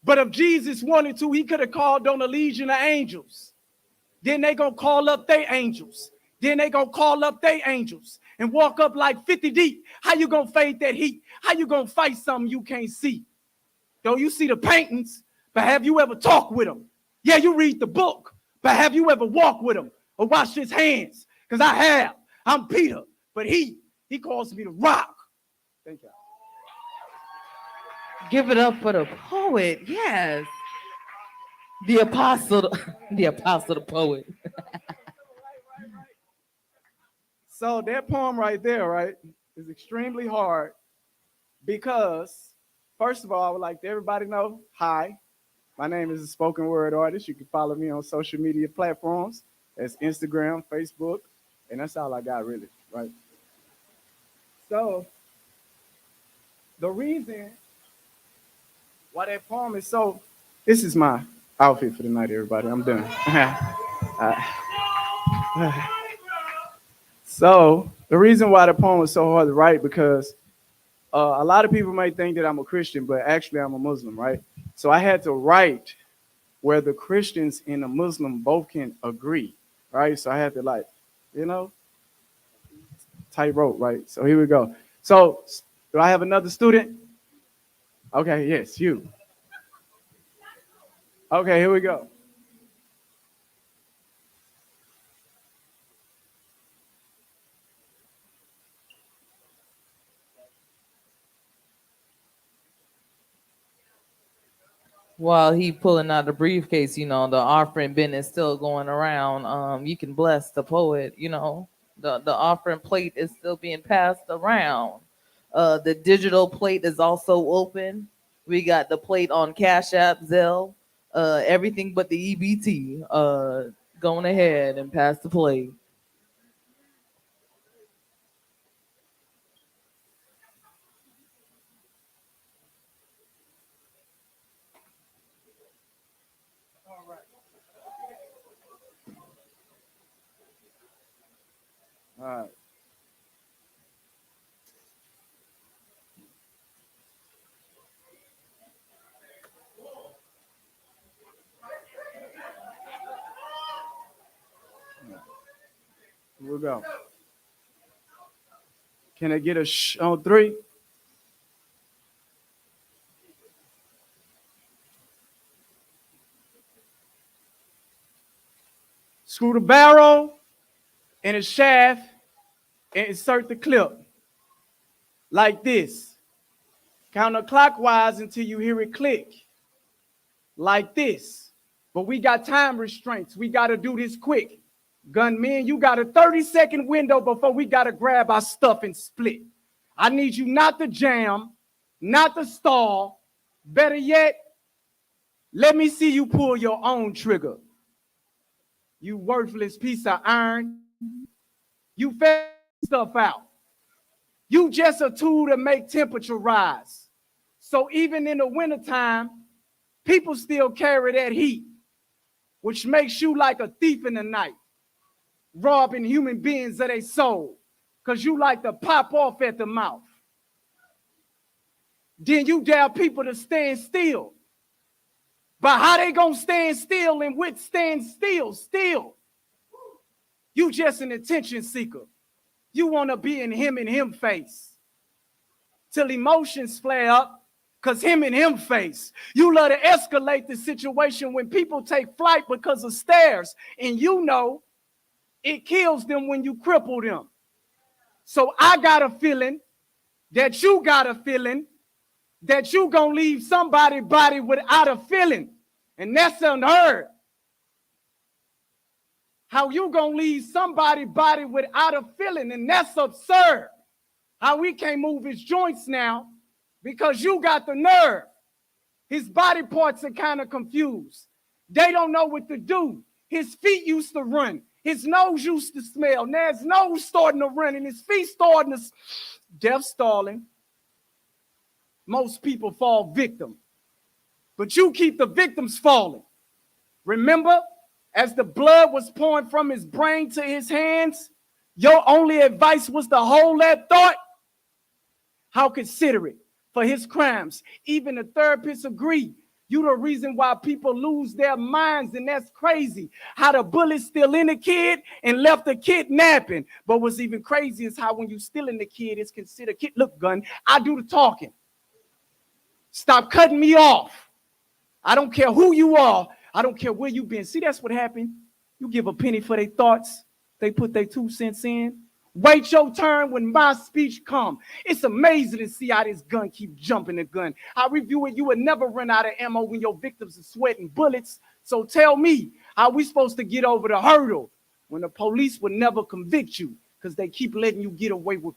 But if Jesus wanted to, he could have called on a legion of angels. Then they gonna call up their angels. Then they gonna call up their angels and walk up like 50 deep. How you gonna fade that heat? How you gonna fight something you can't see? Though you see the paintings, but have you ever talked with them? Yeah, you read the book, but have you ever walked with him or washed his hands? Because I have. I'm Peter, but he calls me the rock. Thank you. Give it up for the poet. Yes. The apostle, the apostle, the poet. So that poem right there, right, is extremely hard because, first of all, I would like to everybody know, hi, my name is a spoken word artist. You can follow me on social media platforms. That's Instagram, Facebook, and that's all I got really, right? So the reason why that poem is so, this is my outfit for the night, everybody. I'm done. So the reason why the poem was so hard to write because a lot of people might think that I'm a Christian, but actually I'm a Muslim, right? So I had to write where the Christians and the Muslim both can agree, right? So I had to tightrope, right? So here we go. So do I have another student? Okay, yes, you. Okay, here we go. While he pulling out the briefcase, the offering bin is still going around. You can bless the poet, the offering plate is still being passed around. The digital plate is also open. We got the plate on Cash App, Zelle, everything but the EBT. Going ahead and pass the plate. All right. Here we go. Can I get a on 3? Screw the barrel and a shaft and insert the clip like this. Counterclockwise until you hear it click like this. But we got time restraints. We got to do this quick. Gunmen, you got a 30-second window before we got to grab our stuff and split. I need you not to jam, not to stall. Better yet, let me see you pull your own trigger. You worthless piece of iron. You fed stuff out. You just a tool to make temperature rise. So even in the wintertime, people still carry that heat, which makes you like a thief in the night, robbing human beings of their soul, because you like to pop off at the mouth. Then you dare people to stand still. But how they gonna stand still and withstand still? You just an attention seeker. You want to be in him and him face. Till emotions flare up, because him and him face. You love to escalate the situation when people take flight because of stares. And you know it kills them when you cripple them. So I got a feeling that you got a feeling that you gonna leave somebody's body without a feeling. And that's unheard. How you gonna leave somebody's body without a feeling, and that's absurd. How we can't move his joints now because you got the nerve. His body parts are kind of confused. They don't know what to do. His feet used to run. His nose used to smell. Now his nose starting to run and his feet starting to death stalling. Most people fall victim. But you keep the victims falling. Remember, as the blood was pouring from his brain to his hands, your only advice was to hold that thought. How considerate for his crimes. Even the therapists agree. You the reason why people lose their minds, and that's crazy. How the bullet's still in the kid and left the kid napping. But what's even crazy is how when you still in the kid, it's considered kid. Look, gun, I do the talking. Stop cutting me off. I don't care who you are. I don't care where you've been. See, that's what happened. You give a penny for their thoughts. They put their 2 cents in. Wait your turn when my speech come. It's amazing to see how this gun keep jumping the gun. I review it. You would never run out of ammo when your victims are sweating bullets. So tell me, how we supposed to get over the hurdle when the police would never convict you because they keep letting you get away with.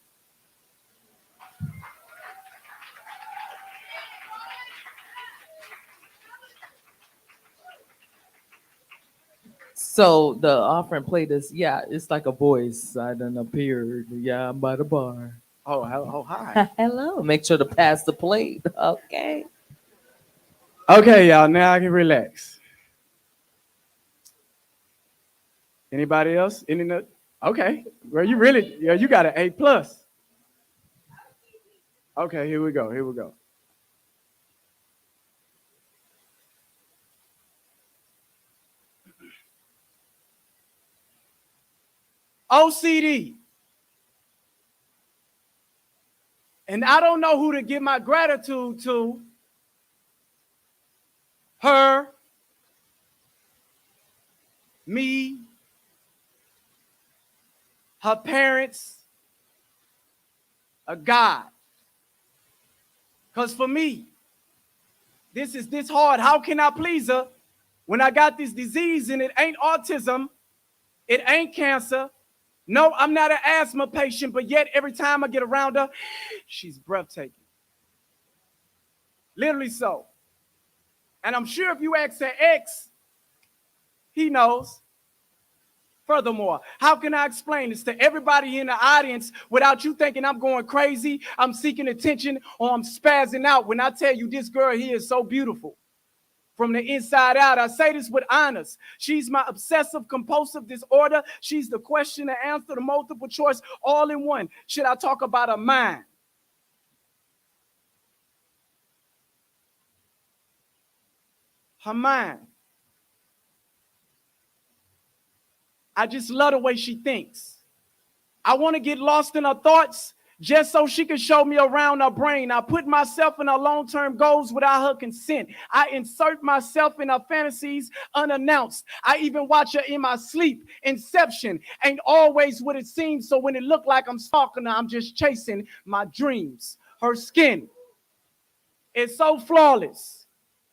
So the offering plate is, yeah, it's like a voice. I done appeared. Yeah, I'm by the bar. Oh, hi. Hello. Make sure to pass the plate. Okay. Okay, y'all, now I can relax. Anybody else? Okay. Well, you got an A+. Okay, here we go. OCD. And I don't know who to give my gratitude to. Her, me, her parents, a God. Because for me, this is this hard. How can I please her when I got this disease and it ain't autism, it ain't cancer? No, I'm not an asthma patient, but yet every time I get around her, she's breathtaking. Literally so. And I'm sure if you ask her ex, he knows. Furthermore, how can I explain this to everybody in the audience without you thinking I'm going crazy, I'm seeking attention, or I'm spazzing out when I tell you this girl here is so beautiful? From the inside out, I say this with honors. She's my obsessive compulsive disorder. She's the question, the answer, the multiple choice, all in one. Should I talk about her mind? Her mind. I just love the way she thinks. I want to get lost in her thoughts just so she can show me around her brain. I put myself in her long-term goals without her consent. I insert myself in her fantasies unannounced. I even watch her in my sleep. Inception ain't always what it seems, so when it look like I'm stalking her, I'm just chasing my dreams. Her skin is so flawless.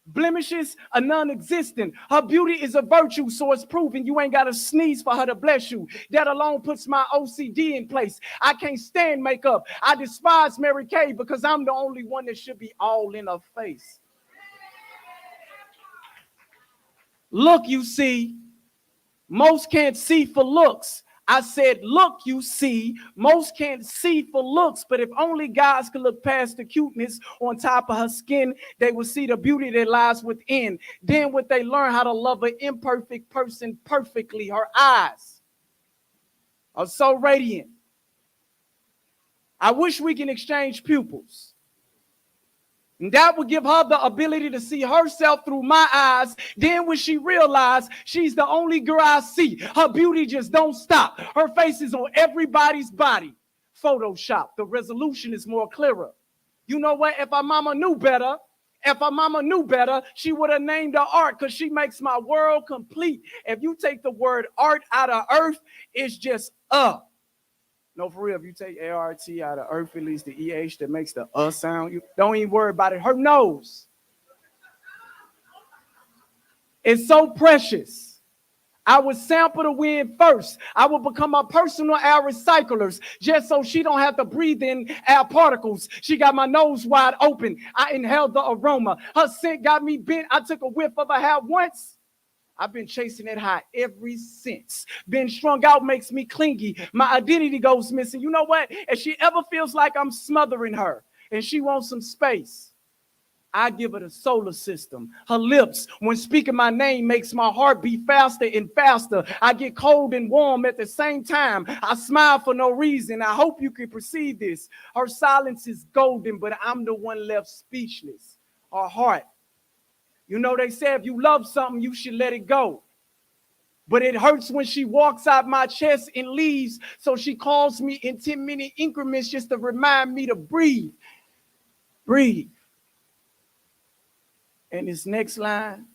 Blemishes are non-existent. Her beauty is a virtue, so it's proven you ain't got to sneeze for her to bless you. That alone puts my OCD in place. I can't stand makeup. I despise Mary Kay because I'm the only one that should be all in her face. Look, you see, most can't see for looks. I said, look, you see, most can't see for looks, but if only guys could look past the cuteness on top of her skin, they would see the beauty that lies within. Then would they learn how to love an imperfect person perfectly. Her eyes are so radiant. I wish we can exchange pupils. And that would give her the ability to see herself through my eyes. Then when she realized she's the only girl I see, her beauty just don't stop. Her face is on everybody's body. Photoshop, the resolution is more clearer. You know what? If her mama knew better, she would have named her art because she makes my world complete. If you take the word art out of earth, it's just No, for real, if you take ART out of earth, at least the EH that makes the sound, you don't even worry about it. Her nose is so precious. I would sample the wind first. I would become a personal air recyclers just so she don't have to breathe in air particles. She got my nose wide open. I inhaled the aroma. Her scent got me bent. I took a whiff of her hair once. I've been chasing it high ever since. Being strung out makes me clingy. My identity goes missing. You know what? If she ever feels like I'm smothering her and she wants some space, I give her the solar system. Her lips, when speaking my name, makes my heart beat faster and faster. I get cold and warm at the same time. I smile for no reason. I hope you can perceive this. Her silence is golden, but I'm the one left speechless. Her heart. You know, they say if you love something, you should let it go. But it hurts when she walks out my chest and leaves. So she calls me in 10-minute increments just to remind me to breathe. Breathe. And this next line,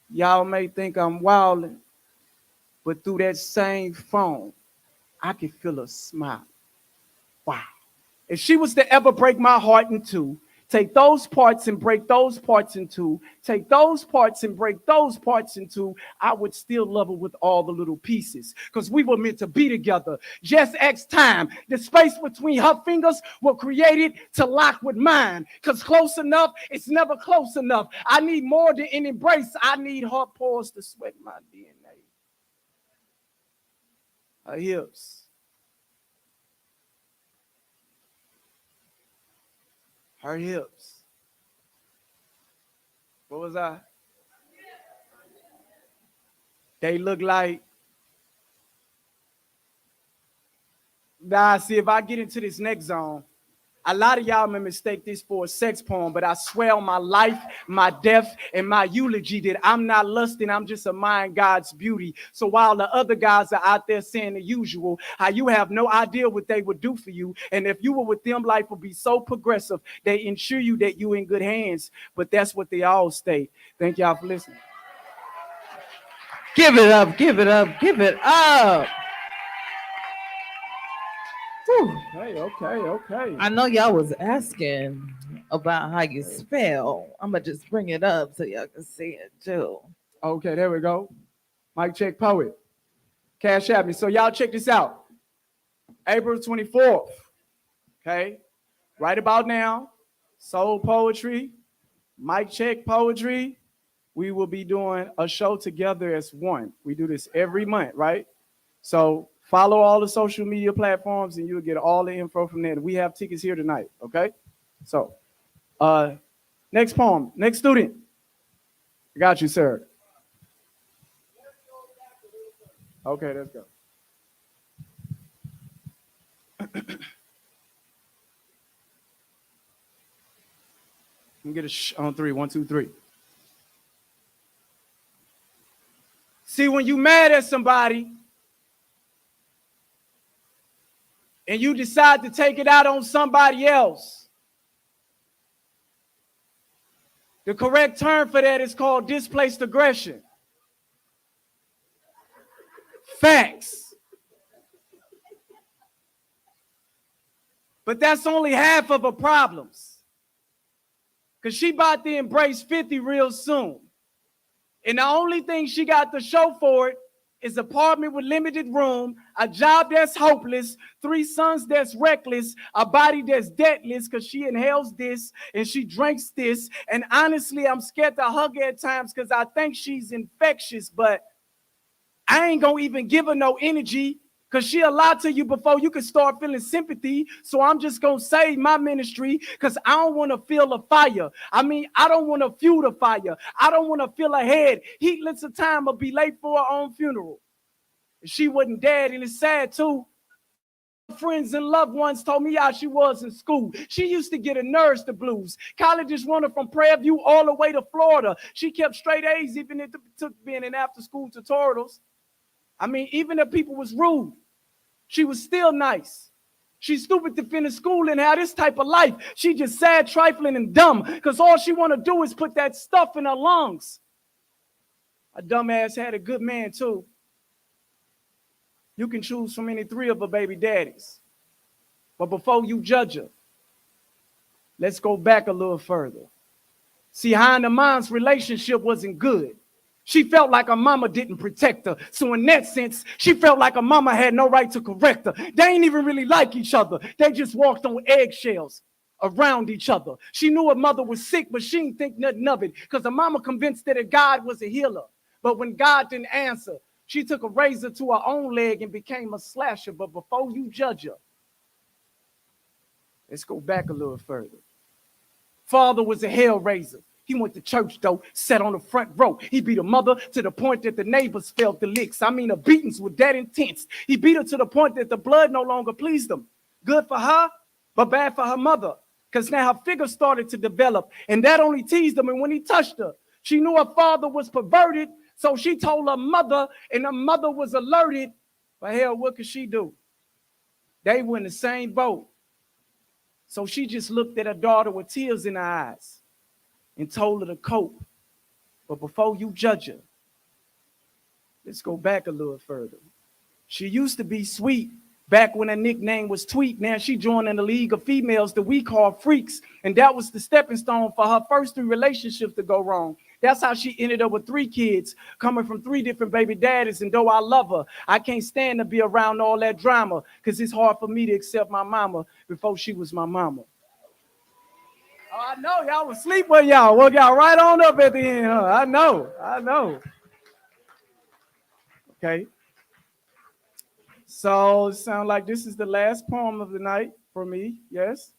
Y'all may think I'm wilding, but through that same phone, I can feel a smile. Wow. If she was to ever break my heart in two, take those parts and break those parts in two, take those parts and break those parts in two, I would still love her with all the little pieces because we were meant to be together. Just X time. The space between her fingers were created to lock with mine because close enough, it's never close enough. I need more than an embrace. I need her pores to sweat my DNA. Her hips. Her hips. What was I? They look like. Nah, see, if I get into this next zone, a lot of y'all may mistake this for a sex poem, but I swear on my life, my death, and my eulogy that I'm not lusting, I'm just admiring God's beauty. So while the other guys are out there saying the usual, how you have no idea what they would do for you, and if you were with them, life would be so progressive, they ensure you that you in good hands, but that's what they all state. Thank y'all for listening. Give it up, give it up, give it up. Whew. Okay. I know y'all was asking about how you spell. I'm gonna just bring it up so y'all can see it too. Okay, there we go. Mic check, poet. Cash App me. So y'all check this out. April 24th. Okay, right about now, Soul Poetry, Mic Check Poetry. We will be doing a show together as one. We do this every month, right? So follow all the social media platforms and you'll get all the info from there. We have tickets here tonight, okay? So, next poem, next student. I got you, sir. Okay, let's go. Let me get a on three. 1, 2, 3. See, when you mad at somebody and you decide to take it out on somebody else, the correct term for that is called displaced aggression. Facts. But that's only half of her problems. Because she about to embrace 50 real soon. And the only thing she got to show for it is apartment with limited room, a job that's hopeless, 3 sons that's reckless, a body that's deadless because she inhales this and she drinks this. And honestly, I'm scared to hug her at times because I think she's infectious, but I ain't gonna even give her no energy because she'll lie to you before you can start feeling sympathy. So I'm just gonna save my ministry because I don't want to feel a fire. I mean, I don't want to fuel the fire. I don't want to feel her head. Heatless of time will be late for her own funeral. She wasn't dead, and it's sad too. Friends and loved ones told me how she was in school. She used to get a nurse the blues. College just running from Prairie View all the way to Florida. She kept straight A's even if it took being in after school tutorials. I mean, even if people was rude, she was still nice. She's stupid to finish school and have this type of life. She just sad, trifling, and dumb because all she want to do is put that stuff in her lungs. A dumbass had a good man too. You can choose from any 3 of her baby daddies. But before you judge her, let's go back a little further. See, her and the mom's relationship wasn't good. She felt like her mama didn't protect her. So in that sense, she felt like her mama had no right to correct her. They ain't even really like each other. They just walked on eggshells around each other. She knew her mother was sick, but she didn't think nothing of it because her mama convinced her that God was a healer. But when God didn't answer, she took a razor to her own leg and became a slasher. But before you judge her, let's go back a little further. Father was a hellraiser. He went to church, though, sat on the front row. He beat a mother to the point that the neighbors felt the licks. I mean, the beatings were that intense. He beat her to the point that the blood no longer pleased him. Good for her, but bad for her mother, because now her figure started to develop, and that only teased him. And when he touched her, she knew her father was perverted, so she told her mother, and her mother was alerted. But hell, what could she do? They were in the same boat. So she just looked at her daughter with tears in her eyes and told her to cope. But before you judge her, let's go back a little further. She used to be sweet back when her nickname was Tweet. Now she joined in the league of females that we call freaks. And that was the stepping stone for her first 3 relationships to go wrong. That's how she ended up with 3 kids coming from 3 different baby daddies. And though I love her, I can't stand to be around all that drama because it's hard for me to accept my mama before she was my mama. Oh, I know y'all was asleep with y'all. Woke y'all right on up at the end, huh? I know. Okay. So it sounds like this is the last poem of the night for me. Yes?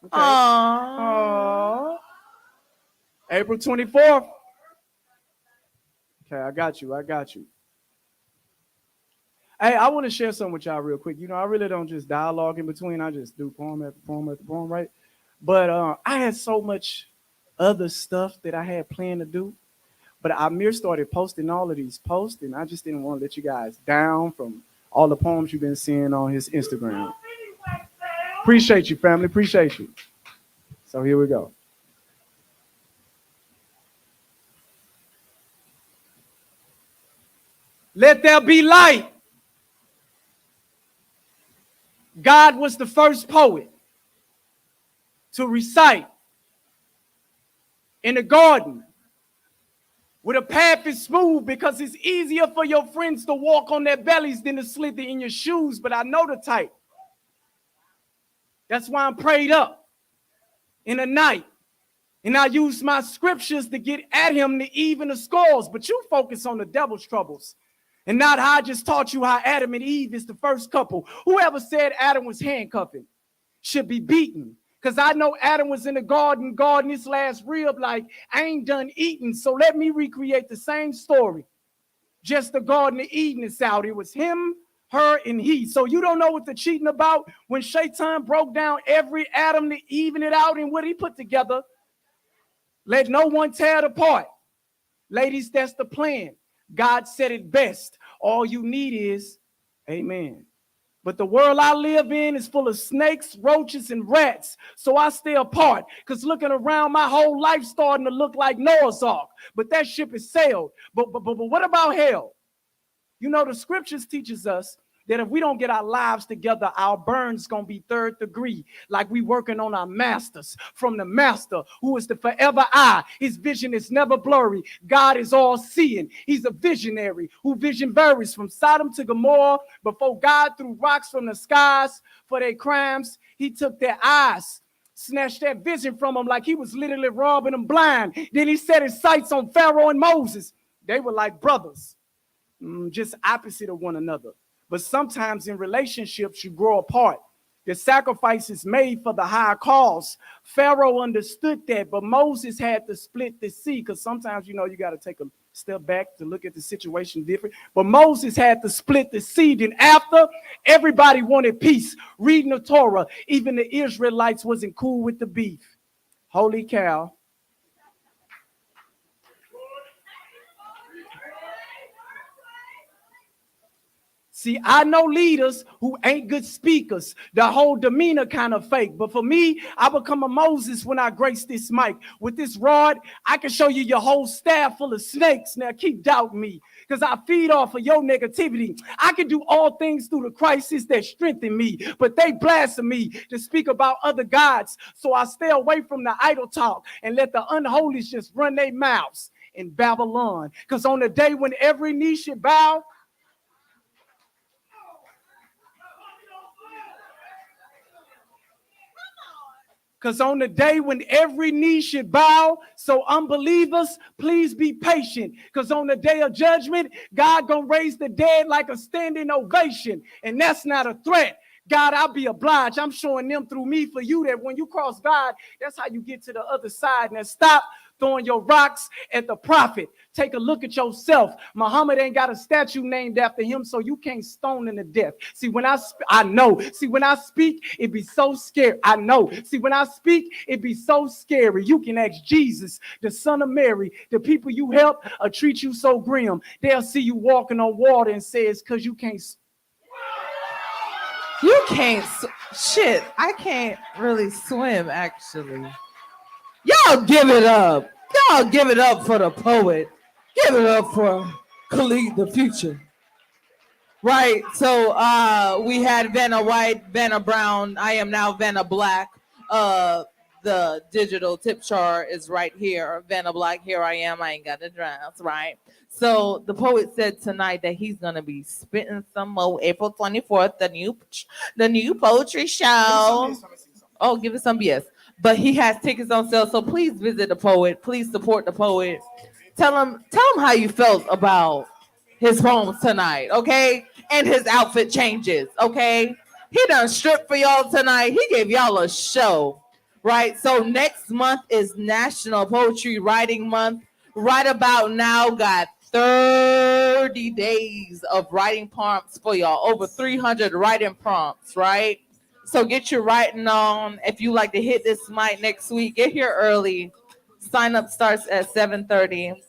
Okay. Aww. April 24th. Okay, I got you. Hey, I want to share something with y'all real quick. You know, I really don't just dialogue in between. I just do poem after poem after poem, right? But I had so much other stuff that I had planned to do. But Amir started posting all of these posts, and I just didn't want to let you guys down from all the poems you've been seeing on his Instagram. Appreciate you, family. Appreciate you. So here we go. Let there be light. God was the first poet to recite in the garden where the path is smooth because it's easier for your friends to walk on their bellies than to slither in your shoes, but I know the type. That's why I'm prayed up in the night. And I use my scriptures to get at him to even the scores, but you focus on the devil's troubles and not how I just taught you how Adam and Eve is the first couple. Whoever said Adam was handcuffing should be beaten. Because I know Adam was in the garden his last rib like, I ain't done eating, so let me recreate the same story. Just the Garden of Eden is out. It was him, her, and he. So you don't know what they're cheating about when Shaitan broke down every Adam to even it out and what he put together. Let no one tear it apart. Ladies, that's the plan. God said it best. All you need is amen. But the world I live in is full of snakes, roaches, and rats. So I stay apart because looking around, my whole life starting to look like Noah's Ark. But that ship is sailed. But what about hell? You know, the scriptures teaches us that if we don't get our lives together, our burn's going to be 3rd degree, like we working on our masters from the master who is the forever eye. His vision is never blurry. God is all seeing. He's a visionary who vision varies from Sodom to Gomorrah. Before God threw rocks from the skies for their crimes, he took their eyes, snatched that vision from them like he was literally robbing them blind. Then he set his sights on Pharaoh and Moses. They were like brothers, just opposite of one another. But sometimes in relationships, you grow apart. The sacrifice is made for the higher cause. Pharaoh understood that, but Moses had to split the sea because sometimes, you know, you got to take a step back to look at the situation different. But Moses had to split the sea. Then after, everybody wanted peace. Reading the Torah, even the Israelites wasn't cool with the beef. Holy cow. See, I know leaders who ain't good speakers. The whole demeanor kind of fake. But for me, I become a Moses when I grace this mic. With this rod, I can show you your whole staff full of snakes. Now keep doubting me because I feed off of your negativity. I can do all things through the crisis that strengthen me. But they blaspheme to speak about other gods. So I stay away from the idol talk and let the unholy just run their mouths in Babylon. Because on the day when every knee should bow, because on the day when every knee should bow, so unbelievers, please be patient. Because on the day of judgment, God gonna raise the dead like a standing ovation. And that's not a threat. God, I'll be obliged. I'm showing them through me for you that when you cross God, that's how you get to the other side. Now stop throwing your rocks at the prophet. Take a look at yourself. Muhammad ain't got a statue named after him, so you can't stone him to death. See, when I know. See, when I speak, it be so scary. I know. See, when I speak, it be so scary. You can ask Jesus, the son of Mary. The people you help treat you so grim. They'll see you walking on water and say it's because you can't. You can't. Shit, I can't really swim, actually. Y'all give it up. Y'all give it up for the poet. Give it up for Khalid the future. Right. So we had Vanna White, Vanna Brown. I am now Vanna Black. The digital tip jar is right here. Vanna Black, here I am. I ain't got the dress, right? So the poet said tonight that he's gonna be spitting some more April 24th, the new poetry show. Oh, give it some BS. But he has tickets on sale, so please visit the poet. Please support the poet. Tell him how you felt about his poems tonight, okay? And his outfit changes, okay? He done stripped for y'all tonight. He gave y'all a show, right? So next month is National Poetry Writing Month. Right about now, got 30 days of writing prompts for y'all. Over 300 writing prompts, right? So get your writing on. If you like to hit this mic next week, get here early. Sign up starts at 7:30.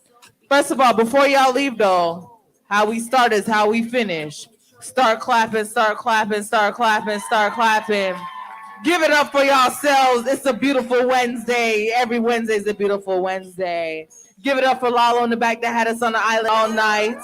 First of all, before y'all leave though, how we start is how we finish. Start clapping, start clapping, start clapping, start clapping. Give it up for yourselves. It's a beautiful Wednesday. Every Wednesday is a beautiful Wednesday. Give it up for Lalo in the back that had us on the island all night.